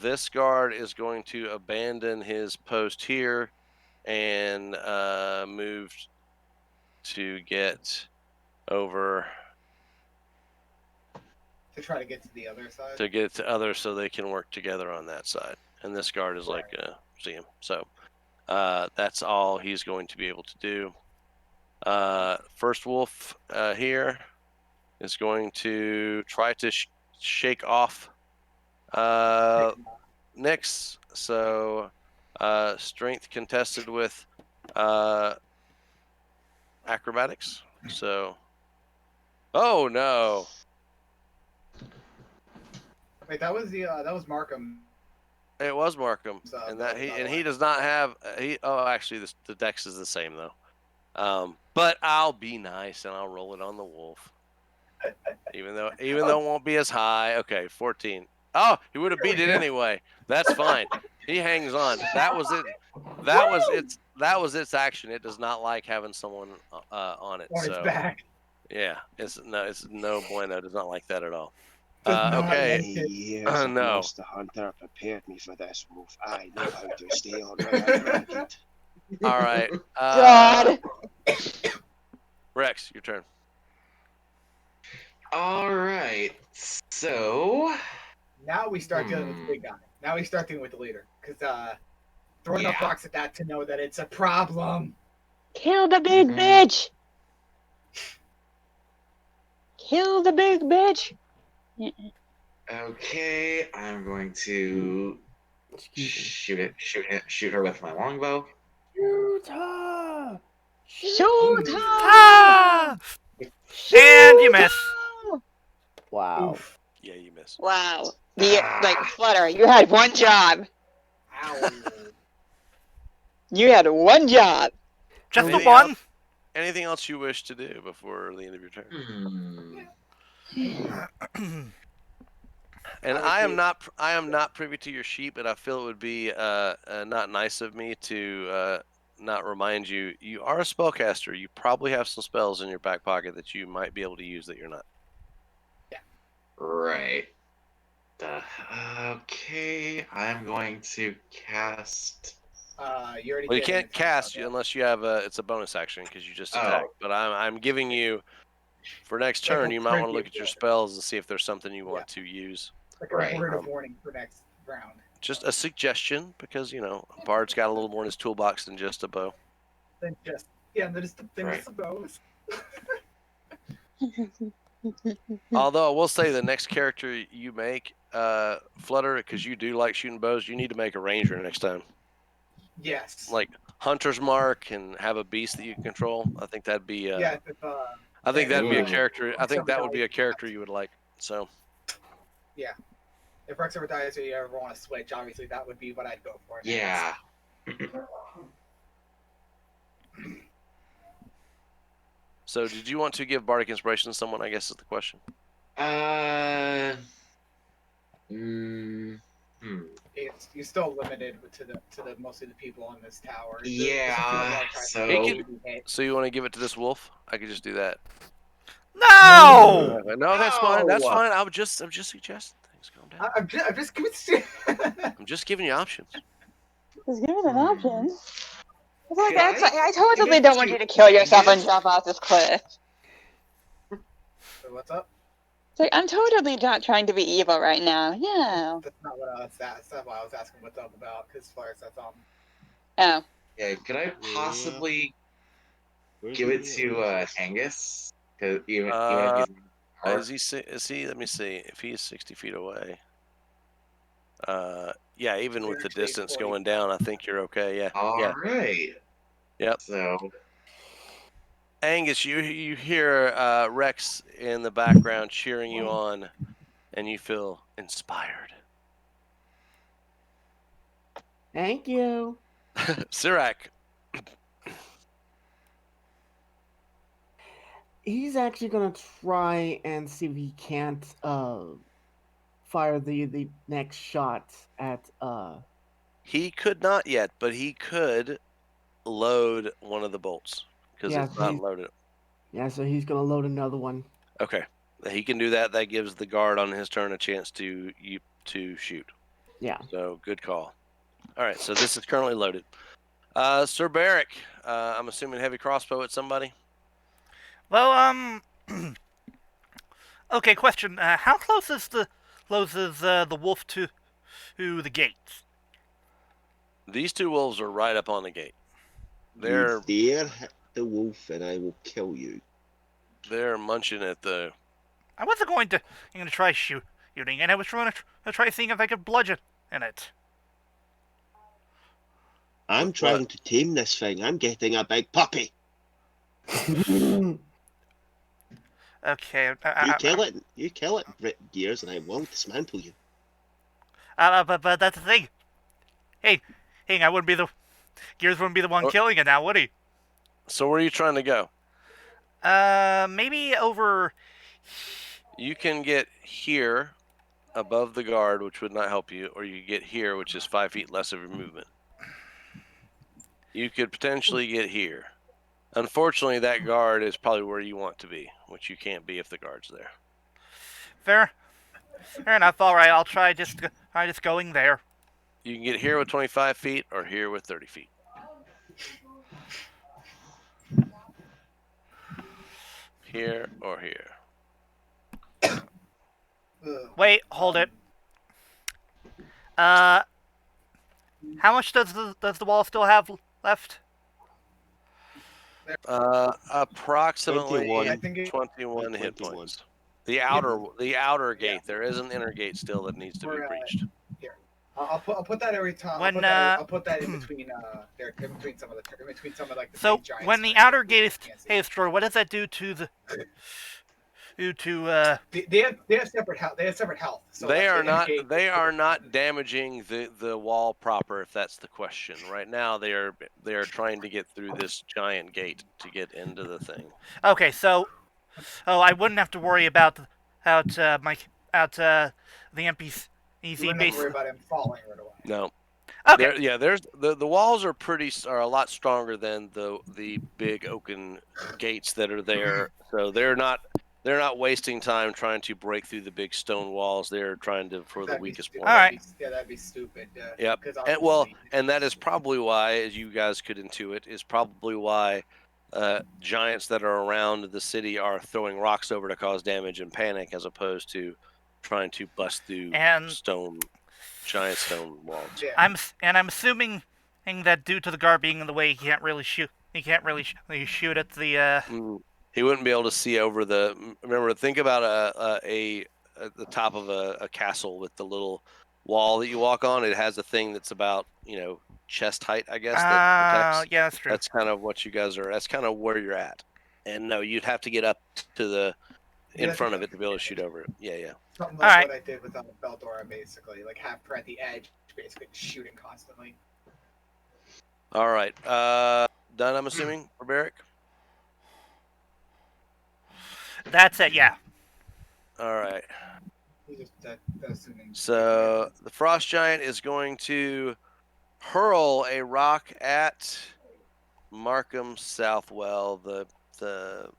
Speaker 5: This guard is going to abandon his post here and move to get over
Speaker 3: To try to get to the other side.
Speaker 5: to get to others so they can work together on that side. And this guard is like see him. So that's all he's going to be able to do. First wolf here is going to try to shake off Nyx. So strength contested with acrobatics. So oh no.
Speaker 3: Wait, that was Markham.
Speaker 5: It was Markham, and that he does not have actually the dex is the same though. But I'll be nice and I'll roll it on the wolf, even though it won't be as high. Okay, 14. Oh, he would have beat it anyway. That's fine. He hangs on. That was it. That was its action. It does not like having someone on it.
Speaker 3: On its
Speaker 5: So
Speaker 3: back.
Speaker 5: yeah, it's no bueno. It does not like that at all.
Speaker 3: Does not
Speaker 5: Okay.
Speaker 3: like it.
Speaker 6: Years of
Speaker 5: no.
Speaker 6: Monster Hunter prepared me for this, Wolf. I know how to stay on ragged.
Speaker 5: All right.
Speaker 4: God.
Speaker 5: Rex, your turn.
Speaker 2: All right. So
Speaker 3: Now we start dealing with the big guy. Now we start dealing with the leader. Because throwing enough rocks at that to know that it's a problem.
Speaker 4: Kill the big bitch. Kill the big bitch.
Speaker 2: okay, I'm going to
Speaker 7: Excuse me.
Speaker 2: shoot her with my longbow.
Speaker 7: Shoot her!
Speaker 4: Shoot her.
Speaker 1: Ah! And you miss.
Speaker 7: Wow.
Speaker 3: Oof.
Speaker 5: Yeah, you miss.
Speaker 4: Wow. Like Flutter, you had one job.
Speaker 3: Ow.
Speaker 4: You had one job.
Speaker 1: Just the
Speaker 5: Anything
Speaker 1: one.
Speaker 5: else? Anything else you wish to do before the end of your turn? And I am not privy to your sheet, but I feel it would be not nice of me to not remind you. You are a spellcaster. You probably have some spells in your back pocket that you might be able to use that you're not.
Speaker 2: Right. Okay, I'm going to cast
Speaker 3: You already
Speaker 5: Well, you
Speaker 3: did
Speaker 5: can't
Speaker 3: an attack,
Speaker 5: cast
Speaker 3: okay.
Speaker 5: unless you have it's a bonus action because you just
Speaker 2: Oh.
Speaker 5: attacked. But I'm giving you for next
Speaker 3: Like
Speaker 5: turn.
Speaker 3: a
Speaker 5: You might want to look
Speaker 3: previous
Speaker 5: at your
Speaker 3: one.
Speaker 5: spells and see if there's something you want to use.
Speaker 3: Like a
Speaker 2: Right.
Speaker 3: word of warning for next round.
Speaker 5: Just a suggestion because a bard's got a little more in his toolbox than just a bow.
Speaker 3: Then just the bows.
Speaker 5: Although I will say the next character you make, Flutter, because you do like shooting bows, you need to make a ranger next time.
Speaker 3: Yes.
Speaker 5: Like Hunter's Mark and have a beast that you can control. I think that'd be.
Speaker 3: Yeah.
Speaker 5: I think that'd be a
Speaker 2: Ooh.
Speaker 5: character. I think that would be a
Speaker 3: Somebody
Speaker 5: character you would like. So.
Speaker 3: Yeah. If Rex ever dies or you ever want to switch, obviously that would be what I'd go for. Next.
Speaker 2: Yeah.
Speaker 5: So, did you want to give bardic inspiration to someone? I guess is the question.
Speaker 3: You're still limited to the mostly the people on this tower.
Speaker 2: Yeah.
Speaker 5: So you want to give it to this wolf? I could just do that.
Speaker 1: No!
Speaker 5: No, that's fine. That's
Speaker 2: No!
Speaker 5: fine. I'm just suggesting things. Calm down.
Speaker 3: I'm just giving.
Speaker 5: I'm just giving you options.
Speaker 4: Just give it an option. It's like,
Speaker 2: Could I
Speaker 4: I totally
Speaker 2: give it
Speaker 4: don't want
Speaker 2: to
Speaker 4: you to kill yourself and
Speaker 2: Angus?
Speaker 4: jump off this cliff.
Speaker 3: What's up?
Speaker 4: It's like, I'm totally not trying to be evil right now. Yeah.
Speaker 3: That's not what I was. That's not what I was asking. What's up about? Because Flores, that's
Speaker 4: Oh.
Speaker 2: Yeah, could I possibly give it to Angus? Because even if he's
Speaker 5: Is he? Let me see. If he is 60 feet away. Yeah. Even
Speaker 3: You're
Speaker 5: with the
Speaker 3: actually
Speaker 5: distance
Speaker 3: 40.
Speaker 5: going down, I think you're okay. Yeah.
Speaker 2: all
Speaker 5: Yeah.
Speaker 2: right.
Speaker 5: Yep.
Speaker 2: So
Speaker 5: Angus, you hear Rex in the background cheering you on, and you feel inspired.
Speaker 7: Thank you.
Speaker 5: Sirac.
Speaker 7: He's actually gonna try and see if he can't fire the next shot at
Speaker 5: He could not yet, but he could load one of the bolts because
Speaker 7: Yeah,
Speaker 5: it's not
Speaker 7: he's-
Speaker 5: loaded.
Speaker 7: Yeah, so he's gonna load another one.
Speaker 5: Okay, he can do that. That gives the guard on his turn a chance to shoot.
Speaker 7: Yeah.
Speaker 5: So good call. All right, so this is currently loaded. Sir Barrick, I'm assuming heavy crossbow at somebody.
Speaker 1: Well, okay, question. How close is the wolf to the gates?
Speaker 5: These two wolves are right up on the gate.
Speaker 6: You dare hit the wolf and I will kill you.
Speaker 5: They're munching at the.
Speaker 1: I wasn't going to try shooting, and I was trying to try seeing if I could bludgeon in it.
Speaker 6: I'm
Speaker 5: With
Speaker 6: trying
Speaker 5: what?
Speaker 6: to tame this thing. I'm getting a big puppy.
Speaker 1: Okay.
Speaker 6: You kill it, Gears, and I will dismantle you.
Speaker 1: But that's the thing. Hey, I wouldn't be the Gears wouldn't be the one killing it now, would he?
Speaker 5: So where are you trying to go?
Speaker 1: Maybe over.
Speaker 5: You can get here above the guard, which would not help you, or you get here, which is 5 feet less of your movement. You could potentially get here. Unfortunately, that guard is probably where you want to be, which you can't be if the guard's there.
Speaker 1: Fair enough. All right, I'll try just going there.
Speaker 5: You can get here with 25 feet or here with 30 feet. Here or here.
Speaker 1: Wait, hold it. How much does the wall still have left?
Speaker 5: Approximately
Speaker 6: 21.
Speaker 5: 21 hit points. The outer gate. There is an inner gate still that needs to be breached.
Speaker 3: Here, I'll put that every time.
Speaker 1: When,
Speaker 3: I'll put that in between in between some of like the
Speaker 1: So
Speaker 3: big giants
Speaker 1: when the
Speaker 3: that
Speaker 1: outer gate is
Speaker 3: can't see.
Speaker 1: destroyed, what does that do to the
Speaker 3: They have separate health. They have separate health. So
Speaker 5: They
Speaker 3: like,
Speaker 5: are
Speaker 3: the inner
Speaker 5: not.
Speaker 3: gate-
Speaker 5: They are not damaging the wall proper. If that's the question, right now they are trying to get through this giant gate to get into the thing.
Speaker 1: Okay, so I wouldn't have to worry about the NPC
Speaker 3: You wouldn't have
Speaker 1: base.
Speaker 3: to worry about him falling right away.
Speaker 5: No.
Speaker 1: Okay.
Speaker 5: There's the walls are a lot stronger than the big oaken gates that are there. So they're they're not wasting time trying to break through the big stone walls. They're trying to for the
Speaker 3: That'd be
Speaker 5: weakest
Speaker 3: stu-
Speaker 5: point.
Speaker 1: All right.
Speaker 3: that'd be stupid.
Speaker 5: Yep.
Speaker 3: 'Cause
Speaker 5: And well,
Speaker 3: obviously-
Speaker 5: and that is probably why, as you guys could intuit, is probably why giants that are around the city are throwing rocks over to cause damage and panic, as opposed to trying to bust through
Speaker 1: And
Speaker 5: giant stone walls.
Speaker 3: Yeah.
Speaker 1: I'm assuming that due to the guard being in the way, he can't really shoot. He can't really shoot at the.
Speaker 5: He wouldn't be able to see over the. Remember, think about the top of a castle with the little wall that you walk on. It has a thing that's about chest height, I guess. That protects.
Speaker 1: Yeah, that's true.
Speaker 5: That's kind of what you guys are. That's kind of where you're at. And no, you'd have to get up to the in front of it to be able to shoot over it. Yeah.
Speaker 3: Something
Speaker 1: All
Speaker 3: like
Speaker 1: right.
Speaker 3: what I did with Beldora, basically, like have her at the edge, basically shooting constantly.
Speaker 5: All right. Done. I'm assuming for Barrick.
Speaker 1: That's it. Yeah.
Speaker 5: All right.
Speaker 3: Assuming.
Speaker 5: So the frost giant is going to hurl a rock at Markham Southwell, the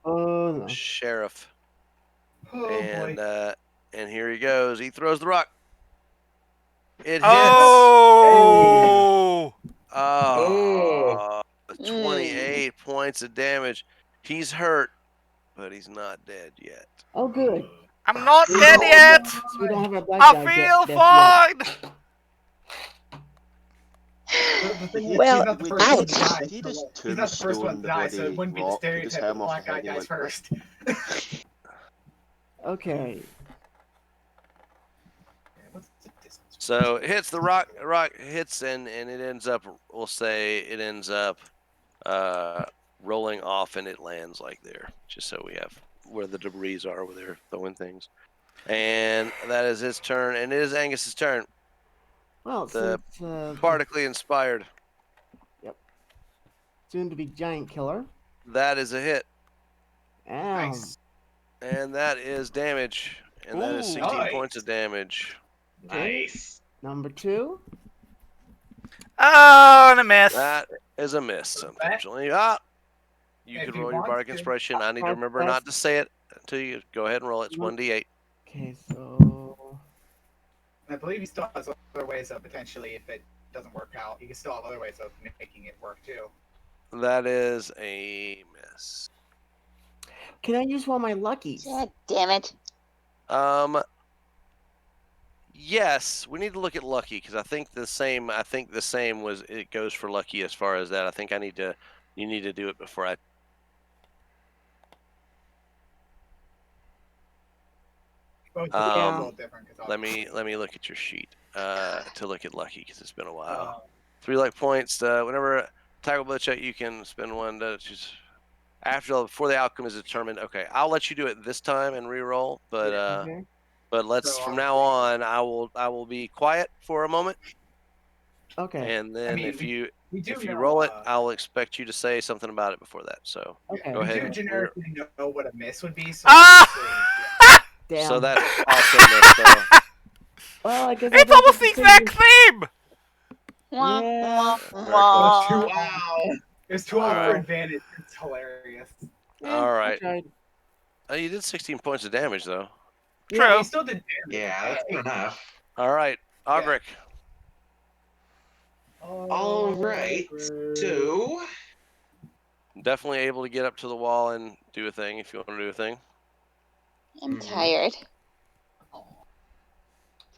Speaker 7: Oh no.
Speaker 5: sheriff,
Speaker 3: Oh
Speaker 5: and
Speaker 3: boy.
Speaker 5: and here he goes. He throws the rock. It hits.
Speaker 1: Oh.
Speaker 5: Oh, 28 points of damage. He's hurt, but he's not dead yet.
Speaker 7: Oh good.
Speaker 1: I'm not dead yet.
Speaker 7: So we don't have a black
Speaker 1: I
Speaker 7: guy
Speaker 1: feel
Speaker 7: death
Speaker 1: fine.
Speaker 3: The thing is,
Speaker 4: Well,
Speaker 3: he's not the
Speaker 6: we
Speaker 3: first one to
Speaker 6: just-
Speaker 3: die.
Speaker 6: he just
Speaker 3: He's not the first one to
Speaker 6: tombstone the
Speaker 3: die, so it
Speaker 6: bloody
Speaker 3: wouldn't be the
Speaker 6: rock, he just
Speaker 3: stereotype
Speaker 6: hit
Speaker 3: that
Speaker 6: him
Speaker 3: the
Speaker 6: off
Speaker 3: black
Speaker 6: the
Speaker 3: guy
Speaker 6: head and
Speaker 3: dies
Speaker 6: went,
Speaker 3: first.
Speaker 7: Okay.
Speaker 3: What's the distance?
Speaker 5: So it hits the rock. Rock hits and it ends up. We'll say it ends up rolling off and it lands like there. Just so we have where the debris are, where they're throwing things. And that is his turn, and it is Angus's turn.
Speaker 7: Well,
Speaker 5: The
Speaker 7: since
Speaker 5: Partically inspired.
Speaker 7: soon to be giant killer.
Speaker 5: That is a hit,
Speaker 3: Nice.
Speaker 5: and that is damage, and that is
Speaker 1: Ooh,
Speaker 5: 16
Speaker 3: nice.
Speaker 5: points of damage.
Speaker 2: Nice.
Speaker 7: Number 2.
Speaker 1: Oh, and a miss.
Speaker 5: That is a miss, unfortunately. You
Speaker 3: If
Speaker 5: could
Speaker 3: you
Speaker 5: roll your
Speaker 3: want
Speaker 5: bardic
Speaker 3: to.
Speaker 5: inspiration. I need to remember
Speaker 7: That's-
Speaker 5: not to say it until you go ahead and roll it. It's
Speaker 7: Nope.
Speaker 5: 1d8.
Speaker 7: Okay, so
Speaker 3: I believe he still has other ways of potentially, if it doesn't work out, he can still have other ways of making it work too.
Speaker 5: That is a miss.
Speaker 7: can I use one of my luckies?
Speaker 4: God damn it.
Speaker 5: Yes, we need to look at lucky because I think the same. Was it goes for lucky as far as that. I think you need to do it before I.
Speaker 3: Both
Speaker 5: Um,
Speaker 3: are a little different. 'Cause
Speaker 5: Let me
Speaker 3: obviously-
Speaker 5: look at your sheet to look at lucky because it's been a while.
Speaker 3: Uh,
Speaker 5: 3 luck points. Whenever tackle blood check, you can spend one to choose. Before the outcome is determined. Okay, I'll let you do it this time and re-roll, but
Speaker 7: Okay.
Speaker 5: let's
Speaker 3: So
Speaker 5: from now on I will be quiet for a moment,
Speaker 7: Okay.
Speaker 5: and then
Speaker 3: mean,
Speaker 5: if you
Speaker 3: we do know,
Speaker 5: roll it, I'll expect you to say something about it before that. So
Speaker 7: Okay.
Speaker 5: go
Speaker 3: we
Speaker 5: ahead
Speaker 3: do
Speaker 5: and
Speaker 3: generically know what a miss would be. So
Speaker 1: Ah!
Speaker 3: obviously,
Speaker 7: Damn.
Speaker 5: so that's also missed. So
Speaker 7: well, I guess
Speaker 1: It's
Speaker 7: I
Speaker 1: almost the exact same.
Speaker 4: Wah,
Speaker 7: Yeah.
Speaker 4: wah,
Speaker 3: yeah.
Speaker 4: wah.
Speaker 3: Wow. There's 2
Speaker 5: All
Speaker 3: for
Speaker 5: right.
Speaker 3: advantage. It's hilarious.
Speaker 5: All right.
Speaker 7: I tried.
Speaker 5: You did 16 points of damage though.
Speaker 1: True.
Speaker 3: Yeah, he still did damage.
Speaker 2: Yeah, that's good enough.
Speaker 5: All right, Ogric.
Speaker 2: All right. So
Speaker 5: Definitely able to get up to the wall and do a thing if you want to do a thing.
Speaker 4: I'm tired.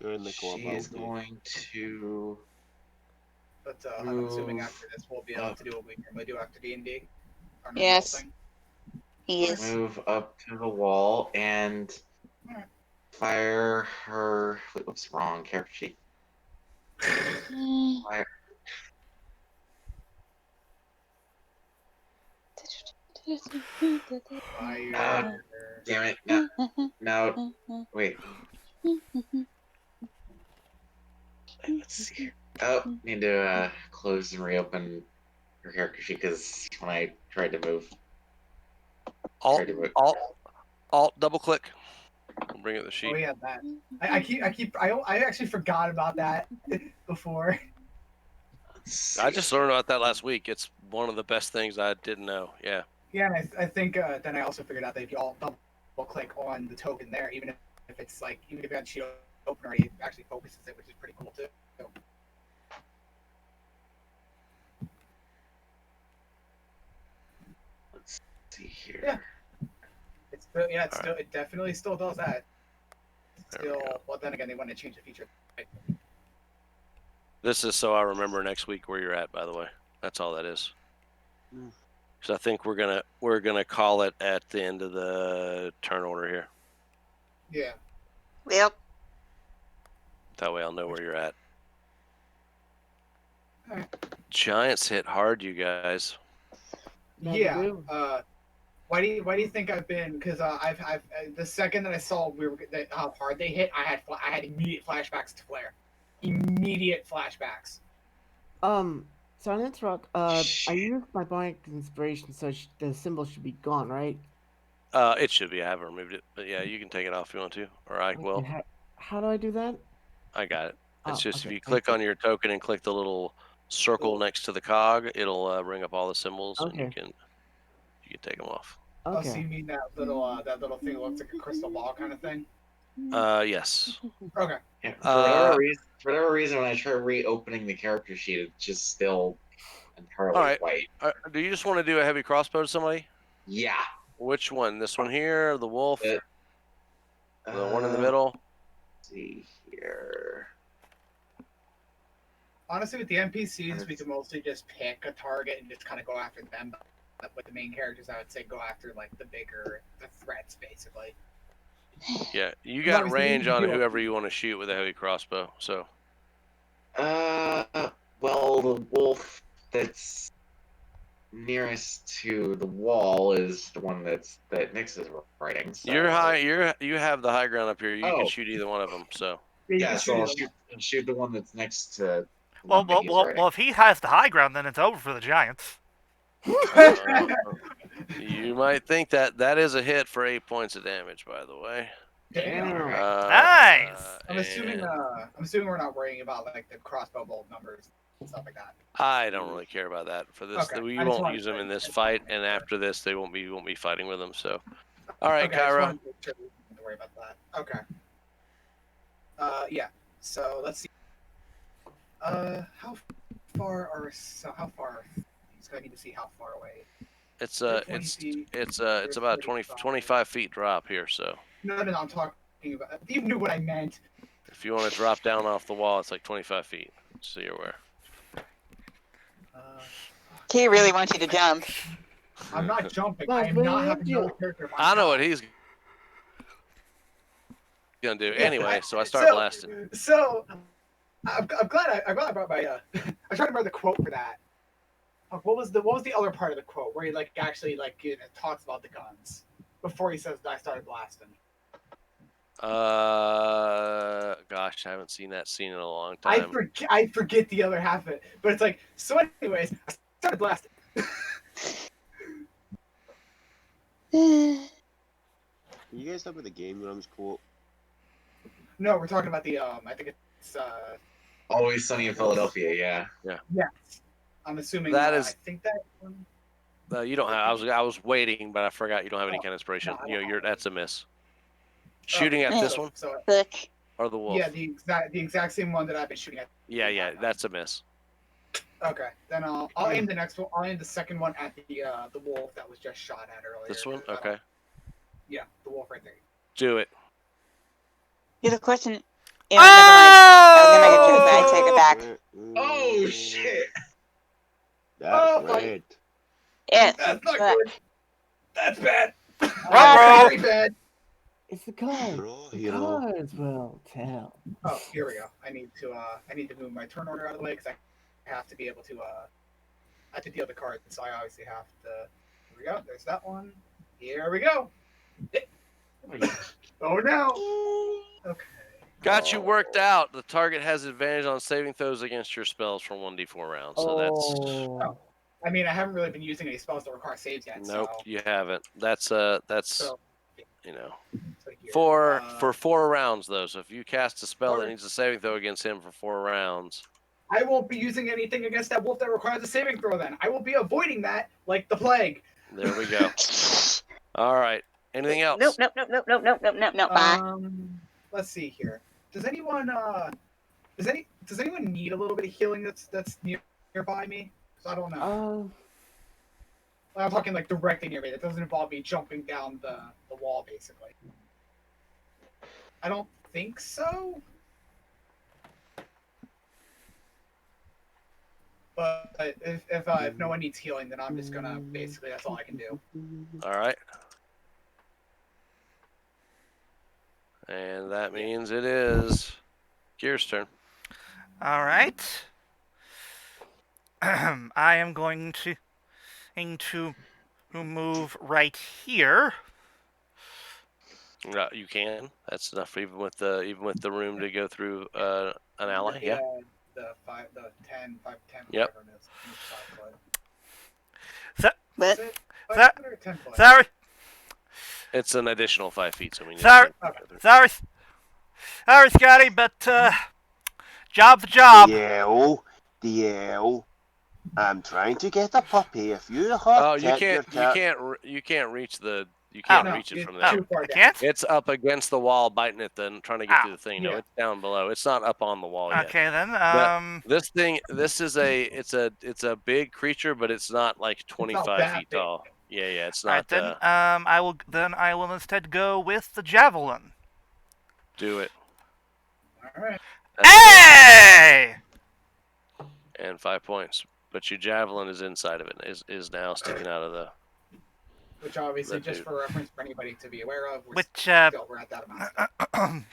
Speaker 6: During the
Speaker 2: she is going to
Speaker 3: But I'm assuming
Speaker 2: Move
Speaker 3: after this we'll be able to do what we normally do after D&D. Our normal
Speaker 4: Yes.
Speaker 3: thing.
Speaker 4: He is.
Speaker 2: move up to the wall and
Speaker 3: Alright.
Speaker 2: fire her. Wait, whoops, wrong character sheet. Fire.
Speaker 3: Fire.
Speaker 2: Damn it! No, no. Wait. Let's see. Here. Oh, need to close and reopen her character sheet because when I tried to move,
Speaker 5: Alt, double click. Bring up the
Speaker 3: Oh
Speaker 5: sheet.
Speaker 3: yeah, that. I actually forgot about that before.
Speaker 5: I just learned about that last week. It's one of the best things I didn't know. Yeah.
Speaker 3: Yeah, and I think then I also figured out that if you all double click on the token there, even if it's like even if you have Shield open already, it actually focuses it, which is pretty cool too.
Speaker 2: Let's see here.
Speaker 3: Yeah. It definitely still does that. Well, then again, they want to change the feature.
Speaker 5: This is so I remember next week where you're at. By the way, that's all that is. Because I think we're gonna call it at the end of the turn order here.
Speaker 3: Yeah.
Speaker 4: Yep.
Speaker 5: That way I'll know where you're at.
Speaker 3: All right.
Speaker 5: Giants hit hard, you guys.
Speaker 7: Yeah, they
Speaker 3: Yeah.
Speaker 7: do.
Speaker 3: Why do you think I've been? Because I've the second that I saw how hard they hit, I had immediate flashbacks to Flare. Immediate flashbacks.
Speaker 7: Silence Rock. I used my Bionic Inspiration, so the symbol should be gone, right?
Speaker 5: It should be. I haven't removed it, but yeah, you can take it off if you want to, or I will.
Speaker 7: Okay, how do I do that?
Speaker 5: I got it. It's just
Speaker 7: okay,
Speaker 5: if you
Speaker 7: thank
Speaker 5: click on your token and click the little circle next to the cog, it'll bring up all the symbols, and you
Speaker 7: Okay.
Speaker 5: can take them off.
Speaker 3: Oh, so
Speaker 7: Okay.
Speaker 3: you mean that little thing that looks like a crystal ball kind of thing?
Speaker 5: Yes.
Speaker 3: Okay.
Speaker 2: Yeah, for whatever reason, when I try reopening the character sheet, it's just still entirely
Speaker 5: All right.
Speaker 2: white.
Speaker 5: Do you just want to do a heavy crossbow to somebody?
Speaker 2: Yeah.
Speaker 5: Which one? This one here, the wolf,
Speaker 2: The
Speaker 5: one in the middle.
Speaker 2: Let's see here.
Speaker 3: Honestly, with the NPCs, we can mostly just pick a target and just kind of go after them. But with the main characters, I would say go after like the threats, basically.
Speaker 5: Yeah, you got
Speaker 3: Obviously,
Speaker 5: range
Speaker 3: you
Speaker 5: on
Speaker 3: do-
Speaker 5: whoever you want to shoot with a heavy crossbow. So
Speaker 2: Well, the wolf that's nearest to the wall is the one that Nyx is riding. So.
Speaker 5: you have the high ground up here. You can
Speaker 2: Oh.
Speaker 5: shoot either one of them. So
Speaker 2: Yeah, so I'll shoot the one that's next to. The
Speaker 1: Well,
Speaker 2: one that he's riding.
Speaker 1: if he has the high ground, then it's over for the Giants.
Speaker 5: you might think that is a hit for 8 points of damage. By the way.
Speaker 3: Damn.
Speaker 1: Nice.
Speaker 3: I'm assuming we're not worrying about like the crossbow bolt numbers and stuff like that.
Speaker 5: I don't really care about that for this.
Speaker 3: Okay,
Speaker 5: We
Speaker 3: I just
Speaker 5: won't
Speaker 3: wanted
Speaker 5: use them
Speaker 3: to-
Speaker 5: in this fight, and after this, they won't be fighting with them. So, all right,
Speaker 3: Okay, I just
Speaker 5: Cairo.
Speaker 3: wanted to make sure we didn't have to worry about that. Okay. Yeah. So let's see. How far? So I need to see how far away.
Speaker 5: It's
Speaker 3: 20 feet,
Speaker 5: it's about a 25 feet drop here. So
Speaker 3: No, I'm talking about. You knew what I meant.
Speaker 5: if you want to drop down off the wall, it's like 25 feet. So you're aware.
Speaker 4: He really wants you to jump.
Speaker 3: I'm not jumping.
Speaker 7: Well,
Speaker 3: I am
Speaker 7: what
Speaker 3: not
Speaker 7: do you
Speaker 3: having
Speaker 7: do?
Speaker 3: another character. in my
Speaker 5: I know what
Speaker 3: shot.
Speaker 5: he's gonna do.
Speaker 3: Yeah,
Speaker 5: Anyway, so I start blasting.
Speaker 3: So I'm glad I brought my. I was trying to remember the quote for that. What was the other part of the quote where he like actually like talks about the guns before he says I started blasting?
Speaker 5: Gosh, I haven't seen that scene in a long time.
Speaker 3: I forget the other half of it, but it's like so. Anyways, I started blasting.
Speaker 6: You guys talk about the Game Grumps quote?
Speaker 3: No, we're talking about the I think it's
Speaker 2: Always Sunny in Philadelphia. Yeah.
Speaker 3: yes. I'm assuming
Speaker 5: That is-
Speaker 3: I think that one.
Speaker 5: You don't have. I was waiting, but I forgot you don't have any kind of inspiration.
Speaker 3: No, I don't have
Speaker 5: That's a miss. Shooting at
Speaker 4: Okay.
Speaker 5: this one
Speaker 3: So
Speaker 4: Thick.
Speaker 5: or the wolf?
Speaker 3: yeah, the exact same one that I've been shooting at.
Speaker 5: Yeah, that's a miss.
Speaker 3: Okay, then I'll aim the next one. I'll aim the second one at the wolf that was just shot at earlier.
Speaker 5: This one, okay.
Speaker 3: Yeah, the wolf right there.
Speaker 5: Do it.
Speaker 4: Here's a question. Yeah, never mind. I was gonna make a joke, but I take it back.
Speaker 2: Oh shit!
Speaker 6: That's
Speaker 3: my-
Speaker 6: red.
Speaker 4: Yeah.
Speaker 3: That's not good. That's bad.
Speaker 1: Ruh-roh.
Speaker 3: Very bad.
Speaker 7: It's the cards.
Speaker 6: Bro,
Speaker 7: The
Speaker 6: Hiiro.
Speaker 7: cards will tell.
Speaker 3: Oh, here we go. I need to move my turn order out of the way because I have to be able to I have to deal the cards, so I obviously have to. Here we go. There's that one. Here we go. Oh no. Okay.
Speaker 5: Got you worked out. The target has advantage on saving throws against your spells from 1d4 rounds. So
Speaker 7: Oh.
Speaker 3: I mean, I haven't really been using any spells that require saves yet.
Speaker 5: nope,
Speaker 3: So,
Speaker 5: you haven't. That's
Speaker 3: so
Speaker 5: you know
Speaker 3: here.
Speaker 5: for 4 rounds though. So if you cast a spell that
Speaker 3: Alright.
Speaker 5: needs a saving throw against him for 4 rounds,
Speaker 3: I won't be using anything against that wolf that requires a saving throw. Then I will be avoiding that like the plague.
Speaker 5: there we go. All right. Anything else?
Speaker 4: Nope. Bye.
Speaker 3: Let's see here. Does anyone does anyone need a little bit of healing that's nearby me? 'Cause I don't know. I'm talking like directly near me. That doesn't involve me jumping down the wall, basically. I don't think so. But if no one needs healing, then I'm just gonna basically that's all I can do.
Speaker 5: All right. And that means it is Gear's turn.
Speaker 1: All right. I am going to move right here.
Speaker 5: You can. That's enough, even with the room to go through an ally. Yeah.
Speaker 3: The 10, 10.
Speaker 5: Yep.
Speaker 3: Whatever it is. 5 foot.
Speaker 4: But
Speaker 3: Is it 5
Speaker 1: Sa-
Speaker 3: foot or 10 foot?
Speaker 1: Sorry,
Speaker 5: It's an additional 5 feet, so we need
Speaker 1: Sorry.
Speaker 5: to
Speaker 1: sorry, Scotty, but job's a job.
Speaker 6: DL. I'm trying to get a puppy. If you hurt
Speaker 5: Oh, you
Speaker 6: it, your cat...
Speaker 5: can't reach the. You
Speaker 1: Oh,
Speaker 5: can't
Speaker 3: No,
Speaker 5: reach it
Speaker 3: it's
Speaker 5: from there.
Speaker 3: too far
Speaker 1: I
Speaker 3: down.
Speaker 1: can't.
Speaker 5: It's up against the wall, biting at the, trying to get
Speaker 1: Ow.
Speaker 5: through the thing. No,
Speaker 3: Yeah.
Speaker 5: it's down below. It's not up on the wall yet.
Speaker 1: Okay then.
Speaker 5: This is it's a big creature, but it's not like 25
Speaker 3: that
Speaker 5: feet
Speaker 3: big.
Speaker 5: tall. Yeah, it's
Speaker 1: All right
Speaker 5: not.
Speaker 1: then. I will instead go with the javelin.
Speaker 5: Do it.
Speaker 3: All right.
Speaker 1: Hey!
Speaker 5: And 5 points. But your javelin is inside of it. Is now sticking out of the.
Speaker 3: Which obviously,
Speaker 5: That
Speaker 3: just
Speaker 5: dude.
Speaker 3: for reference for anybody to be aware of, we're
Speaker 1: Which
Speaker 3: we're at that amount.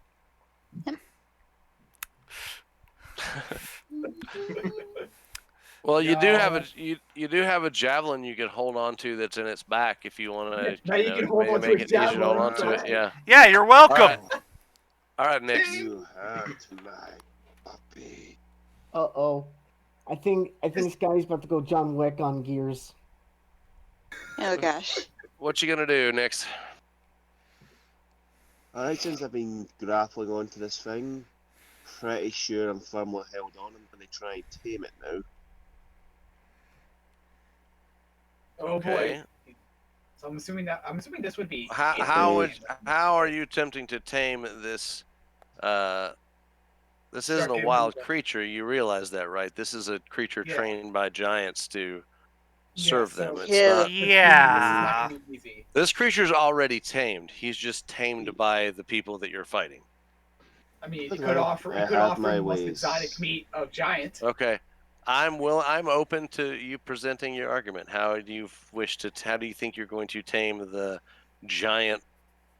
Speaker 5: Well, you do
Speaker 3: No.
Speaker 5: have you do have a javelin you can hold on to that's in its back if you want to.
Speaker 3: Now you can hold on to a
Speaker 5: you should hold
Speaker 3: javelin.
Speaker 5: on to it. Yeah.
Speaker 1: Yeah, you're welcome.
Speaker 5: All right, next.
Speaker 6: You hurt my puppy.
Speaker 7: Uh-oh. I think Scotty's about to go John Wick on Gears.
Speaker 4: oh gosh.
Speaker 5: What you gonna do next?
Speaker 6: Alright, since I've been grappling onto this thing, pretty sure I'm firmly held on. I'm going to try and tame it now.
Speaker 3: Oh
Speaker 5: Okay.
Speaker 3: boy. So I'm assuming this would be.
Speaker 5: How are you attempting to tame this? This isn't a wild creature. You realize that, right? This is a creature trained by giants to serve them. It's not.
Speaker 1: Yeah.
Speaker 3: Easy.
Speaker 5: This creature's already tamed. He's just tamed by the people that you're fighting.
Speaker 3: I mean, you
Speaker 6: Okay,
Speaker 3: could offer
Speaker 6: I have my
Speaker 3: the most
Speaker 6: ways.
Speaker 3: exotic meat of giant.
Speaker 5: Okay. I'm open to you presenting your argument. How do you think you're going to tame the giant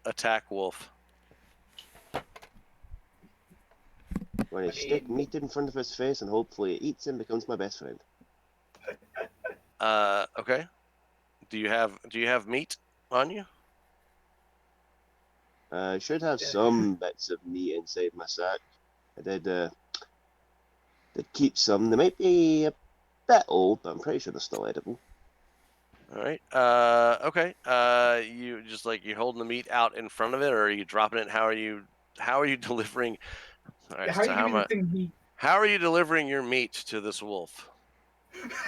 Speaker 5: attack wolf?
Speaker 6: When I stick meat in front of his face and hopefully it eats and becomes my best friend.
Speaker 5: Okay. Do you have meat on you?
Speaker 6: I should have some bits of meat inside my sack. I did keep some. They might be a bit old, but I'm pretty sure they're still edible.
Speaker 5: All right. Okay. You just you're holding the meat out in front of it, or are you dropping it? How are you delivering? All right. How are you delivering your meat to this wolf?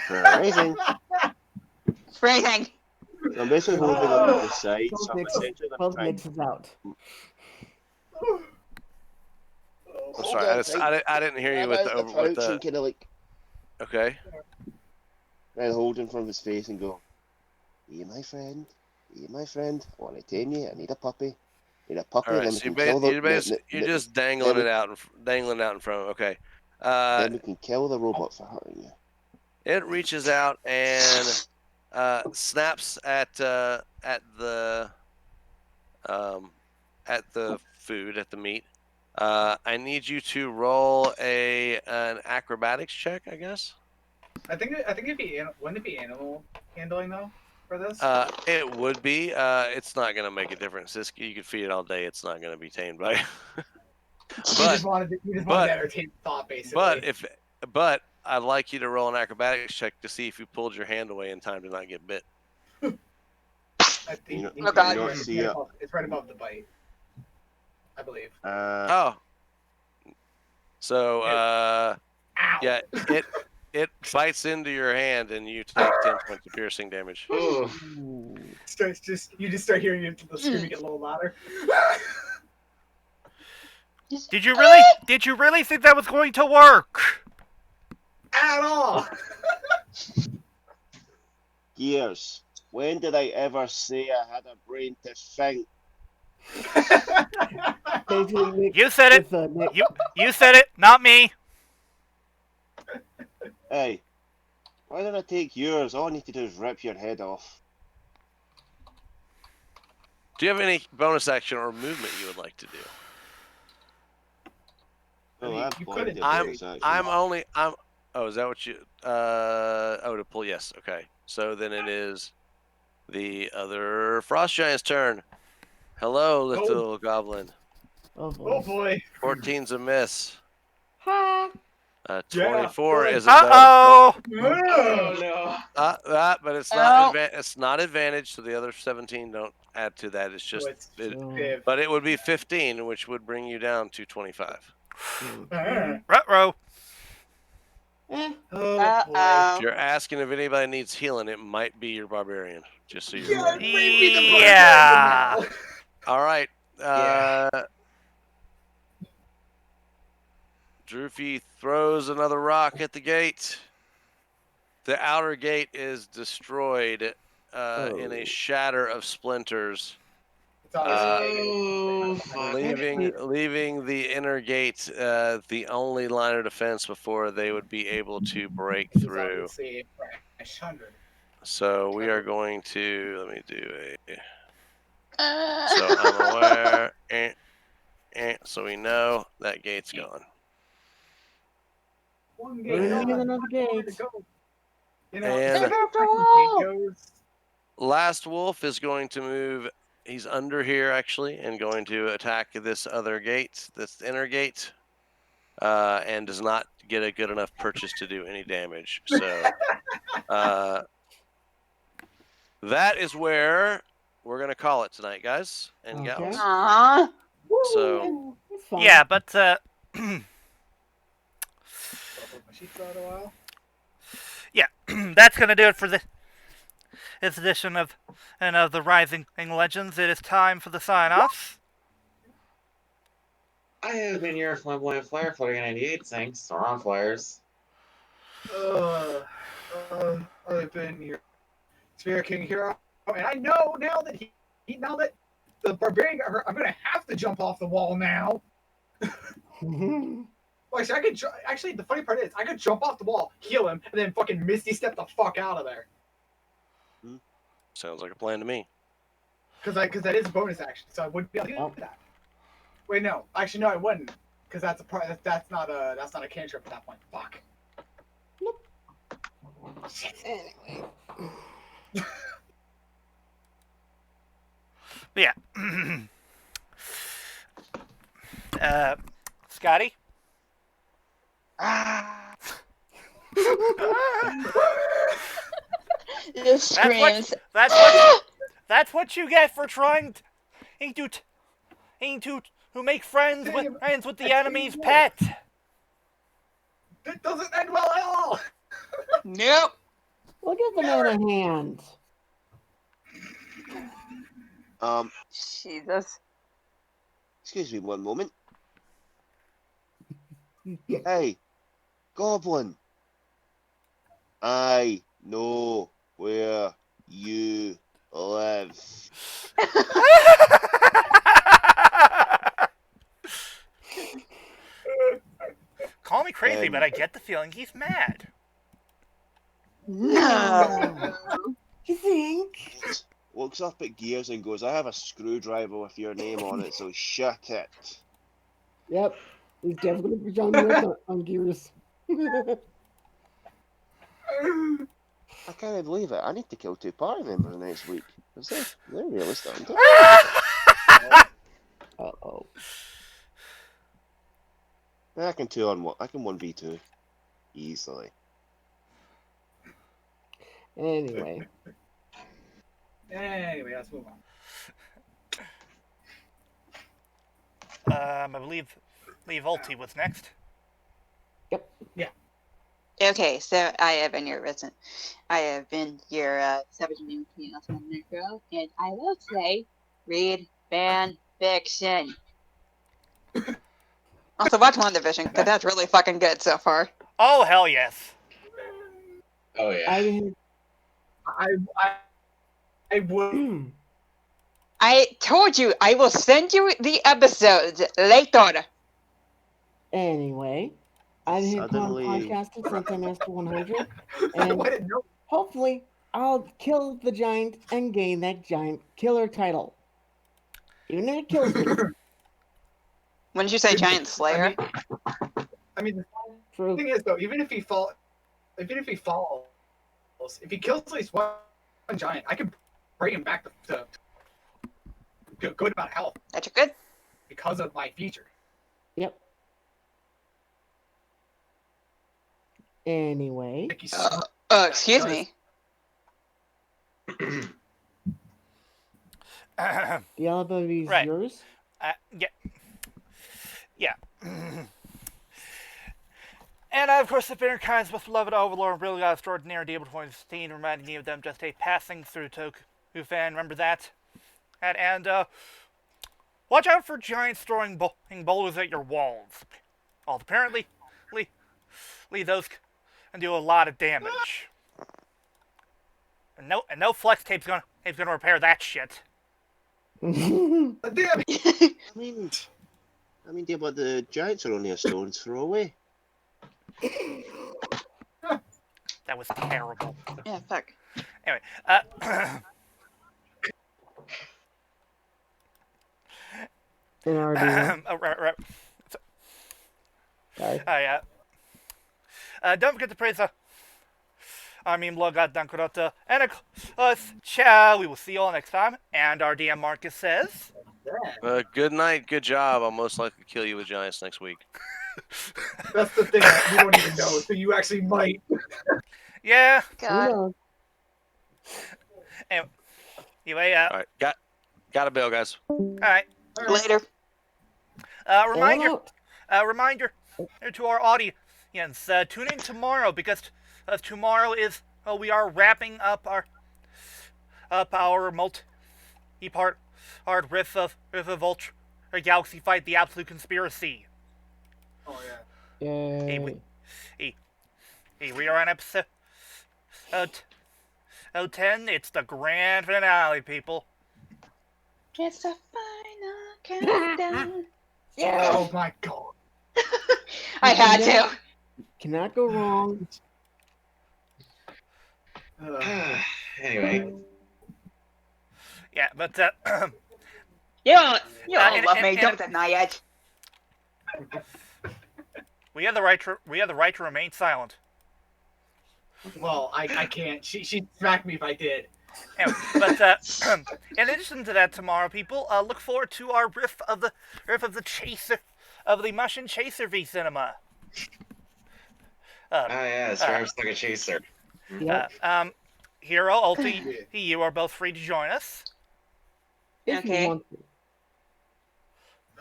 Speaker 6: Amazing.
Speaker 4: Spring.
Speaker 6: So I'm basically holding on to the side, so I'm essentially going to try and...
Speaker 7: mixes out.
Speaker 5: I'm sorry, I didn't hear you with the.
Speaker 6: Kind of like...
Speaker 5: Okay.
Speaker 6: I'll hold in front of his face and go, "Be my friend, be my friend. I want to tame you. I need a puppy. I need a puppy."
Speaker 5: All right,
Speaker 6: then
Speaker 5: so
Speaker 6: we can kill
Speaker 5: you're just dangling it out in front of him. Okay.
Speaker 6: then we can kill the robot for hurting you.
Speaker 5: It reaches out and snaps at the food, at the meat. I need you to roll an acrobatics check, I guess.
Speaker 3: I think wouldn't it be animal handling though for this?
Speaker 5: It would be. It's not gonna make a difference. You could feed it all day. It's not gonna be tamed by.
Speaker 3: You just wanted to entertain the thought, basically.
Speaker 5: But I'd like you to roll an acrobatics check to see if you pulled your hand away in time to not get bit.
Speaker 3: I think
Speaker 4: Oh God.
Speaker 3: It's right above the bite, I believe.
Speaker 5: So
Speaker 3: Ow.
Speaker 5: yeah, It bites into your hand, and you take 10 points of piercing damage.
Speaker 2: Ooh.
Speaker 3: You just start hearing the screaming get a little louder.
Speaker 1: Did you really think that was going to work?
Speaker 3: At all.
Speaker 6: Gears. When did I ever say I had a brain to think?
Speaker 7: Basically, Nick,
Speaker 1: You said it.
Speaker 7: with, Nick.
Speaker 1: You said it, not me.
Speaker 6: Hey, why don't I take yours? All I need to do is rip your head off.
Speaker 5: Do you have any bonus action or movement you would like to do?
Speaker 6: Oh,
Speaker 3: mean,
Speaker 6: I'm
Speaker 3: you
Speaker 6: plenty
Speaker 3: could've-
Speaker 6: of bonus action.
Speaker 5: Oh, is that what you? To pull. Yes. Okay. So then it is the other frost giant's turn. Hello, little goblin.
Speaker 7: Oh
Speaker 3: Oh
Speaker 7: boy.
Speaker 3: boy.
Speaker 5: 14's a miss.
Speaker 7: Ha!
Speaker 5: 24
Speaker 3: Yeah,
Speaker 5: is a bonus.
Speaker 1: Uh-oh.
Speaker 2: Oh no.
Speaker 5: But it's not it's not advantage, so the other 17 don't add to that. It's just
Speaker 7: Oh.
Speaker 5: but it would be 15, which would bring you down to 25.
Speaker 1: Ruh-roh.
Speaker 7: Eh.
Speaker 3: Oh boy.
Speaker 5: If you're asking if anybody needs healing, it might be your barbarian. Just so you're
Speaker 3: Yeah,
Speaker 5: aware.
Speaker 3: maybe the
Speaker 1: Yeah.
Speaker 3: barbarian
Speaker 5: All right.
Speaker 2: Yeah.
Speaker 5: Droofy throws another rock at the gate. The outer gate is destroyed in a shatter of splinters,
Speaker 3: It's obviously
Speaker 2: fuck.
Speaker 5: leaving the inner gate the only line of defense before they would be able to break
Speaker 3: It's
Speaker 5: through.
Speaker 3: obviously a fresh 100.
Speaker 5: So we are going to let me do a. So I'm aware. So we know that gate's gone.
Speaker 3: One
Speaker 7: We
Speaker 3: gate.
Speaker 7: need
Speaker 3: gone.
Speaker 7: another gate.
Speaker 3: To go. You know,
Speaker 5: And-
Speaker 3: it's like a goes.
Speaker 5: Last wolf is going to move. He's under here actually, and going to attack this other gate, this inner gate, and does not get a good enough purchase to do any damage. So that is where we're gonna call it tonight, guys and
Speaker 7: Okay.
Speaker 5: gals.
Speaker 4: Aww.
Speaker 5: So
Speaker 7: It's fine.
Speaker 1: Yeah, but yeah, that's gonna do it for this edition of the Rising Legends. It is time for the sign-offs.
Speaker 2: I have been your flamboyant flyer floating 98 saying storm on flyers.
Speaker 3: I've been your Spirit King Hiiro, and I know now that now that the barbarian got hurt, I'm gonna have to jump off the wall now. Well, actually, the funny part is, I could jump off the wall, heal him, and then fucking Misty step the fuck out of there.
Speaker 5: sounds like a plan to me.
Speaker 3: Because that is a bonus action, so I wouldn't be able to do that. Wait, no, actually, no, I wouldn't, because that's a part. That's not a cantrip at that point. Fuck.
Speaker 7: Nope.
Speaker 3: Shit.
Speaker 7: Anyway.
Speaker 1: Yeah. Scotty.
Speaker 4: Just screams.
Speaker 1: That's what you get for trying to make friends with the enemy's pet.
Speaker 3: That doesn't end well at all.
Speaker 4: Nope.
Speaker 7: We'll give the man a hand.
Speaker 4: Jesus.
Speaker 6: Excuse me one moment. Hey, Goblin. I know where you live.
Speaker 1: Call me crazy, but I get the feeling he's mad.
Speaker 4: No.
Speaker 7: You think?
Speaker 6: Looks up at Gears and goes, I have a screwdriver with your name on it, so shut it.
Speaker 7: Yep. He's definitely gonna be John Wick on Gears.
Speaker 6: I can't believe it. I need to kill 2 party members next week. They're really starting to.
Speaker 7: Uh-oh.
Speaker 6: I can 2-on-1. I can 1v2 easily.
Speaker 7: Anyway.
Speaker 3: Anyway, let's move on.
Speaker 1: I believe Ulti was next.
Speaker 7: Yep.
Speaker 3: Yeah.
Speaker 4: Okay, so I have been your resident. I have been your Savage Name Chaos Necro, and I will say, read fan fiction. Also, watch WandaVision, because that's really fucking good so far.
Speaker 1: Oh, hell yes.
Speaker 2: Oh yeah.
Speaker 7: I mean,
Speaker 3: I would.
Speaker 4: I told you I will send you the episodes later.
Speaker 7: anyway, I've been
Speaker 6: Suddenly-
Speaker 7: podcasting since I mastered 100, and
Speaker 3: What did no?
Speaker 7: hopefully I'll kill the giant and gain that giant killer title. Even if it kills me.
Speaker 4: When did you say Giant Slayer?
Speaker 3: I mean, the
Speaker 7: True.
Speaker 3: thing is though, even if he falls, if he kills at least one giant, I can bring him back to a good amount of health
Speaker 4: That you good?
Speaker 3: because of my feature.
Speaker 7: Yep. Anyway,
Speaker 3: Like you said.
Speaker 4: Excuse me.
Speaker 7: the ability is
Speaker 1: Right.
Speaker 7: yours.
Speaker 1: Yeah. And I, of course, have been your kind's most beloved overlord and really extraordinary DLBot 2016, reminding you of them just a passing through Toku fan. Remember that? And watch out for giants throwing boulders at your walls. Although apparently, those can do a lot of damage. And no flex tape's gonna repair that shit.
Speaker 3: Damn
Speaker 6: I mean, but the giants are only a stone's throw away.
Speaker 1: That was terrible.
Speaker 4: Yeah, fuck.
Speaker 1: Anyway,
Speaker 7: In our DM.
Speaker 1: right.
Speaker 7: Sorry.
Speaker 1: Don't forget to praise our meme logo, Dankurota, and us. Ciao. We will see you all next time. And our DM Markus says,
Speaker 5: Good night, good job. I'll most likely kill you with giants next week.
Speaker 3: That's the thing that you don't even know, so you actually might.
Speaker 1: yeah.
Speaker 7: Who
Speaker 4: God.
Speaker 7: knows?
Speaker 1: Anyway,
Speaker 5: All right, got a bill, guys.
Speaker 1: all right.
Speaker 4: Later.
Speaker 1: Reminder.
Speaker 7: Out.
Speaker 1: Reminder to our audience, tune in tomorrow because tomorrow is we are wrapping up our multi-part riff of Ultra Galaxy Fight: The Absolute Conspiracy.
Speaker 3: Oh yeah.
Speaker 7: Yay.
Speaker 1: We are on episode 10. It's the grand finale, people.
Speaker 4: It's the final countdown.
Speaker 3: Oh my god.
Speaker 4: I had to.
Speaker 7: Cannot go wrong.
Speaker 2: Anyway,
Speaker 1: Yeah, but
Speaker 4: You don't
Speaker 1: and-
Speaker 4: love me.
Speaker 1: and-
Speaker 4: Don't deny it.
Speaker 1: we have the right to remain silent.
Speaker 3: Well, I can't. She'd smack me if I did.
Speaker 1: Anyway, but in addition to that, tomorrow, people look forward to our riff of the chaser of the Mushroom Chaser V Cinema.
Speaker 2: Scarab's like a chaser.
Speaker 7: Yep.
Speaker 1: Hiiro, Ulti, you are both free to join us.
Speaker 7: If
Speaker 4: Okay.
Speaker 7: you want to.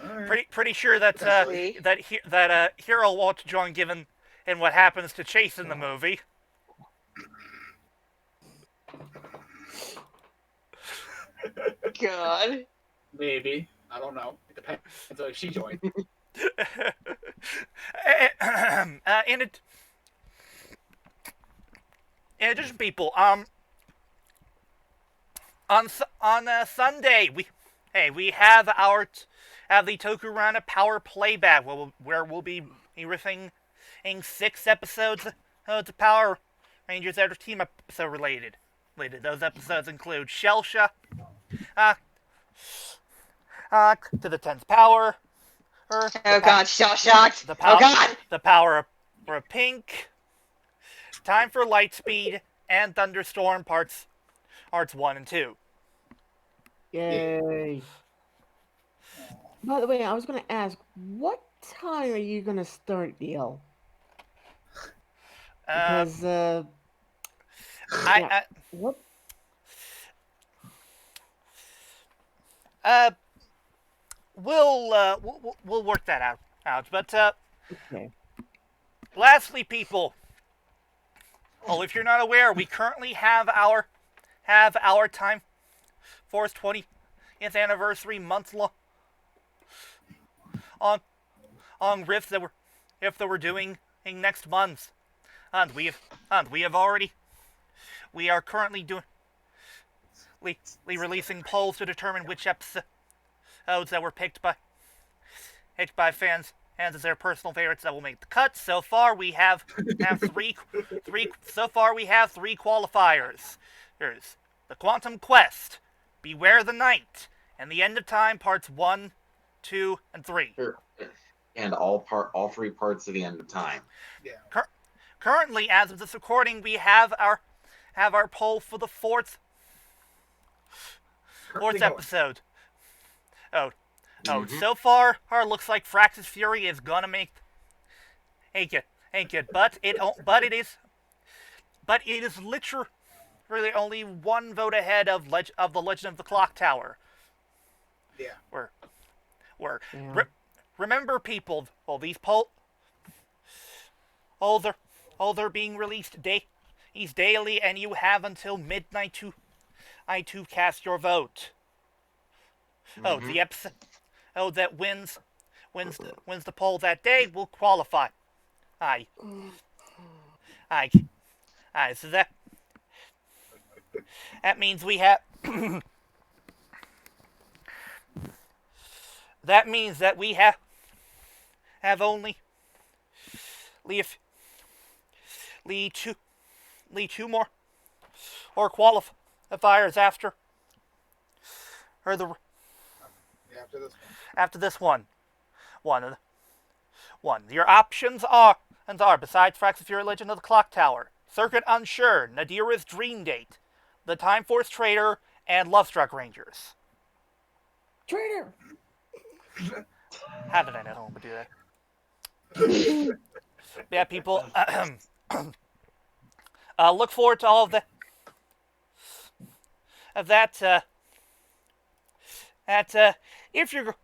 Speaker 3: Alright.
Speaker 1: Pretty sure that
Speaker 4: Sweet.
Speaker 1: Hiiro won't join, given in what happens to Chase in the movie.
Speaker 4: God.
Speaker 3: Maybe. I don't know. It depends on if she joined.
Speaker 1: In addition, people, on Sunday we have the Tokurana Power Playback where we'll be riffing 6 episodes of Power Rangers that are team episode related. Those episodes include Shell Shock, to the 10th Power,
Speaker 4: Oh God, shell shocked.
Speaker 1: the
Speaker 4: Oh
Speaker 1: power,
Speaker 4: God.
Speaker 1: the Power of Pink, Time for Lightspeed, and Thunderstorm parts 1 and 2.
Speaker 7: Yay. By the way, I was going to ask, what time are you going to start, DL? Because, what?
Speaker 1: We'll work that out. But
Speaker 7: Okay.
Speaker 1: lastly, people, if you're not aware, we currently have our Time Force 20th anniversary month long on rifts that we're doing in next month, and we are currently doing releasing polls to determine which episodes that were picked by fans as their personal favorites that will make the cut. So far, we have three. So far, we have three qualifiers. There's the Quantum Quest, Beware the Night, and the End of Time Parts 1, 2, and 3.
Speaker 2: And all three parts of the End of Time.
Speaker 3: Yeah.
Speaker 1: Currently, as of this recording, we have our poll for the fourth episode. So far, looks like Frax's Fury is gonna make. Ain't good. But it is literally only one vote ahead of the Legend of the Clock Tower.
Speaker 3: Yeah.
Speaker 1: Remember, people. Well, these they're being released daily, and you have until midnight to cast your vote. The episode that wins the poll that day will qualify. Aye. So that means we have. That means that we have only two more or qualifiers after this one. Your options are besides Frax Fury Legend of the Clock Tower, Circuit Unsure, Nadira's Dream Date, the Time Force Trader, and Lovestruck Rangers.
Speaker 7: Traitor!
Speaker 1: How did I know who would do that? Yeah, people. Look forward to all of that. If you're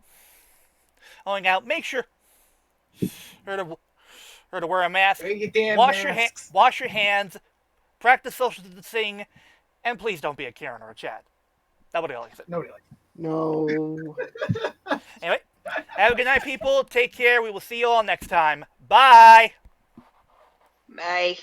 Speaker 1: going out, make sure to wear a mask. Wash your hands. Practice social distancing, and please don't be a Karen or a Chad. Nobody likes it.
Speaker 7: No.
Speaker 1: Anyway, have a good night, people. Take care. We will see you all next time. Bye.
Speaker 4: Bye.